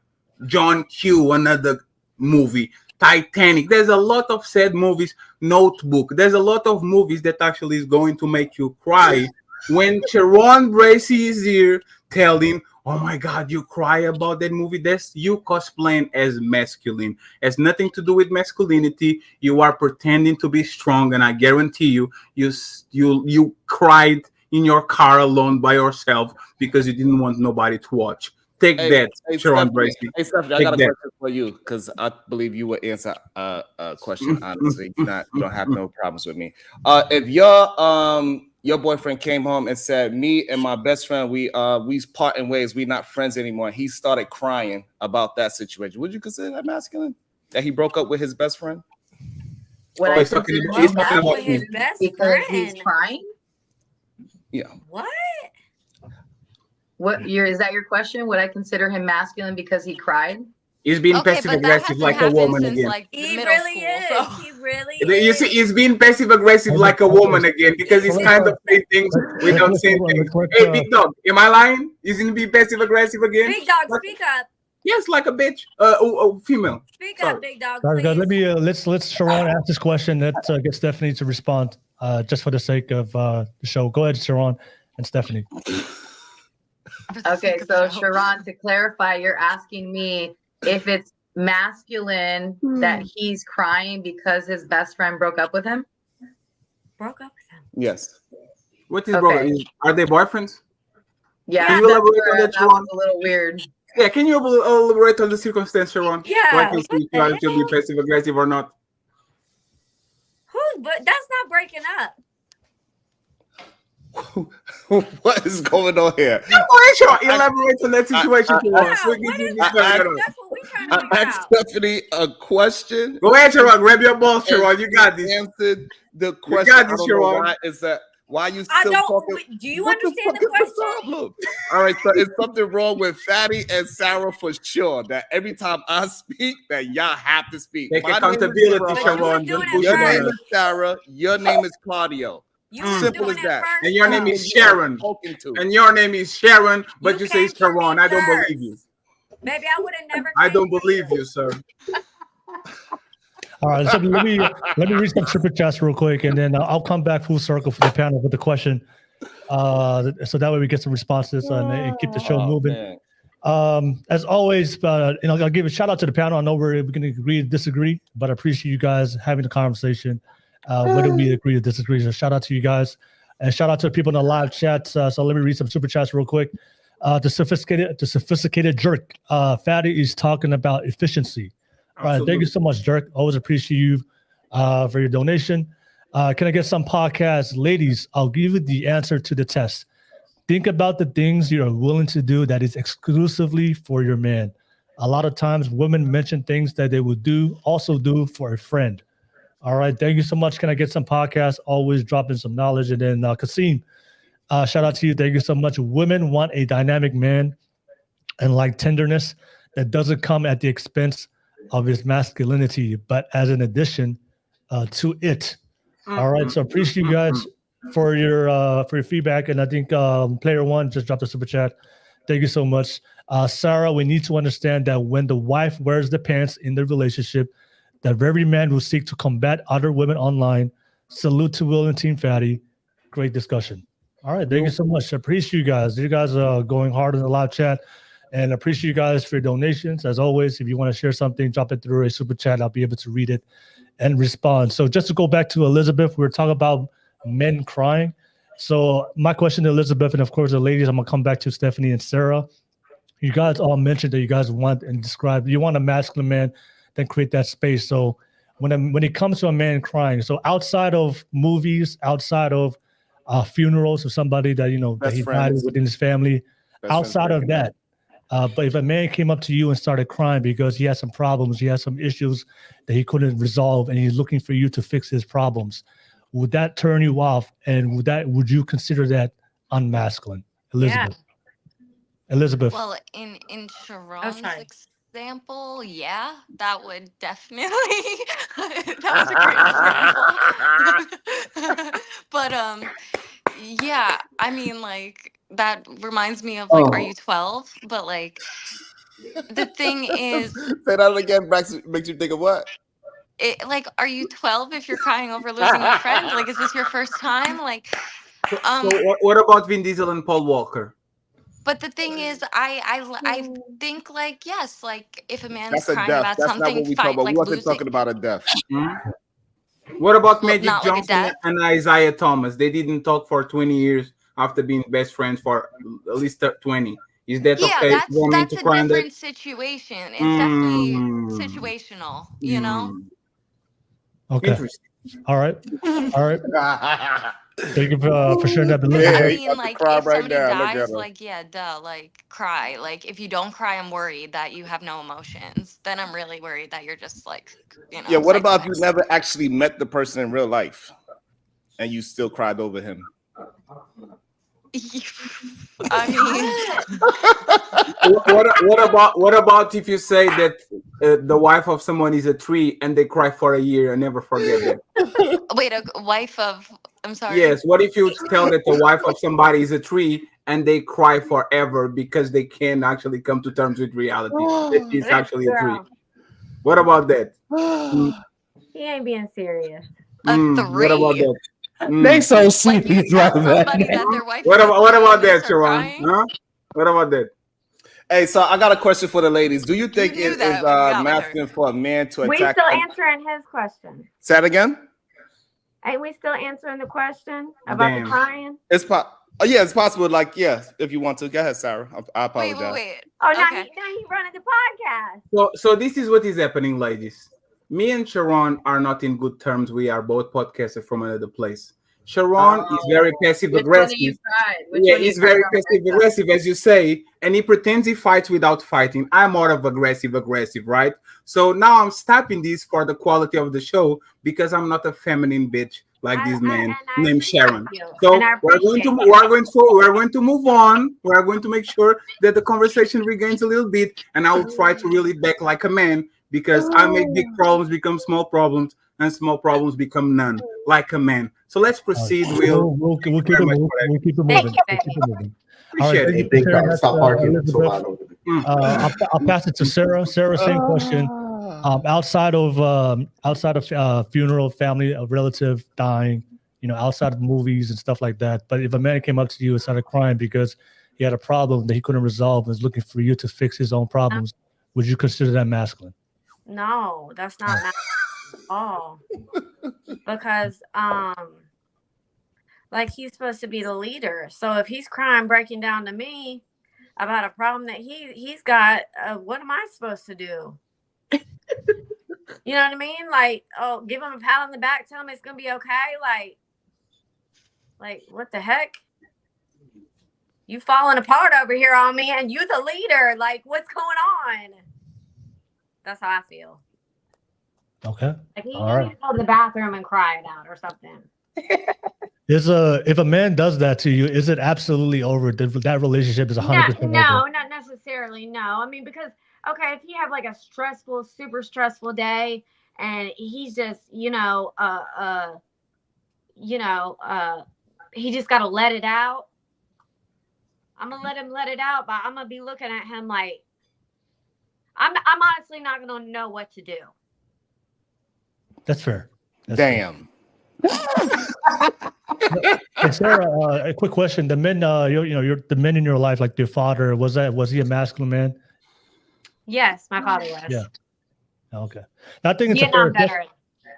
John Q, another movie. Titanic. There's a lot of sad movies. Notebook. There's a lot of movies that actually is going to make you cry. When Sharon Bracey is here telling, oh my God, you cry about that movie. That's you cosplaying as masculine. It has nothing to do with masculinity. You are pretending to be strong, and I guarantee you cried in your car alone by yourself because you didn't want nobody to watch. Take that, Sharon Bracey. Hey, Stephanie, I got a question for you because I believe you would answer a question honestly. You don't have no problems with me. If your boyfriend came home and said, "Me and my best friend, we parting ways. We not friends anymore," he started crying about that situation, would you consider that masculine? That he broke up with his best friend? Would I consider Broke him up with masculine his best because he's friend. crying? Yeah. What? Is that your question? Would I consider him masculine because he cried? He's being Okay, passive but that aggressive hasn't like a happened woman since again. like the He middle really school. is. So He really You see, is. he's being passive aggressive like a woman again because he's kind of saying things without saying things. Hey, big dog, am I lying? He's gonna be passive aggressive again? Big dog, speak up. Yes, like a bitch. Female. Speak Sorry. up, big dog, Guys, please. let me let's Sharon ask this question. Let's get Stephanie to respond, just for the sake of the show. Go ahead, Sharon and Stephanie. for the Okay, sake of so show. Sharon, to clarify, you're asking me if it's masculine that he's crying because his best friend broke up with him? Broke up with him. Yes. What is Okay. brother? Are they boyfriends? Yeah, Can you elaborate on that, that was Sharon? a little weird. Yeah, can you elaborate on the circumstance, Sharon? So I Yeah, can what see if the you are to be hell? passive aggressive or not. But that's not breaking up. What is going on here? Go ahead, Sharon. Elaborate on that situation, Sharon. Yeah, So we what can is just that? it up. That's what we're trying to I figure asked out. Stephanie a question. Go ahead, Sharon. Grab your balls, and Sharon. You got this. Answered the You question. got I this, don't know Sharon. why is that. Why you I still don't. talking? Do you What understand the the fuck is question? the problem? All right, so it's something wrong with Fatty and Sarah for sure. That every time I speak, that y'all have to speak. Take My name is accountability, Sharon. But you was Sharon. doing Don't it Your bullshit name on first. us. is Sarah. Your name is Claudio. You was Simple doing as it that. first. And your name though. is Sharon. Spoken to. And your name is Sharon, but you say came for me Sharon. I don't believe you. first. Baby, I would have never. I came don't for believe you, sir. All right, so let me read some super chats real quick, and then I'll come back full circle for the panel with the question. So that way we get some responses and keep the show moving. Man. As always, I'll give a shout out to the panel. I know we're going to agree to disagree, but I appreciate you guys having the conversation, whether we agree or disagree. So shout out to you guys, and shout out to the people in the live chats. So let me read some super chats real quick. The sophisticated jerk, Fatty is talking about efficiency. All right, thank you so much, jerk. Always appreciate you for your donation. Can I get some podcasts? Ladies, I'll give you the answer to the test. Think about the things you are willing to do that is exclusively for your man. A lot of times women mention things that they would also do for a friend. All right, thank you so much. Can I get some podcasts? Always dropping some knowledge. And then Kasim, shout out to you. Thank you so much. Women want a dynamic man and like tenderness that doesn't come at the expense of his masculinity, but as an addition to it. All right, so appreciate you guys for your feedback, and I think player one just dropped a super chat. Thank you so much, Sarah. We need to understand that when the wife wears the pants in the relationship, that very man will seek to combat other women online. Salute to Will and Team Fatty. Great discussion. All right, thank you so much. Appreciate you guys. You guys are going hard in the live chat. And appreciate you guys for your donations. As always, if you want to share something, drop it through a super chat. I'll be able to read it and respond. So just to go back to Elizabeth, we were talking about men crying. So my question to Elizabeth, and of course the ladies, I'm going to come back to Stephanie and Sarah. You guys all mentioned that you guys want and describe, you want a masculine man, then create that space. So when it comes to a man crying, so outside of movies, outside of funerals of somebody that, that he died within his family, outside of that, but if a man came up to you and started crying because he had some problems, he had some issues that he couldn't resolve, and he's looking for you to fix his problems, would that turn you off? And would you consider that unmasculine, Elizabeth? Yeah. Elizabeth. Well, in Sharon's sorry. example, yeah, that would definitely that was a great example. But yeah, I mean, like, that reminds me of, like, Are You 12? But, like, the thing is, Say that again. Makes you think of what? Are you 12 if you're crying over losing a friend? Like, is this your first time? Like, So what about Vin Diesel and Paul Walker? But the thing is, I think, like, yes, like, if a man's That's a crying death. about That's something, not what we talk about. like We wasn't losing, talking about a death. What about Well, Magic not like a Johnson death. and Isaiah Thomas? They didn't talk for 20 years after being best friends for at least 20. Is that yeah, okay? that's a different situation. It's definitely situational, you know? Okay. Interesting. All right. Thank you for sharing that. Because I Yeah, mean, like, cry if right somebody now. Look at dies, him. like, yeah, duh, like, cry. Like, if you don't cry, I'm worried that you have no emotions. Then I'm really worried that you're just, like, Yeah, what about if you psychotic. never actually met the person in real life and you still cried over him? I mean, What about if you say that the wife of someone is a tree and they cry for a year and never forget that? Wait, a wife of, I'm sorry. Yes. What if you tell that the wife of somebody is a tree and they cry forever because they can't actually come to terms with reality that she's actually a tree? Girl, What about that? Mm, he ain't being serious. A what about three? that? They Mm. so Like you serious right tell somebody now. that their wife What is a about what three about and they that, start Sharon? crying? Huh? What about that? Hey, so I got a question for the ladies. Do you think knew it that is when you got with her. masculine for a man to We attack? still answering his question. Say that again. Ain't we still answering the question about the Damn. crying? Oh yeah, it's possible. Like yeah, if you want to, go ahead, Sarah. I Wait, apologize. wait. Oh, now Okay. he running the podcast. So this is what is happening, ladies. Me and Sharon are not in good terms. We are both podcasters from another place. Sharon is very passive Which one of aggressive. you cried? Which Yeah, one of you he's very cried on passive my side? aggressive, as you say, and he pretends he fights without fighting. I'm more of aggressive, right? So now I'm stopping this for the quality of the show because I'm not a feminine bitch like this man I named appreciate Sharon. you, So and I we're going to appreciate we're going to move on. We're going to make sure that the conversation regains a little bit, and I will try to reel it back like a man because I make big problems become small problems and small problems become none like a man. So let's proceed. We'll keep it moving. We'll keep it Thank moving. you, We'll keep it moving. All Appreciate right, Hey, thank big you for sharing guy, that, stop arguing so Elizabeth. loud over there. I'll pass it to Sarah. Sarah, same question. Outside of funeral, family, a relative dying, outside of movies and stuff like that. But if a man came up to you and started crying because he had a problem that he couldn't resolve and was looking for you to fix his own problems, would you consider that masculine? No, that's not masculine at all. Because like he's supposed to be the leader. So if he's crying, breaking down to me about a problem that he's got, what am I supposed to do? You know what I mean? Like, oh, give him a pat on the back, tell him it's gonna be okay. Like what the heck? You falling apart over here on me, and you the leader. Like, what's going on? That's how I feel. Okay. Like he All right. needs to go to the bathroom and cry it out or something. If a man does that to you, is it absolutely over? That relationship is 100% over? No, not necessarily. No, I mean, because okay, if you have like a super stressful day, and he's just, he just got to let it out. I'm gonna let him let it out, but I'm gonna be looking at him like I'm honestly not gonna know what to do. That's fair. Damn. And Sarah, a quick question: the men, the men in your life, like your father, was he a masculine man? Yes, my father was. Yeah. Okay. I think it's Vietnam a fair veteran.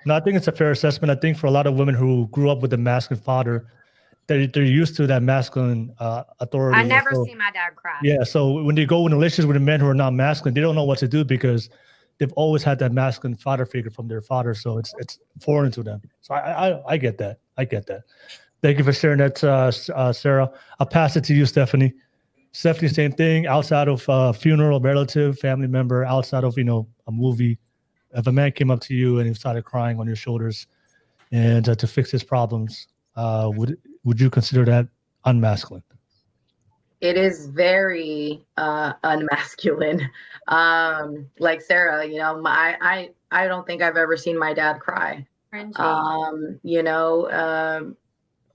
No, I think it's a fair assessment. I think for a lot of women who grew up with a masculine father, they're used to that masculine authority. I never see my dad cry. Yeah. So when they go in relationships with men who are not masculine, they don't know what to do because they've always had that masculine father figure from their father. So it's foreign to them. So I get that. I get that. Thank you for sharing that, Sarah. I'll pass it to you, Stephanie. Stephanie, same thing. Outside of funeral, relative, family member, outside of a movie, if a man came up to you and he started crying on your shoulders, and to fix his problems, would you consider that unmasculine? It is very unmasculine. Like Sarah, I don't think I've ever seen my dad cry.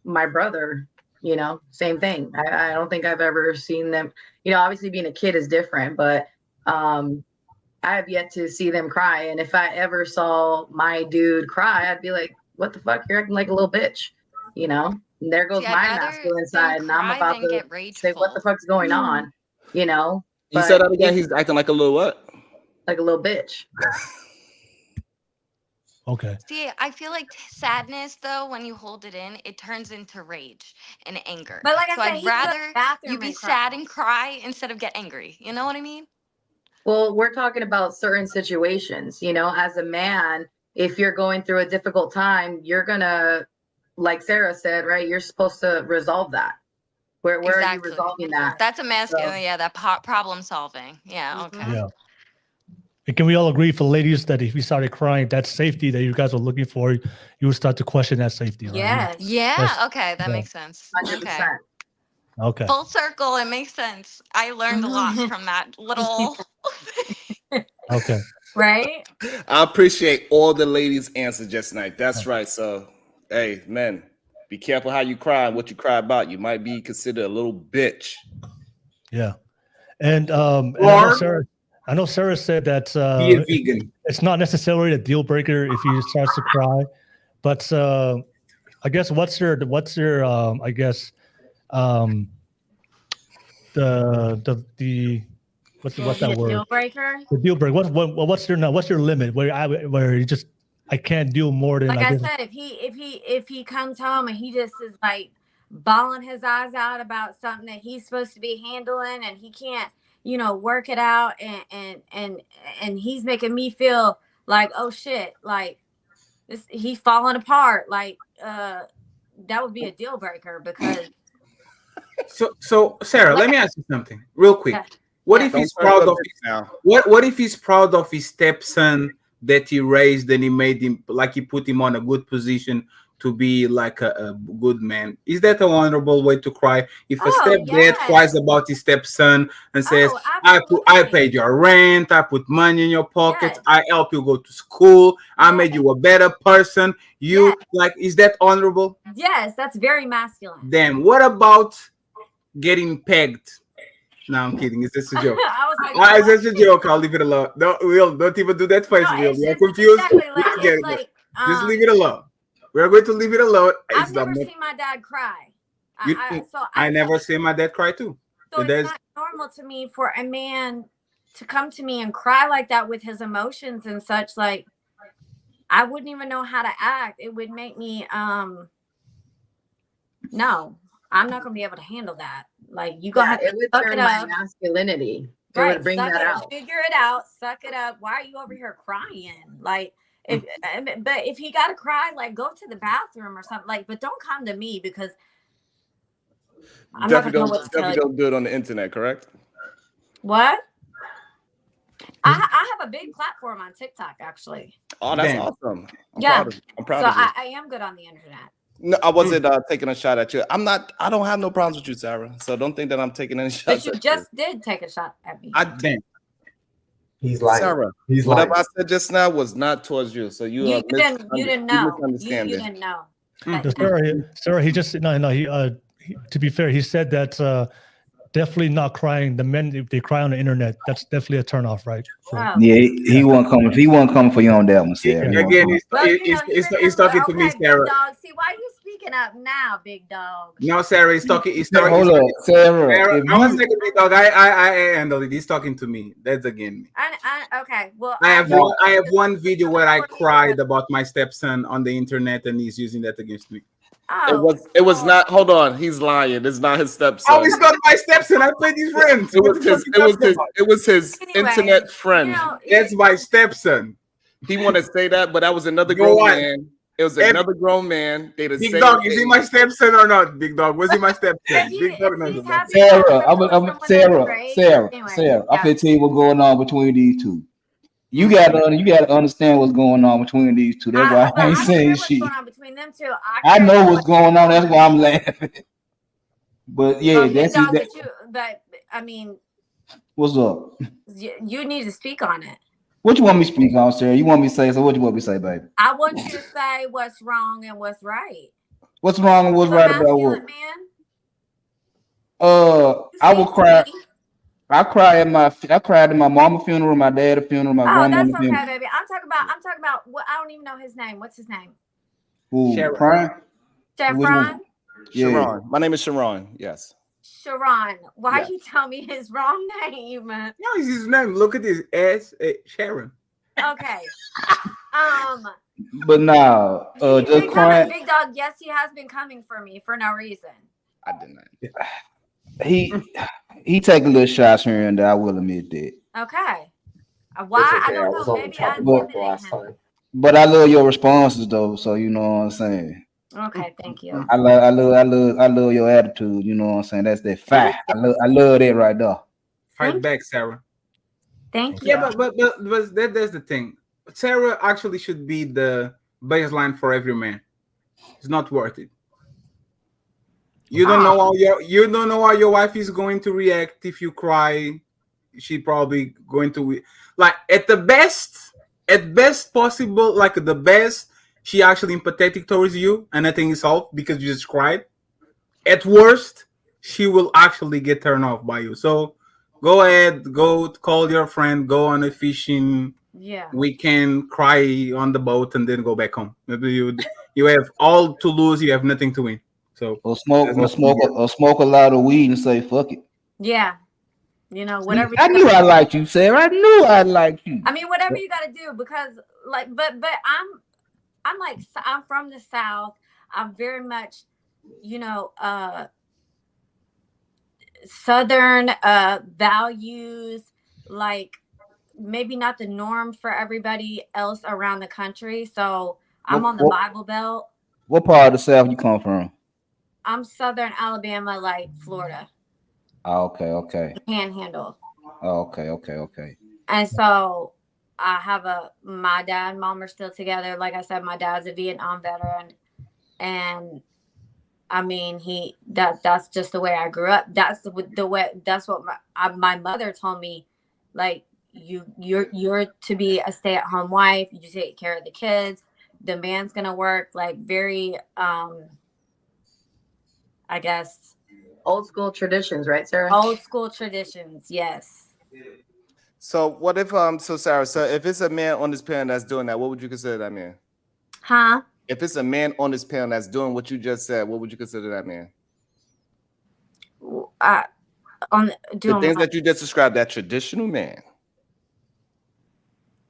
My brother, same thing. I don't think I've ever seen them. Obviously being a kid is different, but I have yet to see them cry. And if I ever saw my dude cry, I'd be like, what the fuck? You're acting like a little bitch, And there goes my masculine side. And I'm about to say, what the fuck's going on? You said that again. He's acting like a little what? Like a little bitch. Okay. See, I feel like sadness, though, when you hold it in, it turns into rage and anger. But like so I said, I'd rather you be sad and cry instead of get angry. You know what I mean? Well, we're talking about certain situations, as a man, if you're going through a difficult time, you're gonna, like Sarah said, right? You're supposed to resolve that. Where are you resolving that? That's a masculine, that problem solving. Yeah, okay. Yeah. And can we all agree for ladies that if you started crying, that safety that you guys are looking for, you would start to question that safety, right? Yes. Yeah. Okay, that makes sense. 100%. Okay. Full circle. It makes sense. I learned a lot from that little. Okay. Right? I appreciate all the ladies' answers just tonight. That's right. So, hey, men, be careful how you cry and what you cry about. You might be considered a little bitch. Yeah. And Or I know Sarah said that be a vegan. it's not necessarily a deal breaker if he starts to cry, but I guess what's your I guess the what's Will it that be a word? deal breaker? The deal breaker. What's your limit where you just I can't do more than Like I I guess. said, if he comes home and he just is like bawling his eyes out about something that he's supposed to be handling and he can't, work it out and he's making me feel like, oh shit, like he's falling apart, like that would be a deal breaker because So Sarah, let me ask you something real quick. Yeah. What Yeah. if Don't he's turn proud it of up now. what if he's proud of his stepson that he raised and he made him, like, he put him on a good position to be like a good man? Is that a honorable way to cry? If a Oh, stepdad yes. cries about his stepson and says, Oh, I absolutely. paid your rent, I put money in your pocket, Yes. I help you go to school, I Yes. made you a better person. Yes. Is that honorable? Yes, that's very masculine. Then what about getting pegged? No, I'm kidding. It's just a joke. I was like, It's what? just a joke. I'll leave it alone. No, Will, don't even do that face, No, Will. it's You're just confused. exactly like Just get it's it. like Just leave it alone. We're going to leave it alone. I've never seen my dad cry. I never see my dad cry too. So it's not normal to me for a man to come to me and cry like that with his emotions and such. Like I wouldn't even know how to act. It would make me no, I'm not gonna be able to handle that. Like you gonna have it to would suck turn it my up. masculinity. It Right, would bring suck that it, out. figure it out, suck it up. Why are you over here crying? Like but if he gotta cry, like go to the bathroom or something. Like, but don't come to me because I'm not gonna know what to tell you. Don't do it on the internet, correct? What? I have a big platform on TikTok, actually. Oh, that's awesome. I'm proud so of you. I am good on the internet. No, I wasn't taking a shot at you. I don't have no problems with you, Sarah. So don't think that I'm taking any shots. But you just did take a shot at me. I did. He's lying. Sarah, He's whatever lying. I said just now was not towards you. So you didn't know. You misunderstanding. didn't know. Sarah, he just no. He to be fair, he said that definitely not crying. The men, if they cry on the internet, that's definitely a turnoff, right? Yeah, he wasn't coming. He wasn't coming for you on that one, Sarah. Again, he's talking to me, Sarah. Big dog. See, why are you speaking up now, big dog? No, Sarah, he's talking. Hold up, Sarah. I was like, big dog. I handle it. He's talking to me. That's again me. Okay. Well, I have one video where I cried about my stepson on the internet, and he's using that against me. It was not. Hold on, he's lying. It's not his stepson. Oh, it's not my stepson. I played his friends. It was his internet friend. That's my stepson. He wanted to say that, but that was another grown man. It was another grown man. They the Big same dog, age. is he my stepson or not? Big dog, was he my stepson? Big dog knows about Sarah. I'm gonna tell you what's going on between these two. You gotta understand what's going on between these two. That's why I ain't saying shit. What's going on between them two? I know what's going on. That's why I'm laughing. But yeah, that's it. But I mean, What's up? You need to speak on it. What you want me to speak on, Sarah? You want me to say? So what you want me to say, baby? I want you to say what's wrong and what's right. What's wrong and what's right about what? Man? I will cry. I cried at my mama funeral, my dad's funeral, my grandma's funeral. That's okay, baby. I'm talking about what I don't even know his name. What's his name? Who? Sharon. Sharon? Yeah. Sharon. My name is Sharon. Yes. Sharon. Why you tell me his wrong name? No, it's his name. Look at this S. Sharon. Okay. But now, just crying. Big dog. Yes, he has been coming for me for no reason. I did not. He taking little shots here and there. I will admit that. Okay. Why? I don't know. Maybe I last time. But I love your responses though, so you know what I'm saying. Okay, thank you. I love your attitude. You know what I'm saying. That's that fight. I love that right there. Fight back, Sarah. Thank you. Yeah, but that's the thing. Sarah actually should be the baseline for every man. It's not worth it. You don't know how your wife is going to react if you cry. she probably going to like at best possible, like the best, she actually empathetic towards you, and I think it's all because you just cried. At worst, she will actually get turned off by you. So go ahead, go call your friend, go on a fishing Yeah. weekend, cry on the boat, and then go back home. Maybe you have all to lose, you have nothing to win. So Or smoke, there's or nothing to smoke, get. or smoke a lot of weed and say fuck it. Yeah. You know, See, whatever I you knew gotta I do. liked you, Sarah. I knew I liked you. I mean, whatever you gotta do, because like, but I'm like, I'm from the South. I'm very much, you know, Southern values, like maybe not the norm for everybody else around the country. So I'm What, on the what, Bible Belt. what part of the South you come from? I'm Southern Alabama, like Florida, Oh, okay. Panhandle. Oh, okay. And so I have my dad and mom are still together. Like I said, my dad's a Vietnam veteran, and I mean that's just the way I grew up. That's the way. That's what my mother told me. Like you're to be a stay-at-home wife. You take care of the kids. The man's gonna work. Like very I guess Old school traditions, right, Sarah? old school traditions. Yes. So what if so Sarah, so if it's a man on this panel that's doing that, what would you consider that man? Huh? If it's a man on this panel that's doing what you just said, what would you consider that man? On The doing things what? that you just described, that traditional man,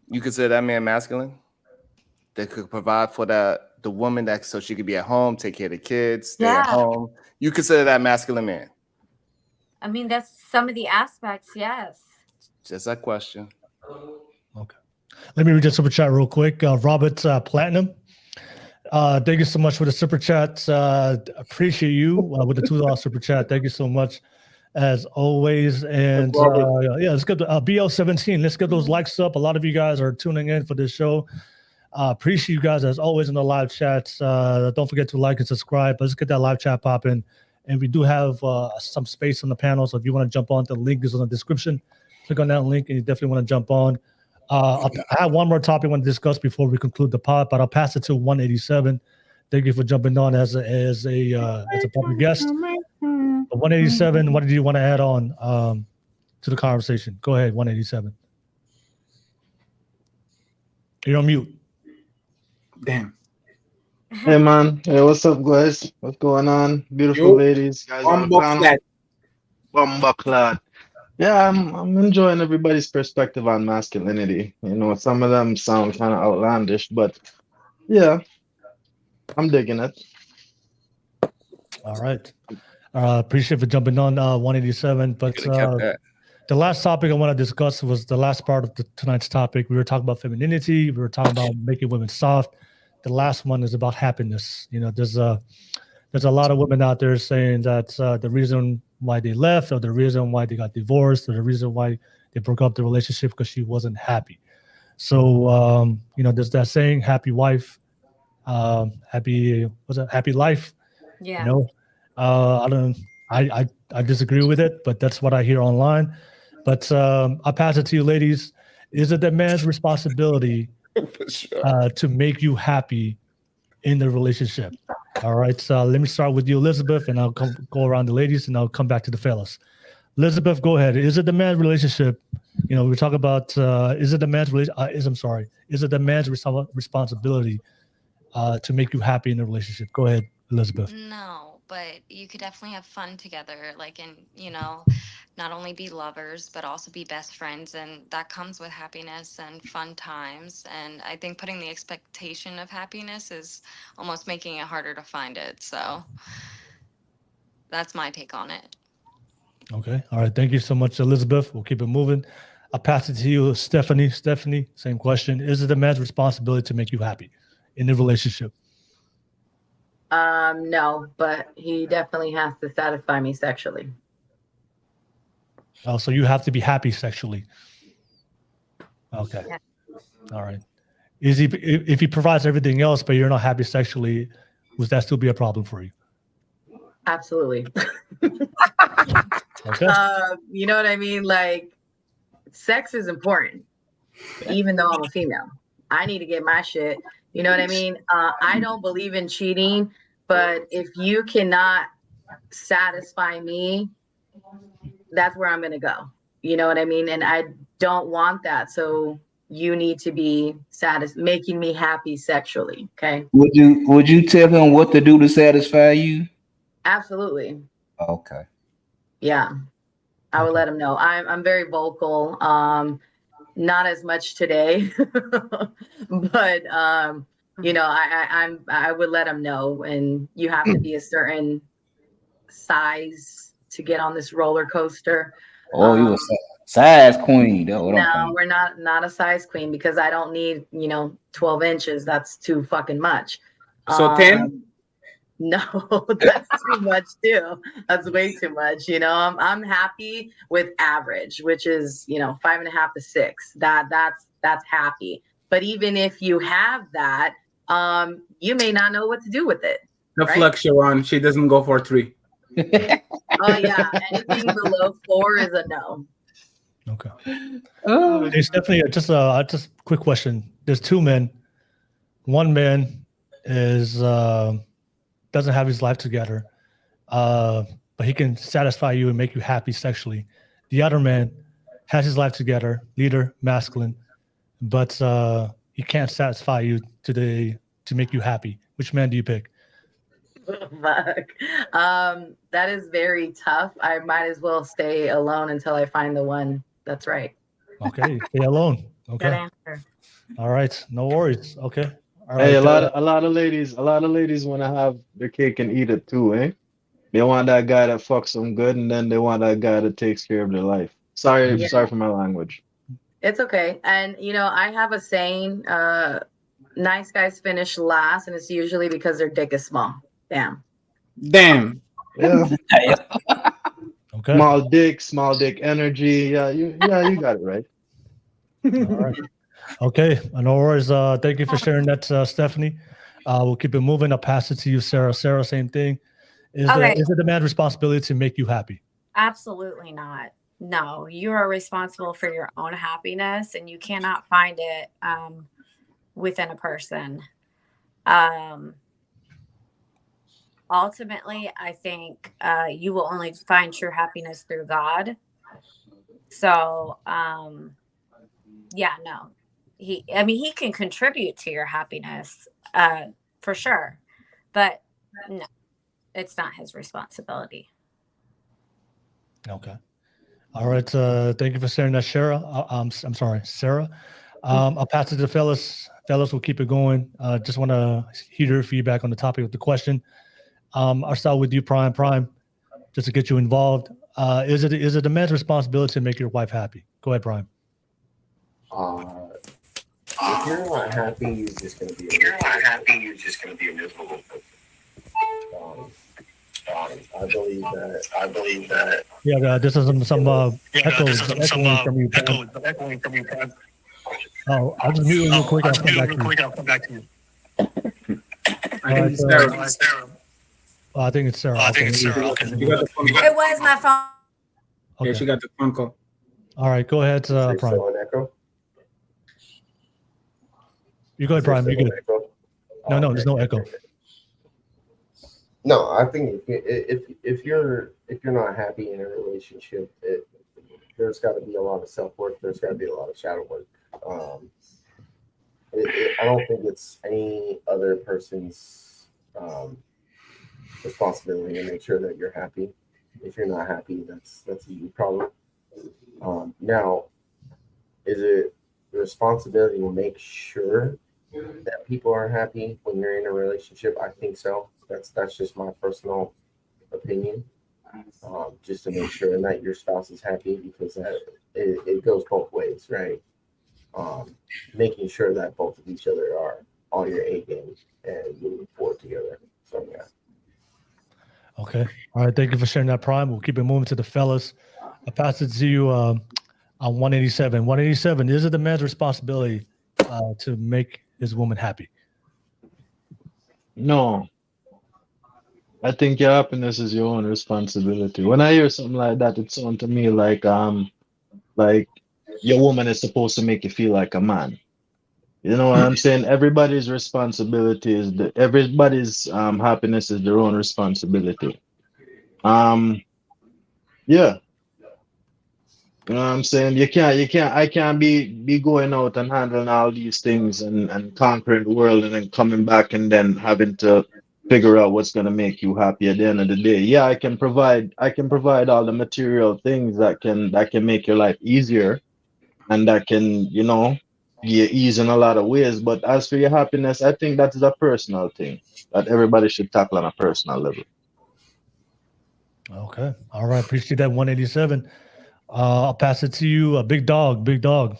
you consider that man masculine? That could provide for the woman, that so she could be at home, take care of the kids, stay at home. You consider that masculine man? I mean, that's some of the aspects. Yes. Just a question. Okay. Let me read the super chat real quick. Robert Platinum. Thank you so much for the super chat. Appreciate you with the $2 super chat. Thank you so much, as always. And yeah, let's get BL17. Let's get those likes up. A lot of you guys are tuning in for this show. Appreciate you guys as always in the live chats. Don't forget to like and subscribe. Let's get that live chat popping. And we do have some space on the panel. So if you want to jump on, the link is in the description. Click on that link and you definitely want to jump on. I have one more topic I want to discuss before we conclude the pod, but I'll pass it to 187. Thank you for jumping on as a public guest. But 187, what did you want to add on to the conversation? Go ahead, 187. You're on mute. Damn. Hey man, hey, what's up, guys? What's going on, beautiful ladies, guys on the panel? Bumbaclad. Yeah, I'm enjoying everybody's perspective on masculinity. You know, some of them sound kind of outlandish, but yeah, I'm digging it. All right. Appreciate for jumping on 187. But the last topic I want to discuss was the last part of tonight's topic. We were talking about femininity. We were talking about making women soft. The last one is about happiness. You know, there's a lot of women out there saying that the reason why they left, or the reason why they got divorced, or the reason why they broke up the relationship because she wasn't happy. So you know, there's that saying, happy wife, happy life. Yeah. You know, I disagree with it, but that's what I hear online. But I'll pass it to you, ladies. Is it the man's responsibility to make you happy in the relationship? All right, so let me start with you, Elizabeth, and I'll go around the ladies, and I'll come back to the fellas. Elizabeth, go ahead. Is it the man's relationship? You know, we're talking about is it the man's is it the man's responsibility to make you happy in the relationship? Go ahead, Elizabeth. No, but you could definitely have fun together, like, and you know, not only be lovers, but also be best friends. And that comes with happiness and fun times. And I think putting the expectation of happiness is almost making it harder to find it. So that's my take on it. Okay. All right. Thank you so much, Elizabeth. We'll keep it moving. I'll pass it to you, Stephanie. Stephanie, same question. Is it the man's responsibility to make you happy in the relationship? No, but he definitely has to satisfy me sexually. Oh, so you have to be happy sexually. Okay. Yeah. All right. Is he, if he provides everything else, but you're not happy sexually, would that still be a problem for you? Absolutely. Okay. You know what I mean? Like, sex is important, even though I'm a female. I need to get my shit. You know what I mean? I don't believe in cheating, but if you cannot satisfy me, that's where I'm going to go. You know what I mean? And I don't want that. So you need to be making me happy sexually. Okay. Would you tell him what to do to satisfy you? Absolutely. Okay. Yeah. I would let him know. I'm very vocal. Not as much today, but you know, I would let him know, and you have to be a certain size to get on this roller coaster. Oh, you a size queen. That's what I'm No, thinking. we're not a size queen, because I don't need, 12 inches. That's too fucking much. So 10? No, that's too much too. That's way too much. I'm happy with average, which is 5.5 to 6. That's happy. But even if you have that, you may not know what to do with it. The right? flex Sharon, she doesn't go for 3. Oh yeah, anything below 4 is a no. Okay. There's definitely just quick question. There's 2 men. One man is doesn't have his life together, but he can satisfy you and make you happy sexually. The other man has his life together, leader, masculine, but he can't satisfy you to make you happy. Which man do you pick? Fuck. That is very tough. I might as well stay alone until I find the one that's right. Okay, stay alone. Okay. Good answer. All right, no worries. Okay. All Hey, right. a lot of ladies want to have their cake and eat it too, eh? They want that guy that fucks them good, and then they want that guy that takes care of their life. Sorry for my language. It's okay. And I have a saying, nice guys finish last, and it's usually because their dick is small. Damn. Damn. Yeah. Okay. Small dick energy. Yeah, you got it right. All right. Okay. No worries. Thank you for sharing that, Stephanie. We'll keep it moving. I'll pass it to you, Sarah. Sarah, same thing. Is it a man's responsibility to make you happy? Absolutely not. No, you are responsible for your own happiness, and you cannot find it within a person. Ultimately, I think you will only find true happiness through God. So, yeah, no, he can contribute to your happiness for sure, but no, it's not his responsibility. Okay. All right. Thank you for sharing that, Sarah. I'm sorry, Sarah. I'll pass it to the fellas. Fellas, we'll keep it going. Just want to hear your feedback on the topic of the question. I'll start with you, Prime. Prime, just to get you involved. Is it a man's responsibility to make your wife happy? Go ahead, Prime. If you're not happy, you're just going to be. Miserable. I believe that. Yeah, this is some echoing from you, Prime. Oh, I'll just mute you real quick. I'll come back to you. I think it's Sarah. I think it's Sarah. It was my phone. Okay. Yeah, she got the phone call. All right, go ahead, Prime. Echo? You go ahead, Prime. You good? No, there's no echo. No, I think if you're not happy in a relationship, there's got to be a lot of self work. There's got to be a lot of shadow work. I don't think it's any other person's responsibility to make sure that you're happy. If you're not happy, that's a you problem. Now, is it the responsibility to make sure that people are happy when you're in a relationship? I think so. That's just my personal opinion. Just to make sure that your spouse is happy, because it goes both ways, right? Making sure that both of each other are on your A game and moving forward together. So yeah. Okay. All right. Thank you for sharing that, Prime. We'll keep it moving to the fellas. I pass it to you on 187. 187, is it the man's responsibility to make his woman happy? No. I think your happiness is your own responsibility. When I hear something like that, it sounds to me like your woman is supposed to make you feel like a man. You know what I'm saying? Everybody's responsibility is everybody's happiness is their own responsibility. Um, yeah, you know what I'm saying? I can't be going out and handling all these things and conquering the world and then coming back and then having to figure out what's gonna make you happy at the end of the day. Yeah, I can provide all the material things that can make your life easier and that can, you know, give you ease in a lot of ways. But as for your happiness, I think that is a personal thing that everybody should tackle on a personal level. Okay. All right. Appreciate that 187. I'll pass it to you. Big dog. Big dog.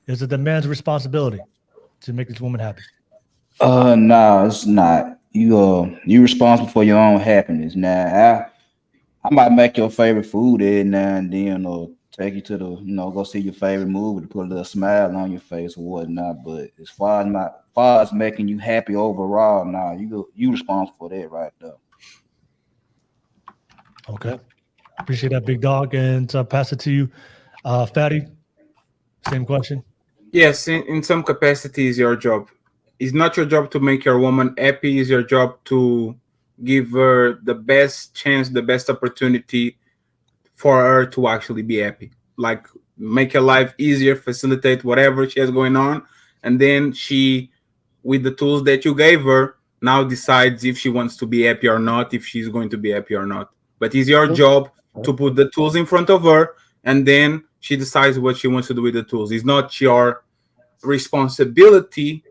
Is it the man's responsibility to make this woman happy? No, it's not. You responsible for your own happiness. Now, I might make your favorite food every now and then, or take you to the, go see your favorite movie to put a little smile on your face or whatnot. But far as making you happy overall, nah, you responsible for that right there. Okay. Appreciate that, big dog. And pass it to you, Fatty. Same question. Yes, in some capacity is your job. It's not your job to make your woman happy. It's your job to give her the best chance, the best opportunity for her to actually be happy. Like make her life easier, facilitate whatever she has going on. And then she, with the tools that you gave her, now decides if she wants to be happy or not, if she's going to be happy or not. But it's your job to put the tools in front of her, and then she decides what she wants to do with the tools. It's not your responsibility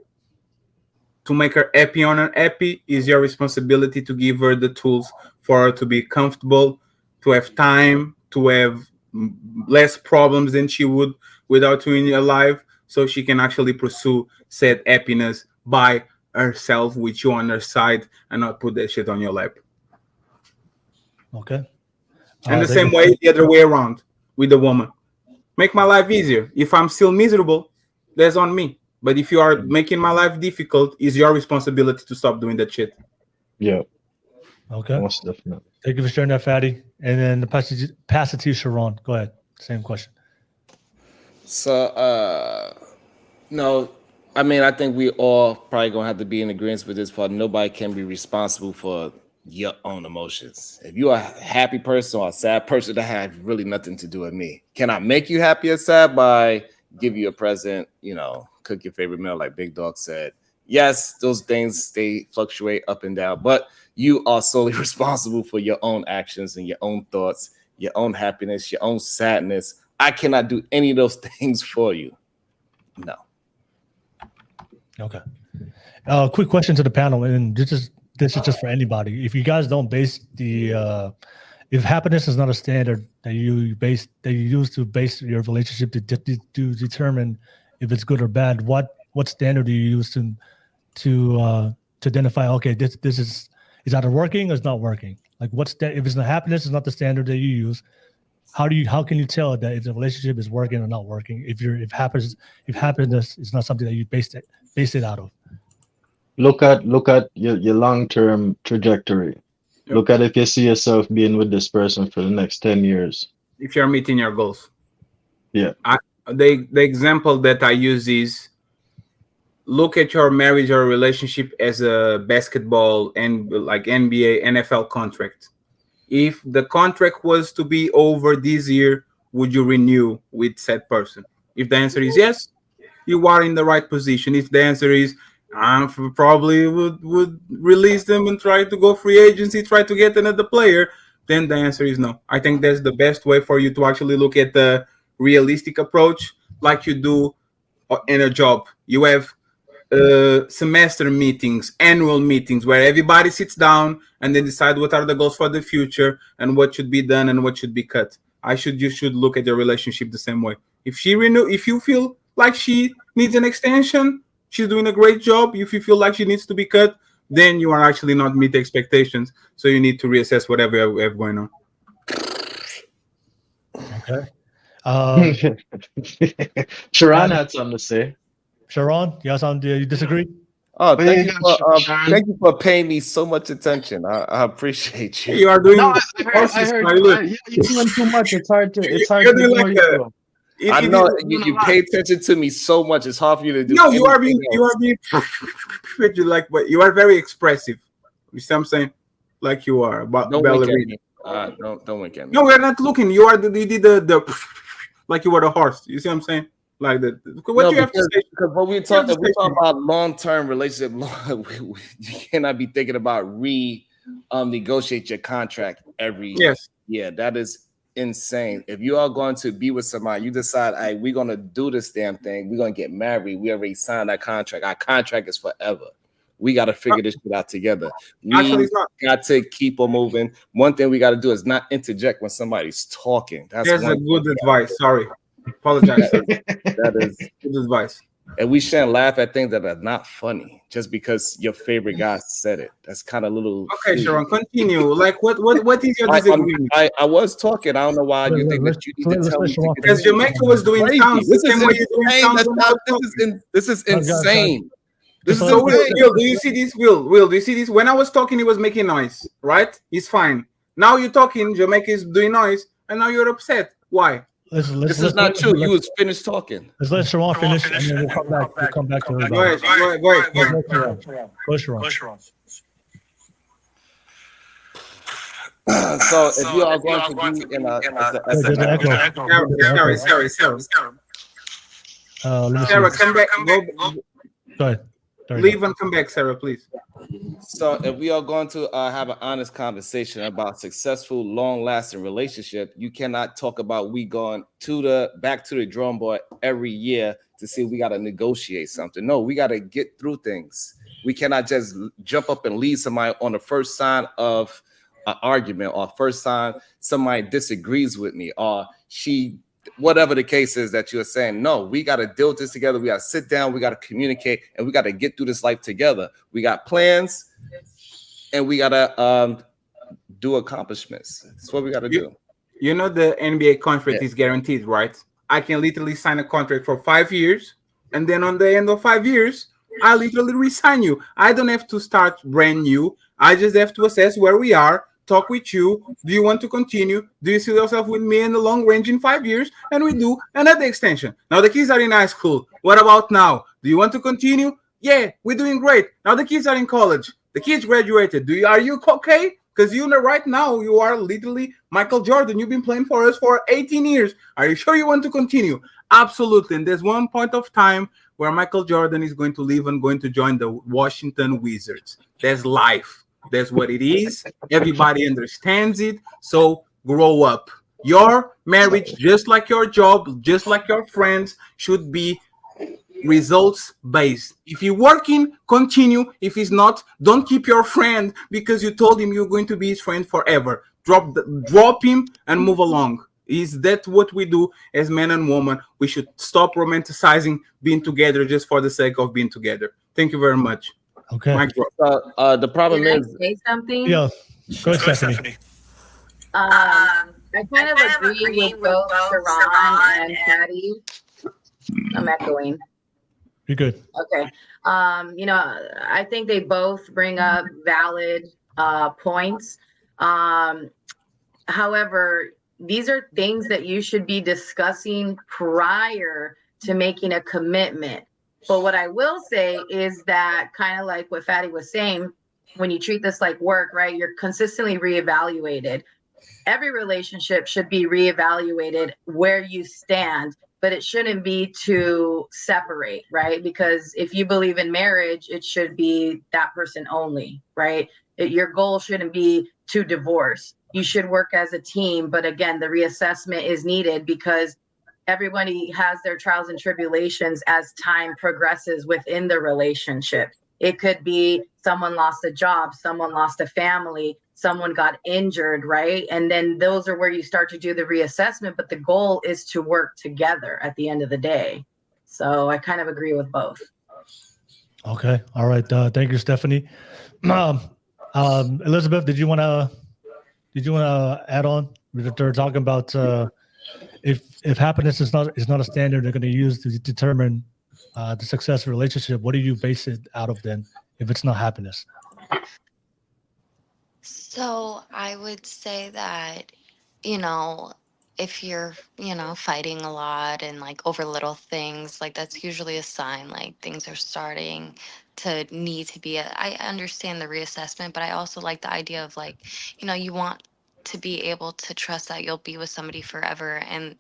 to make her happy or unhappy. It's your responsibility to give her the tools for her to be comfortable, to have time, to have less problems than she would without you in your life, so she can actually pursue said happiness by herself with you on her side and not put that shit on your lap. Okay. And the same way, the other way around with the woman. Make my life easier. If I'm still miserable, that's on me. But if you are making my life difficult, it's your responsibility to stop doing that shit. Yeah. Okay. Most definitely. Thank you for sharing that, Fatty. And then pass it to you, Sharon. Go ahead. Same question. So, no, I mean, I think we all probably gonna have to be in agreement with this part. Nobody can be responsible for your own emotions. If you're a happy person or a sad person, that has really nothing to do with me. Can I make you happy or sad by give you a present, cook your favorite meal like Big Dog said? Yes, those things, they fluctuate up and down, but you are solely responsible for your own actions and your own thoughts, your own happiness, your own sadness. I cannot do any of those things for you. No. Okay. Quick question to the panel, and this is just for anybody. If you guys don't base if happiness is not a standard that you use to base your relationship to determine if it's good or bad, what standard do you use to identify? Okay, this is either working or it's not working. Like if it's not happiness is not the standard that you use. How can you tell that if the relationship is working or not working? If happiness is not something that you base it out of. Look at your long-term trajectory. Yep. Look at if you see yourself being with this person for the next 10 years. If you're meeting your goals. Yeah. The example that I use is look at your marriage or relationship as a basketball and like NBA, NFL contract. If the contract was to be over this year, would you renew with said person? If the answer is yes, you are in the right position. If the answer is I probably would release them and try to go free agency, try to get another player, then the answer is no. I think that's the best way for you to actually look at the realistic approach, like you do in a job. You have semester meetings, annual meetings, where everybody sits down and they decide what are the goals for the future and what should be done and what should be cut. You should look at your relationship the same way. If you feel like she needs an extension, she's doing a great job. If you feel like she needs to be cut, then you are actually not meet expectations. So you need to reassess whatever you have going on. Okay. Sharon had something to say. Sharon, you disagree? Oh, thank you for paying me so much attention. I appreciate you. You are doing. No, I heard. You're doing too much. It's hard to ignore you. I know you pay attention to me so much. It's hard for you to do. No, you are being like, but you are very expressive. You see what I'm saying? Like you are about Don't wink ballerina. at me. Don't wink at me. No, we're not looking. You are you did the like you were the horse. You see what I'm saying? Like the what No, you have to say. because when we talk about long-term relationship, you cannot be thinking about negotiate your contract every year. That is insane. If you are going to be with somebody, you decide, hey, we're gonna do this damn thing. We're gonna get married. We already signed that contract. Our contract is forever. We got to figure this shit out together. We got to keep on moving. One thing we got to do is not interject when somebody's talking. That's a good advice. Sorry, apologize. That is good advice. And we shouldn't laugh at things that are not funny just because your favorite guy said it. That's kind of little. Okay, Sharon, continue. Like, what is your disagreement? I was talking. I don't know why you think that you need to tell me. Because Jamaica was doing sounds the same way you're doing sounds. This is insane. This is so Will, do you see this? Will, do you see this? When I was talking, he was making noise, right? He's fine. Now you're talking, Jamaica is doing noise, and now you're upset. Why? This is not true. You was finished talking. Let's let Sharon finish, and then we'll come back. We'll come back to everybody. Go ahead. Go, Sharon. So if you are going to be in a Sarah, come back. Go ahead. Leave and come back, Sarah, please. So if we are going to have an honest conversation about successful, long-lasting relationship, you cannot talk about we going back to the drawing board every year to see if we got to negotiate something. No, we got to get through things. We cannot just jump up and leave somebody on the first sign of an argument or first sign somebody disagrees with me or whatever the case is that you're saying. No, we got to deal with this together. We got to sit down. We got to communicate, and we got to get through this life together. We got plans, and we got to do accomplishments. That's what we got to do. You know the NBA contract is guaranteed, right? I can literally sign a contract for 5 years, and then on the end of 5 years, I literally resign you. I don't have to start brand new. I just have to assess where we are, talk with you. Do you want to continue? Do you see yourself with me in the long range in 5 years? And we do another extension. Now the kids are in high school. What about now? Do you want to continue? Yeah, we're doing great. Now the kids are in college. The kids graduated. Are you okay? Because you know right now you are literally Michael Jordan. You've been playing for us for 18 years. Are you sure you want to continue? Absolutely. And there's one point of time where Michael Jordan is going to leave and going to join the Washington Wizards. There's life. That's what it is. Everybody understands it. So grow up. Your marriage, just like your job, just like your friends, should be results based. If you're working, continue. If he's not, don't keep your friend because you told him you're going to be his friend forever. Drop him and move along. Is that what we do as men and women? We should stop romanticizing being together just for the sake of being together. Thank you very much. Okay. The problem is. Say something. Yeah. Go ahead, Stephanie. I kind of agree with both Sharon and Patty. I'm echoing. You're good. Okay. I think they both bring up valid points. However, these are things that you should be discussing prior to making a commitment. But what I will say is that kind of like what Fatty was saying, when you treat this like work, right, you're consistently reevaluated. Every relationship should be reevaluated where you stand, but it shouldn't be to separate, right? Because if you believe in marriage, it should be that person only, right? Your goal shouldn't be to divorce. You should work as a team. But again, the reassessment is needed because everybody has their trials and tribulations as time progresses within the relationship. It could be someone lost a job, someone lost a family, someone got injured, right? And then those are where you start to do the reassessment, but the goal is to work together at the end of the day. So I kind of agree with both. Okay. All right. Thank you, Stephanie. Elizabeth, did you want to add on? They're talking about if happiness is not a standard they're going to use to determine the success of a relationship, what do you base it out of then if it's not happiness? So I would say that, if you're, fighting a lot and like over little things, like that's usually a sign like things are starting to need to be I understand the reassessment, but I also like the idea of like, you want to be able to trust that you'll be with somebody forever and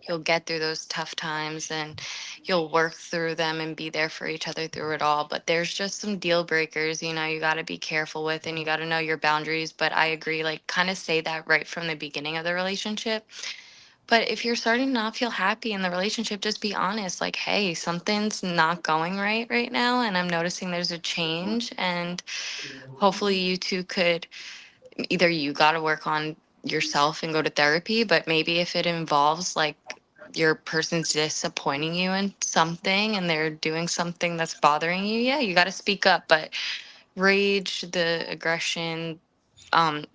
you'll get through those tough times and you'll work through them and be there for each other through it all. But there's just some deal breakers, you got to be careful with and you got to know your boundaries. But I agree, like kind of say that right from the beginning of the relationship. But if you're starting to not feel happy in the relationship, just be honest. Like, hey, something's not going right now, and I'm noticing there's a change. And hopefully, you two could either you got to work on yourself and go to therapy, but maybe if it involves like your person's disappointing you in something and they're doing something that's bothering you, yeah, you got to speak up. But rage, the aggression,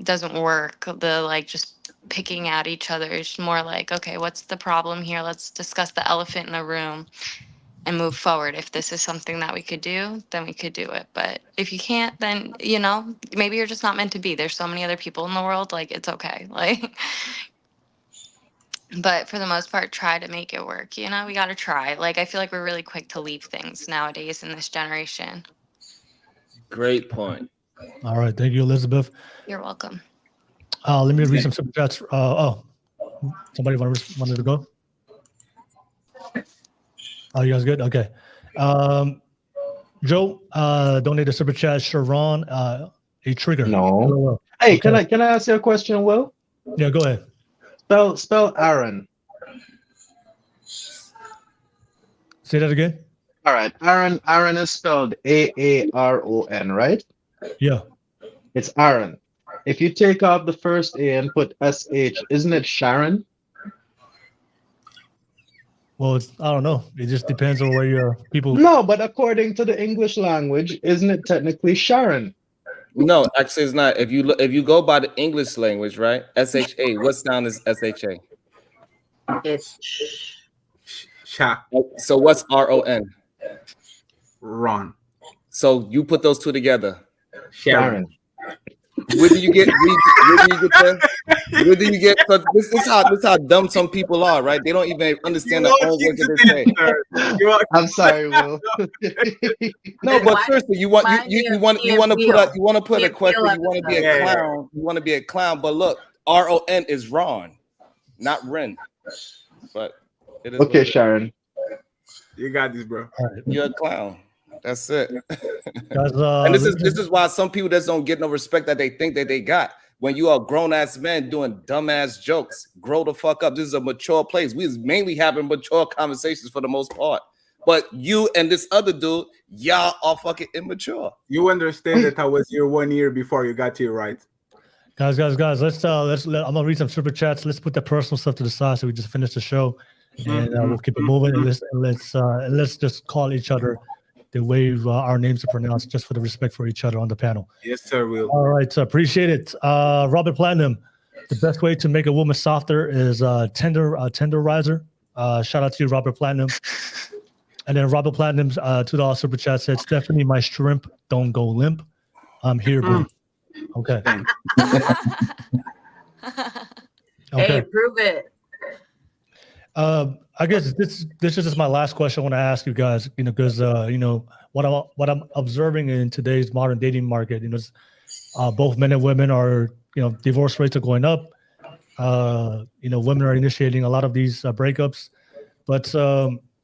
doesn't work. The like just picking at each other is more like, okay, what's the problem here? Let's discuss the elephant in the room and move forward. If this is something that we could do, then we could do it. But if you can't, then maybe you're just not meant to be. There's so many other people in the world, like it's okay. Like but for the most part, try to make it work. We got to try. Like I feel like we're really quick to leave things nowadays in this generation. Great point. All right, thank you, Elizabeth. You're welcome. Let me read some super chats. Somebody wanted to go? Oh, you guys good? Okay. Joe donated a super chat. Sharon, a trigger. No. Hey, okay. can I ask you a question, Will? Yeah, go ahead. Spell Aaron. Say that again. All right. Aaron is spelled Aaron, right? Yeah. It's Aaron. If you take off the first A and put SH, isn't it Sharon? Well, I don't know. It just depends on where your people. No, but according to the English language, isn't it technically Sharon? No, actually, it's not. If you go by the English language, right? SHA. What sound is SHA? It's Sha. So what's RON? Ron. So you put those two together. Sharon. Where do you get? Where do you get? Cause this is how dumb some people are, right? They don't even understand the own words that they say. I'm sorry, Will. No, but seriously, you want to put a question. You want to be a clown. You want to be a clown. But look, RON is Ron, not Ren. But it is okay, Sharon. You got this, bro. Right. You're a clown. That's it. Guys, and this is why some people just don't get no respect that they think that they got. When you are grown ass men doing dumbass jokes, grow the fuck up. This is a mature place. We mainly having mature conversations for the most part. But you and this other dude, y'all are fucking immature. You understand that I was here 1 year before you got here, right? Guys. I'm gonna read some super chats. Let's put the personal stuff to the side so we just finish the show, and we'll keep it moving. And let's just call each other the way our names are pronounced, just for the respect for each other on the panel. Yes, sir, Will. All right, appreciate it. Robert Platinum, the best way to make a woman softer is tenderizer. Shout out to you, Robert Platinum. And then Robert Platinum's $2 super chat said, Stephanie, my shrimp don't go limp. I'm here, boo. Okay. Hey, prove it. I guess this is just my last question I want to ask you guys, because what I'm observing in today's modern dating market, both men and women are, divorce rates are going up. Women are initiating a lot of these breakups. But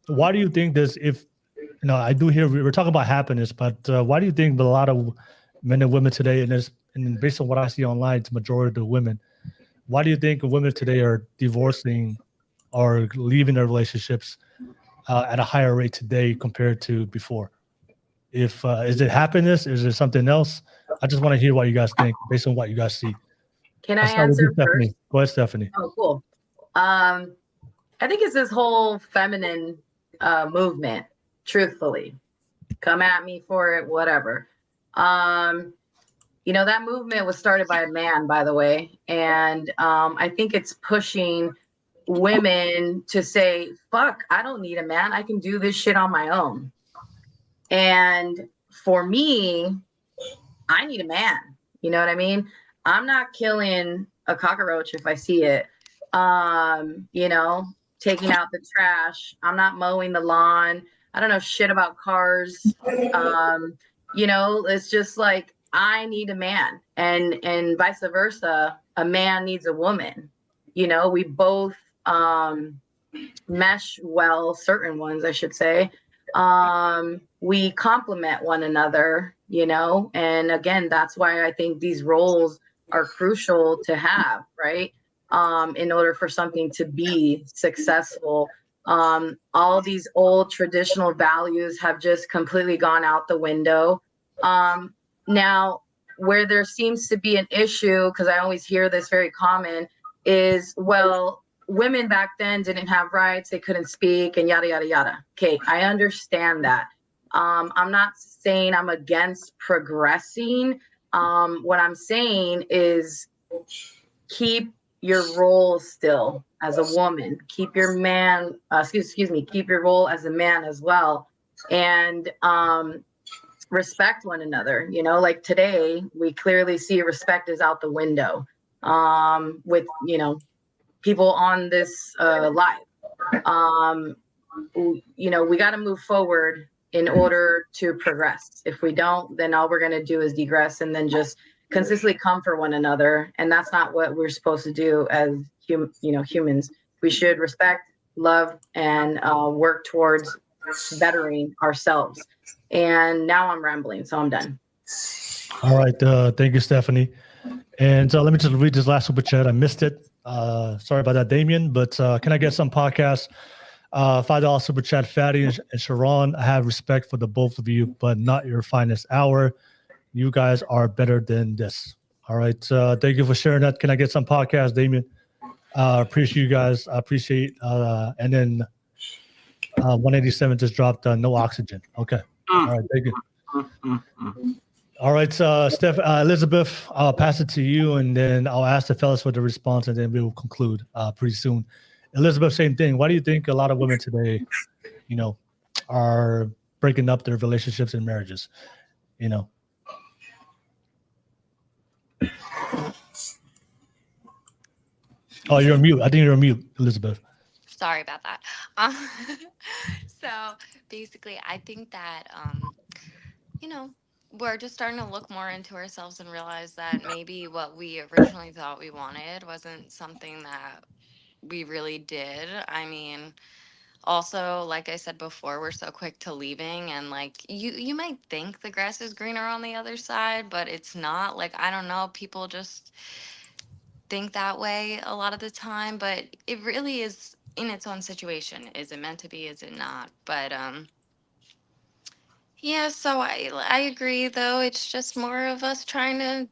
why do you think this? I do hear we're talking about happiness, but why do you think a lot of men and women today, and based on what I see online, it's the majority of the women, why do you think women today are divorcing or leaving their relationships at a higher rate today compared to before? Is it happiness? Is it something else? I just want to hear what you guys think based on what you guys see. Can I answer Stephanie? first? Go ahead, Stephanie. Oh, cool. I think it's this whole feminine movement, truthfully. Come at me for it, whatever. That movement was started by a man, by the way. And I think it's pushing women to say, fuck, I don't need a man. I can do this shit on my own. And for me, I need a man. You know what I mean? I'm not killing a cockroach if I see it. You know, taking out the trash. I'm not mowing the lawn. I don't know shit about cars. You know, it's just like I need a man, and vice versa. A man needs a woman. You know, we both mesh well, certain ones, I should say. We complement one another, you know, and again, that's why I think these roles are crucial to have, right? In order for something to be successful. All these old traditional values have just completely gone out the window. Now, where there seems to be an issue, because I always hear this very common, is, well, women back then didn't have rights, they couldn't speak, and yada yada yada. Okay, I understand that. I'm not saying I'm against progressing. What I'm saying is keep your role still as a woman. Keep your man, excuse me, keep your role as a man as well, and respect one another. You know, like today, we clearly see respect is out the window. With people on this live. You know, we got to move forward in order to progress. If we don't, then all we're going to do is digress and then just consistently come for one another. And that's not what we're supposed to do as humans. We should respect, love, and work towards bettering ourselves. And now I'm rambling, so I'm done. All right. Thank you, Stephanie. And let me just read this last super chat. I missed it. Sorry about that, Damien. But can I get some podcasts? $5 super chat, Fatty and Sharon. I have respect for the both of you, but not your finest hour. You guys are better than this. All right. Thank you for sharing that. Can I get some podcasts, Damien? Appreciate you guys. I appreciate. And then 187 just dropped no oxygen. Okay. All right. Thank you. All right, Steph, Elizabeth, I'll pass it to you, and then I'll ask the fellas for the response, and then we will conclude pretty soon. Elizabeth, same thing. Why do you think a lot of women today, are breaking up their relationships and marriages? Oh, you're on mute. I think you're on mute, Elizabeth. Sorry about that. So basically, I think that, we're just starting to look more into ourselves and realize that maybe what we originally thought we wanted wasn't something that we really did. I mean, also, like I said before, we're so quick to leaving, and like you might think the grass is greener on the other side, but it's not. Like, I don't know, people just think that way a lot of the time, but it really is in its own situation. Is it meant to be? Is it not? But yeah, so I agree though. It's just more of us trying to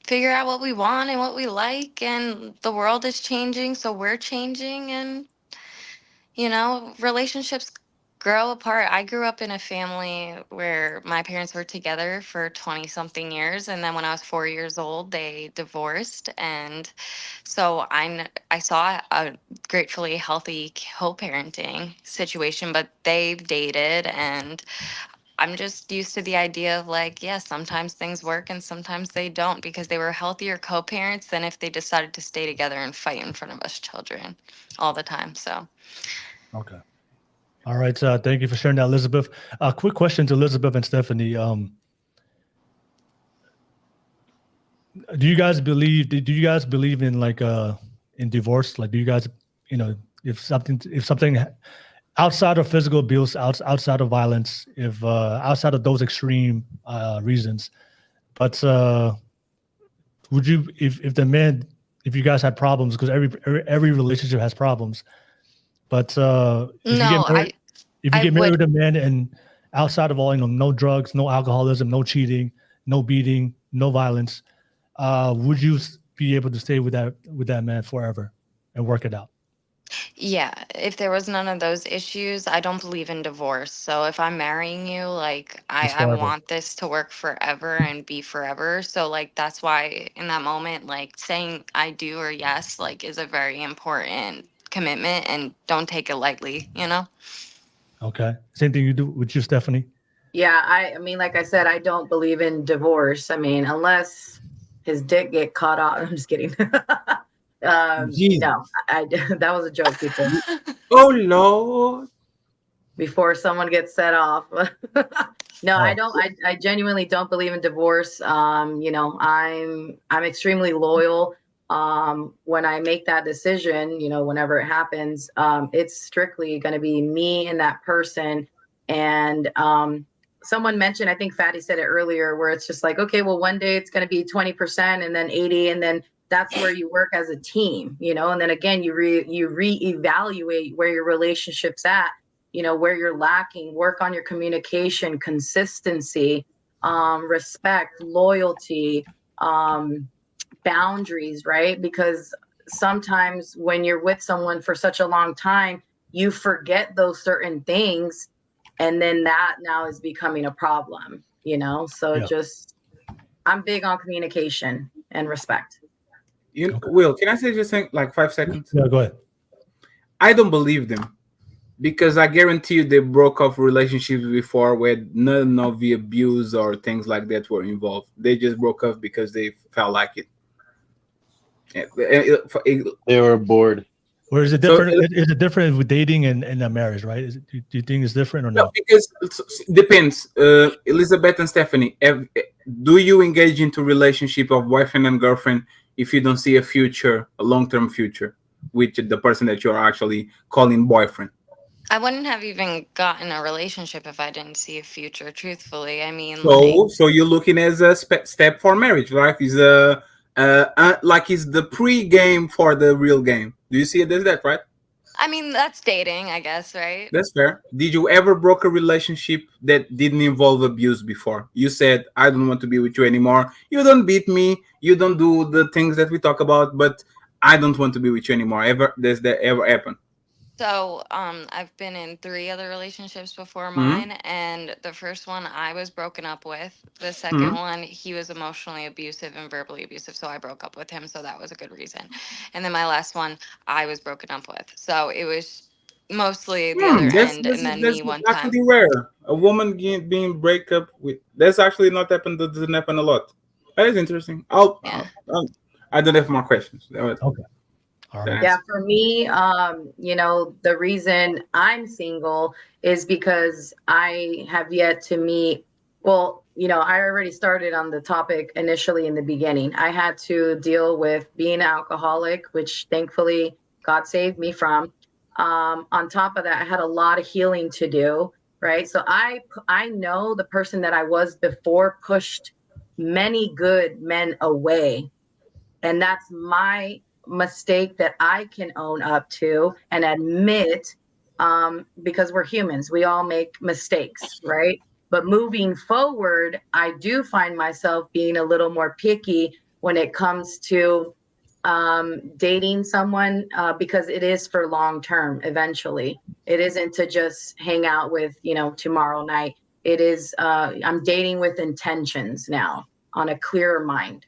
figure out what we want and what we like, and the world is changing, so we're changing, and relationships grow apart. I grew up in a family where my parents were together for 20 something years, and then when I was 4 years old, they divorced, and so I saw a gratefully healthy co-parenting situation, but they've dated, and I'm just used to the idea of like, yeah, sometimes things work and sometimes they don't, because they were healthier co-parents than if they decided to stay together and fight in front of us children all the time. So. Okay. All right. Thank you for sharing that, Elizabeth. Quick question to Elizabeth and Stephanie. Do you guys believe in like in divorce? Like, do you guys, if something outside of physical abuse, outside of violence, if outside of those extreme reasons, but would you, if the man, if you guys had problems, because every relationship has problems, but if you get married, with a man and outside of all, no drugs, no alcoholism, no cheating, no beating, no violence, would you be able to stay with that man forever and work it out? Yeah, if there was none of those issues, I don't believe in divorce. So if I'm marrying you, like I want this to work forever and be forever. So like that's why in that moment, like saying I do or yes, like is a very important commitment, and don't take it lightly, Okay. Same thing you do with you, Stephanie? Yeah, I mean, like I said, I don't believe in divorce. I mean, unless his dick get caught off. I'm just kidding. Jeez. No, I that was a joke, people. Oh Lord. Before someone gets set off. No, I Oh. don't. I genuinely don't believe in divorce. You know, I'm extremely loyal. When I make that decision, you know, whenever it happens, it's strictly going to be me and that person. And someone mentioned, I think Fatty said it earlier, where it's just like, okay, well, one day it's going to be 20% and then 80, and then that's where you work as a team, you know. And then again, you reevaluate where your relationship's at, you know, where you're lacking, work on your communication, consistency, respect, loyalty, boundaries, right? Because sometimes when you're with someone for such a long time, you forget those certain things, and then that now is becoming a problem, you know. So Yeah. just, I'm big on communication and respect. You Will, can I say just like 5 seconds? Yeah, go ahead. I don't believe them, because I guarantee you they broke off relationships before where none of the abuse or things like that were involved. They just broke up because they felt like it. They were bored. Or is it So, different? Is it different with dating and a marriage, right? Do you think it's different or no, no? because it depends. Elizabeth and Stephanie, do you engage into relationship of boyfriend and girlfriend if you don't see a future, a long-term future, with the person that you're actually calling boyfriend? I wouldn't have even gotten a relationship if I didn't see a future, truthfully. I mean, like, So you're looking as a step for marriage, right? Is like is the pre-game for the real game. Do you see it as that, right? I mean, that's dating, I guess, right? That's fair. Did you ever broke a relationship that didn't involve abuse before? You said, I don't want to be with you anymore. You don't beat me. You don't do the things that we talk about, but I don't want to be with you anymore. Ever? Does that ever happen? So, I've been in 3 other relationships before Mm-hmm. mine, and the first one I was broken up with. The second Mm-hmm. one, he was emotionally abusive and verbally abusive, so I broke up with him, so that was a good reason. And then my last one, I was broken up with. So it was mostly the other That's end, and then me one time. actually rare. A woman being break up with, that's actually not happened. That doesn't happen a lot. That is interesting. Yeah. I don't have more questions. Okay. All right. Yeah, for me, you know, the reason I'm single is because I have yet to meet, well, you know, I already started on the topic initially in the beginning. I had to deal with being an alcoholic, which thankfully God saved me from. On top of that, I had a lot of healing to do, right? So I know the person that I was before pushed many good men away, and that's my mistake that I can own up to and admit, because we're humans, we all make mistakes, right? But moving forward, I do find myself being a little more picky when it comes to dating someone, because it is for long term eventually. It isn't to just hang out with, you know, tomorrow night. It is, I'm dating with intentions now, on a clearer mind.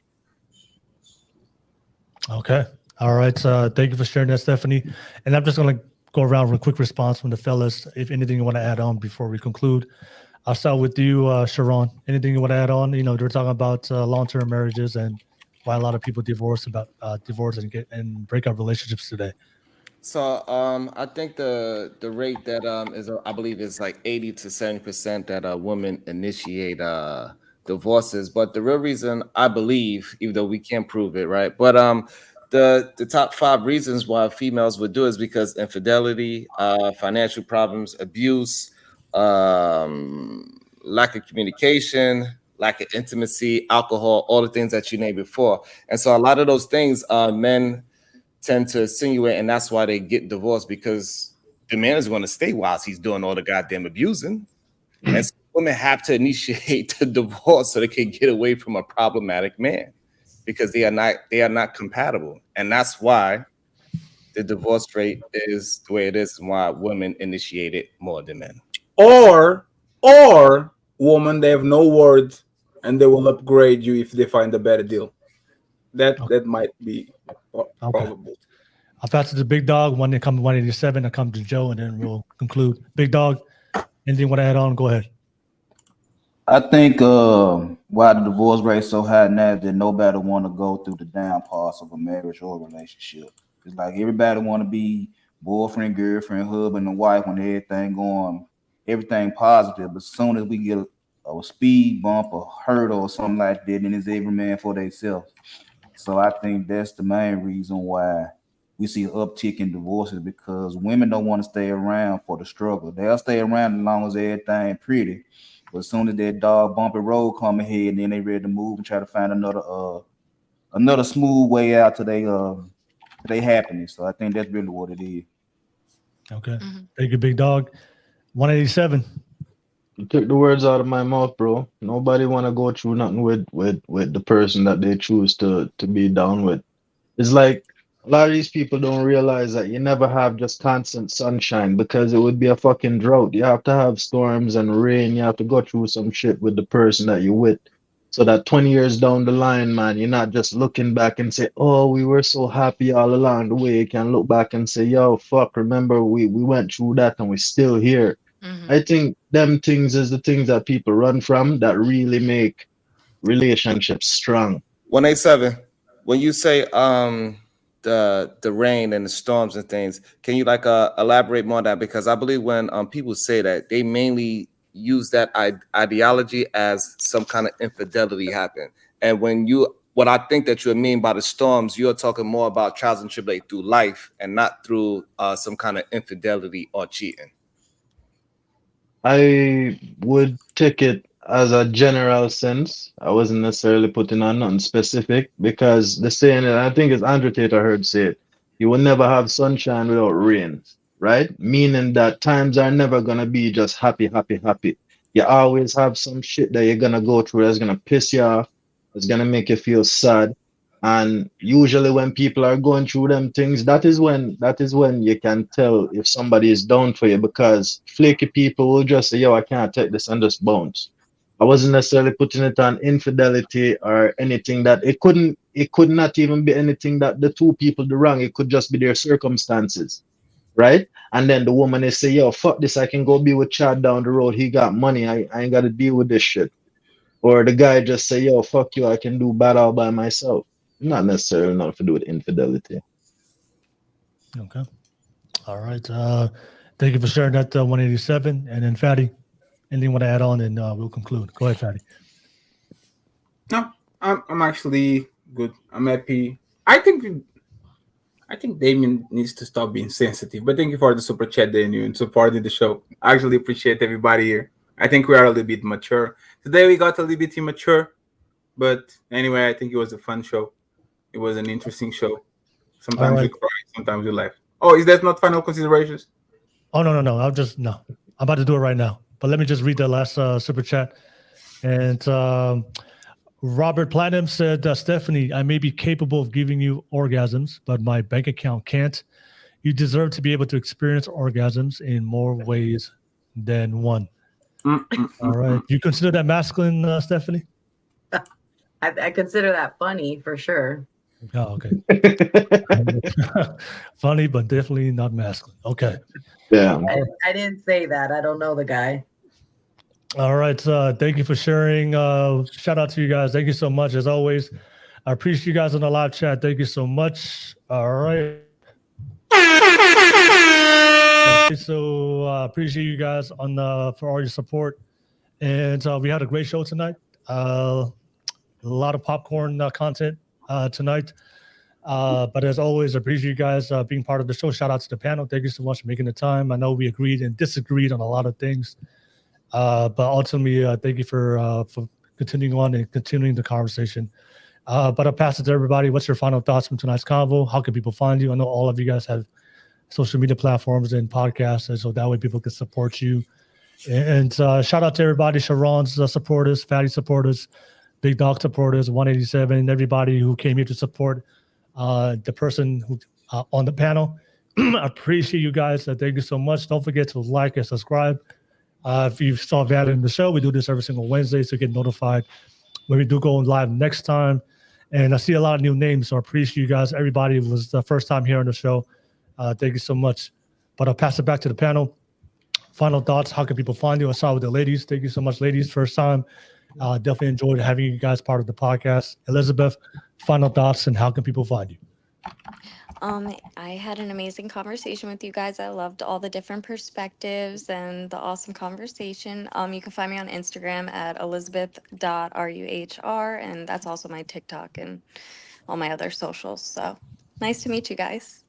Okay. All right. Thank you for sharing that, Stephanie. And I'm just going to go around with a quick response from the fellas. If anything you want to add on before we conclude, I'll start with you, Sharon. Anything you want to add on? You know, they're talking about long-term marriages and why a lot of people divorce and break up relationships today. So I think the rate that is I believe is like 80 to 70% that women initiate divorces. But the real reason I believe, even though we can't prove it, right? But the top 5 reasons why females would do it is because infidelity, financial problems, abuse, lack of communication, lack of intimacy, alcohol, all the things that you named before. And so a lot of those things men tend to insinuate, and that's why they get divorced, because the man is going to stay whilst he's doing all the goddamn abusing. And so women have to initiate the divorce so they can get away from a problematic man, because they are not compatible. And that's why the divorce rate is the way it is, and why women initiate it more than men. Or women, they have no words and they will upgrade you if they find a better deal. That might be probable. I'll pass it to Big Dog. One that comes 187, I'll come to Joe, and then we'll conclude. Big Dog, anything you want to add on? Go ahead. I think why the divorce rate so high now is that nobody want to go through the down parts of a marriage or a relationship. It's like everybody want to be boyfriend, girlfriend, husband, and wife when everything positive. But as soon as we get a speed bump, a hurdle, or something like that, then it's every man for themselves. So I think that's the main reason why we see an uptick in divorces because women don't want to stay around for the struggle. They'll stay around as long as everything pretty. But as soon as that dog bumpy road come ahead, then they ready to move and try to find another smooth way out to they happiness. So I think that's really what it is. Okay. Thank you, big dog. 187. You took the words out of my mouth, bro. Nobody want to go through nothing with the person that they choose to be down with. It's like a lot of these people don't realize that you never have just constant sunshine because it would be a fucking drought. You have to have storms and rain. You have to go through some shit with the person that you're with. So that 20 years down the line, man, you're not just looking back and say, oh, we were so happy all along the way. You can look back and say, yo, fuck, remember we went through that and we're still here. I think them things is the things that people run from that really make relationships strong. 187. When you say the rain and the storms and things, can you like elaborate more on that? Because I believe when people say that, they mainly use that ideology as some kind of infidelity happen. And what I think that you mean by the storms, you're talking more about trials and tribulations through life and not through some kind of infidelity or cheating. I would take it as a general sense. I wasn't necessarily putting on nothing specific because the saying, and I think it's Andrew Tate I heard say it, you will never have sunshine without rain, right? Meaning that times are never gonna be just happy, happy, happy. You always have some shit that you're gonna go through that's gonna piss you off, that's gonna make you feel sad. And usually when people are going through them things, that is when you can tell if somebody is down for you because flaky people will just say, yo, I can't take this and just bounce. I wasn't necessarily putting it on infidelity or anything that it could not even be anything that the two people do wrong. It could just be their circumstances. Right? And then the woman is say, yo, fuck this, I can go be with Chad down the road. He got money. I ain't gotta deal with this shit. Or the guy just say, yo, fuck you, I can do bad all by myself. Not necessarily nothing to do with infidelity. Okay. All right. Thank you for sharing that 187. And then Fatty, anything you want to add on and we'll conclude. Go ahead, Fatty. No, I'm actually good. I'm happy. I think Damien needs to stop being sensitive. But thank you for the super chat, Damien, and supporting the show. I actually appreciate everybody here. I think we are a little bit mature. Today we got a little bit immature. But anyway, I think it was a fun show. It was an interesting show. Sometimes you cry, sometimes you laugh. Oh, is that not final considerations? Oh, no. I'm about to do it right now. But let me just read the last super chat. And Robert Platinum said, Stephanie, I may be capable of giving you orgasms, but my bank account can't. You deserve to be able to experience orgasms in more ways than one. All right. You consider that masculine, Stephanie? I consider that funny for sure. Oh, okay. Funny, but definitely not masculine. Okay. Yeah. I didn't say that. I don't know the guy. All right. Thank you for sharing. Shout out to you guys. Thank you so much. As always, I appreciate you guys on the live chat. Thank you so much. All right. So appreciate you guys for all your support. And we had a great show tonight. A lot of popcorn content tonight. But as always, I appreciate you guys being part of the show. Shout out to the panel. Thank you so much for making the time. I know we agreed and disagreed on a lot of things. But ultimately, thank you for continuing on and continuing the conversation. But I'll pass it to everybody. What's your final thoughts from tonight's convo? How can people find you? I know all of you guys have social media platforms and podcasts, and so that way people can support you. And shout out to everybody, Sharon's supporters, Fatty supporters, Big Dog supporters, 187, and everybody who came here to support the person who on the panel. I appreciate you guys. Thank you so much. Don't forget to like and subscribe. If you saw value in the show, we do this every single Wednesday, so get notified when we do go live next time. And I see a lot of new names, so I appreciate you guys. Everybody was the first time here on the show. Thank you so much. But I'll pass it back to the panel final thoughts. How can people find you? I'll start with the ladies. Thank you so much, ladies. First time. Definitely enjoyed having you guys part of the podcast. Elizabeth, final thoughts and how can people find you? I had an amazing conversation with you guys. I loved all the different perspectives and the awesome conversation. You can find me on Instagram at elizabeth.ruhr, and that's also my TikTok and all my other socials. So nice to meet you guys.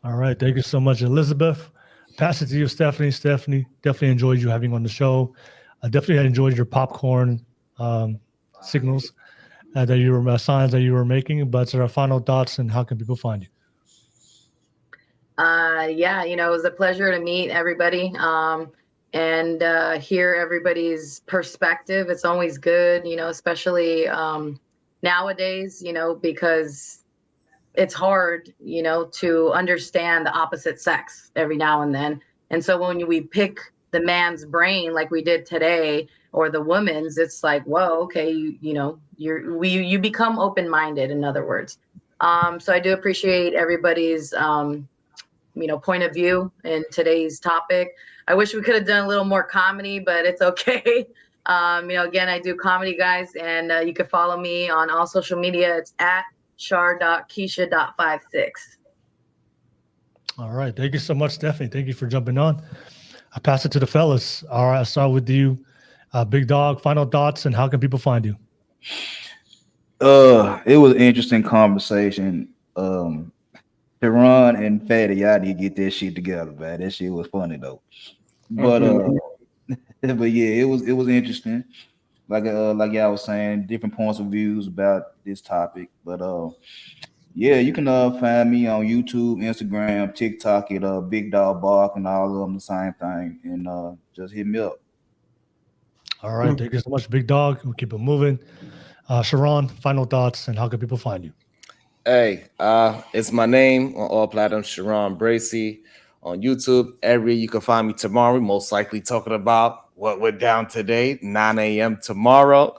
All right. Thank you so much, Elizabeth. Pass it to you, Stephanie. Stephanie, definitely enjoyed you having on the show. I definitely enjoyed your popcorn signals that you were signs that you were making. But our final thoughts and how can people find you? Yeah, it was a pleasure to meet everybody and hear everybody's perspective. It's always good, especially nowadays, because it's hard, to understand the opposite sex every now and then. And so when we pick the man's brain like we did today, or the woman's, it's like, whoa, okay, you become open-minded, in other words. So I do appreciate everybody's point of view in today's topic. I wish we could have done a little more comedy, but it's okay. Again, I do comedy, guys, and you can follow me on all social media. It's at char.keisha.56. All right. Thank you so much, Stephanie. Thank you for jumping on. I'll pass it to the fellas. All right. I'll start with you. Big Dog, final thoughts and how can people find you? It was an interesting conversation. Sharon and Fatty, y'all need to get that shit together, man. That shit was funny though. But but yeah, it was interesting. Like y'all was saying, different points of views about this topic. But yeah, you can find me on YouTube, Instagram, TikTok at Big Dog Bark and all of them the same thing. And just hit me up. All right. Thank you so much, Big Dog. We'll keep it moving. Sharon, final thoughts and how can people find you? Hey, it's my name on all platforms, Sharon Bracy. On YouTube, you can find me tomorrow, most likely talking about what went down today, 9 a.m. tomorrow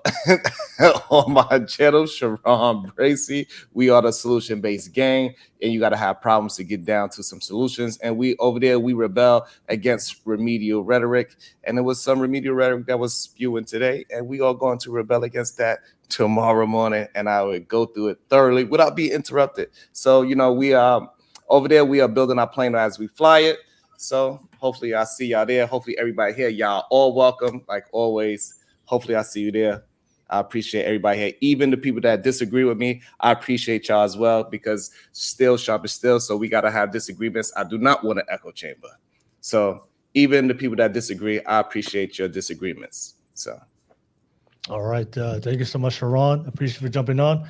on my channel, Sharon Bracy. We are the solution-based gang, and you got to have problems to get down to some solutions. And we over there, we rebel against remedial rhetoric. And there was some remedial rhetoric that was spewing today, and we are going to rebel against that tomorrow morning, and I would go through it thoroughly without being interrupted. So, we are over there. We are building our plane as we fly it. So hopefully I see y'all there. Hopefully everybody here, y'all all welcome, like always. Hopefully I see you there. I appreciate everybody here. Even the people that disagree with me, I appreciate y'all as well, because still sharp is still. So we got to have disagreements. I do not want an echo chamber. So even the people that disagree, I appreciate your disagreements. So. All right. Thank you so much, Sharon. Appreciate you for jumping on.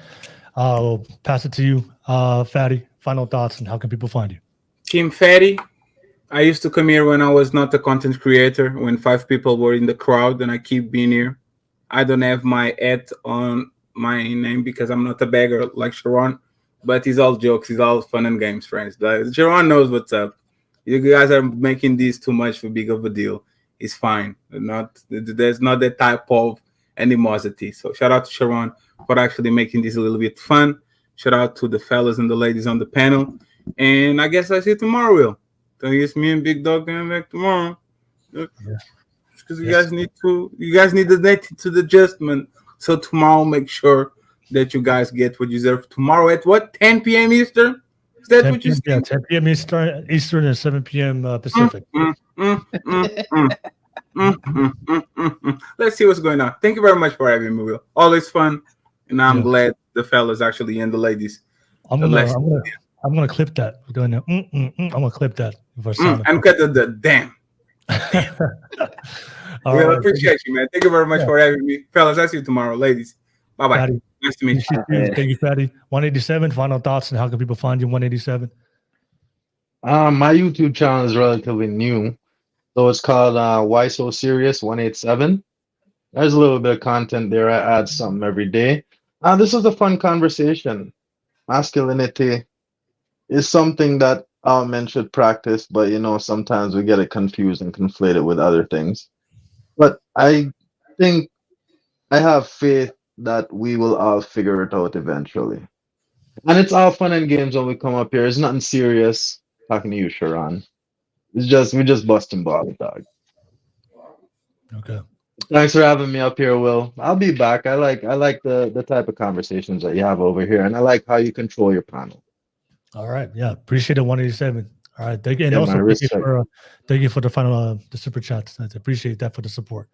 I'll pass it to you, Fatty. Final thoughts and how can people find you? Team Fatty. I used to come here when I was not a content creator, when 5 people were in the crowd, and I keep being here. I don't have my ad on my name because I'm not a beggar like Sharon, but it's all jokes. It's all fun and games, friends. Sharon knows what's up. You guys are making this too much for big of a deal. It's fine. There's not that type of animosity. So shout out to Sharon for actually making this a little bit fun. Shout out to the fellas and the ladies on the panel. And I guess I see you tomorrow, Will. So it's me and Big Dog coming back tomorrow. Because you guys need the adjustment. So tomorrow, make sure that you guys get what you deserve. Tomorrow at what? 10 p.m. Eastern? Is that what you said? Yeah, 10 p.m. Eastern and 7 p.m. Pacific. Let's see what's going on. Thank you very much for having me, Will. Always fun. And I'm glad the fellas actually and the ladies. I'm gonna clip that. We're doing that. I'm gonna clip that. And cut the damn. Well, I appreciate you, man. Thank you very much for having me. Fellas, I'll see you tomorrow. Ladies, bye-bye. Nice to meet you. Thank you, Fatty. 187, final thoughts and how can people find you 187? My YouTube channel is relatively new. So it's called Why So Serious 187. There's a little bit of content there. I add something every day. This was a fun conversation. Masculinity is something that all men should practice, but sometimes we get it confused and conflated with other things. But I think I have faith that we will all figure it out eventually. And it's all fun and games when we come up here. It's nothing serious. Talking to you, Sharon. It's just we just busting balls, dog. Okay. Thanks for having me up here, Will. I'll be back. I like the type of conversations that you have over here, and I like how you control your panel. All right. Yeah. Appreciate it. 187. All right. Thank you. And Yeah, also man, respect. thank you for the final the super chats. I appreciate that for the support.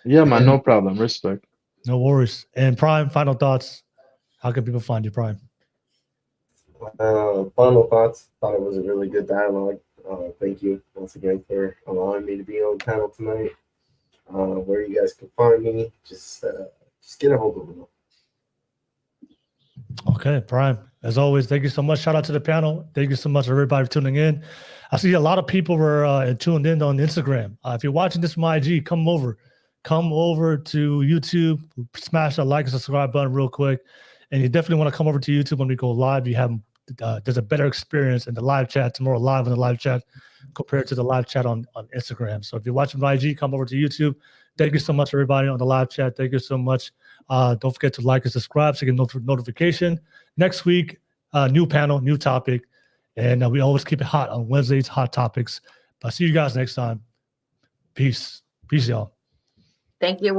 Yeah, man, And no problem. Respect. no worries. And Prime, final thoughts. How can people find you, Prime? Final thoughts. Thought it was a really good dialogue. Thank you once again for allowing me to be on the panel tonight. Where you guys can find me, just get a hold of me. Okay, Prime. As always, thank you so much. Shout out to the panel. Thank you so much, everybody, for tuning in. I see a lot of people were tuned in on Instagram. If you're watching this from IG, come over to YouTube, smash that like and subscribe button real quick. And you definitely want to come over to YouTube when we go live. You have there's a better experience in the live chat. It's more live in the live chat compared to the live chat on Instagram. So if you're watching from IG, come over to YouTube. Thank you so much, everybody, on the live chat. Thank you so much. Don't forget to like and subscribe so you get notification. Next week, new panel, new topic. And we always keep it hot on Wednesdays, hot topics. But see you guys next time. Peace. Peace, y'all. Thank you.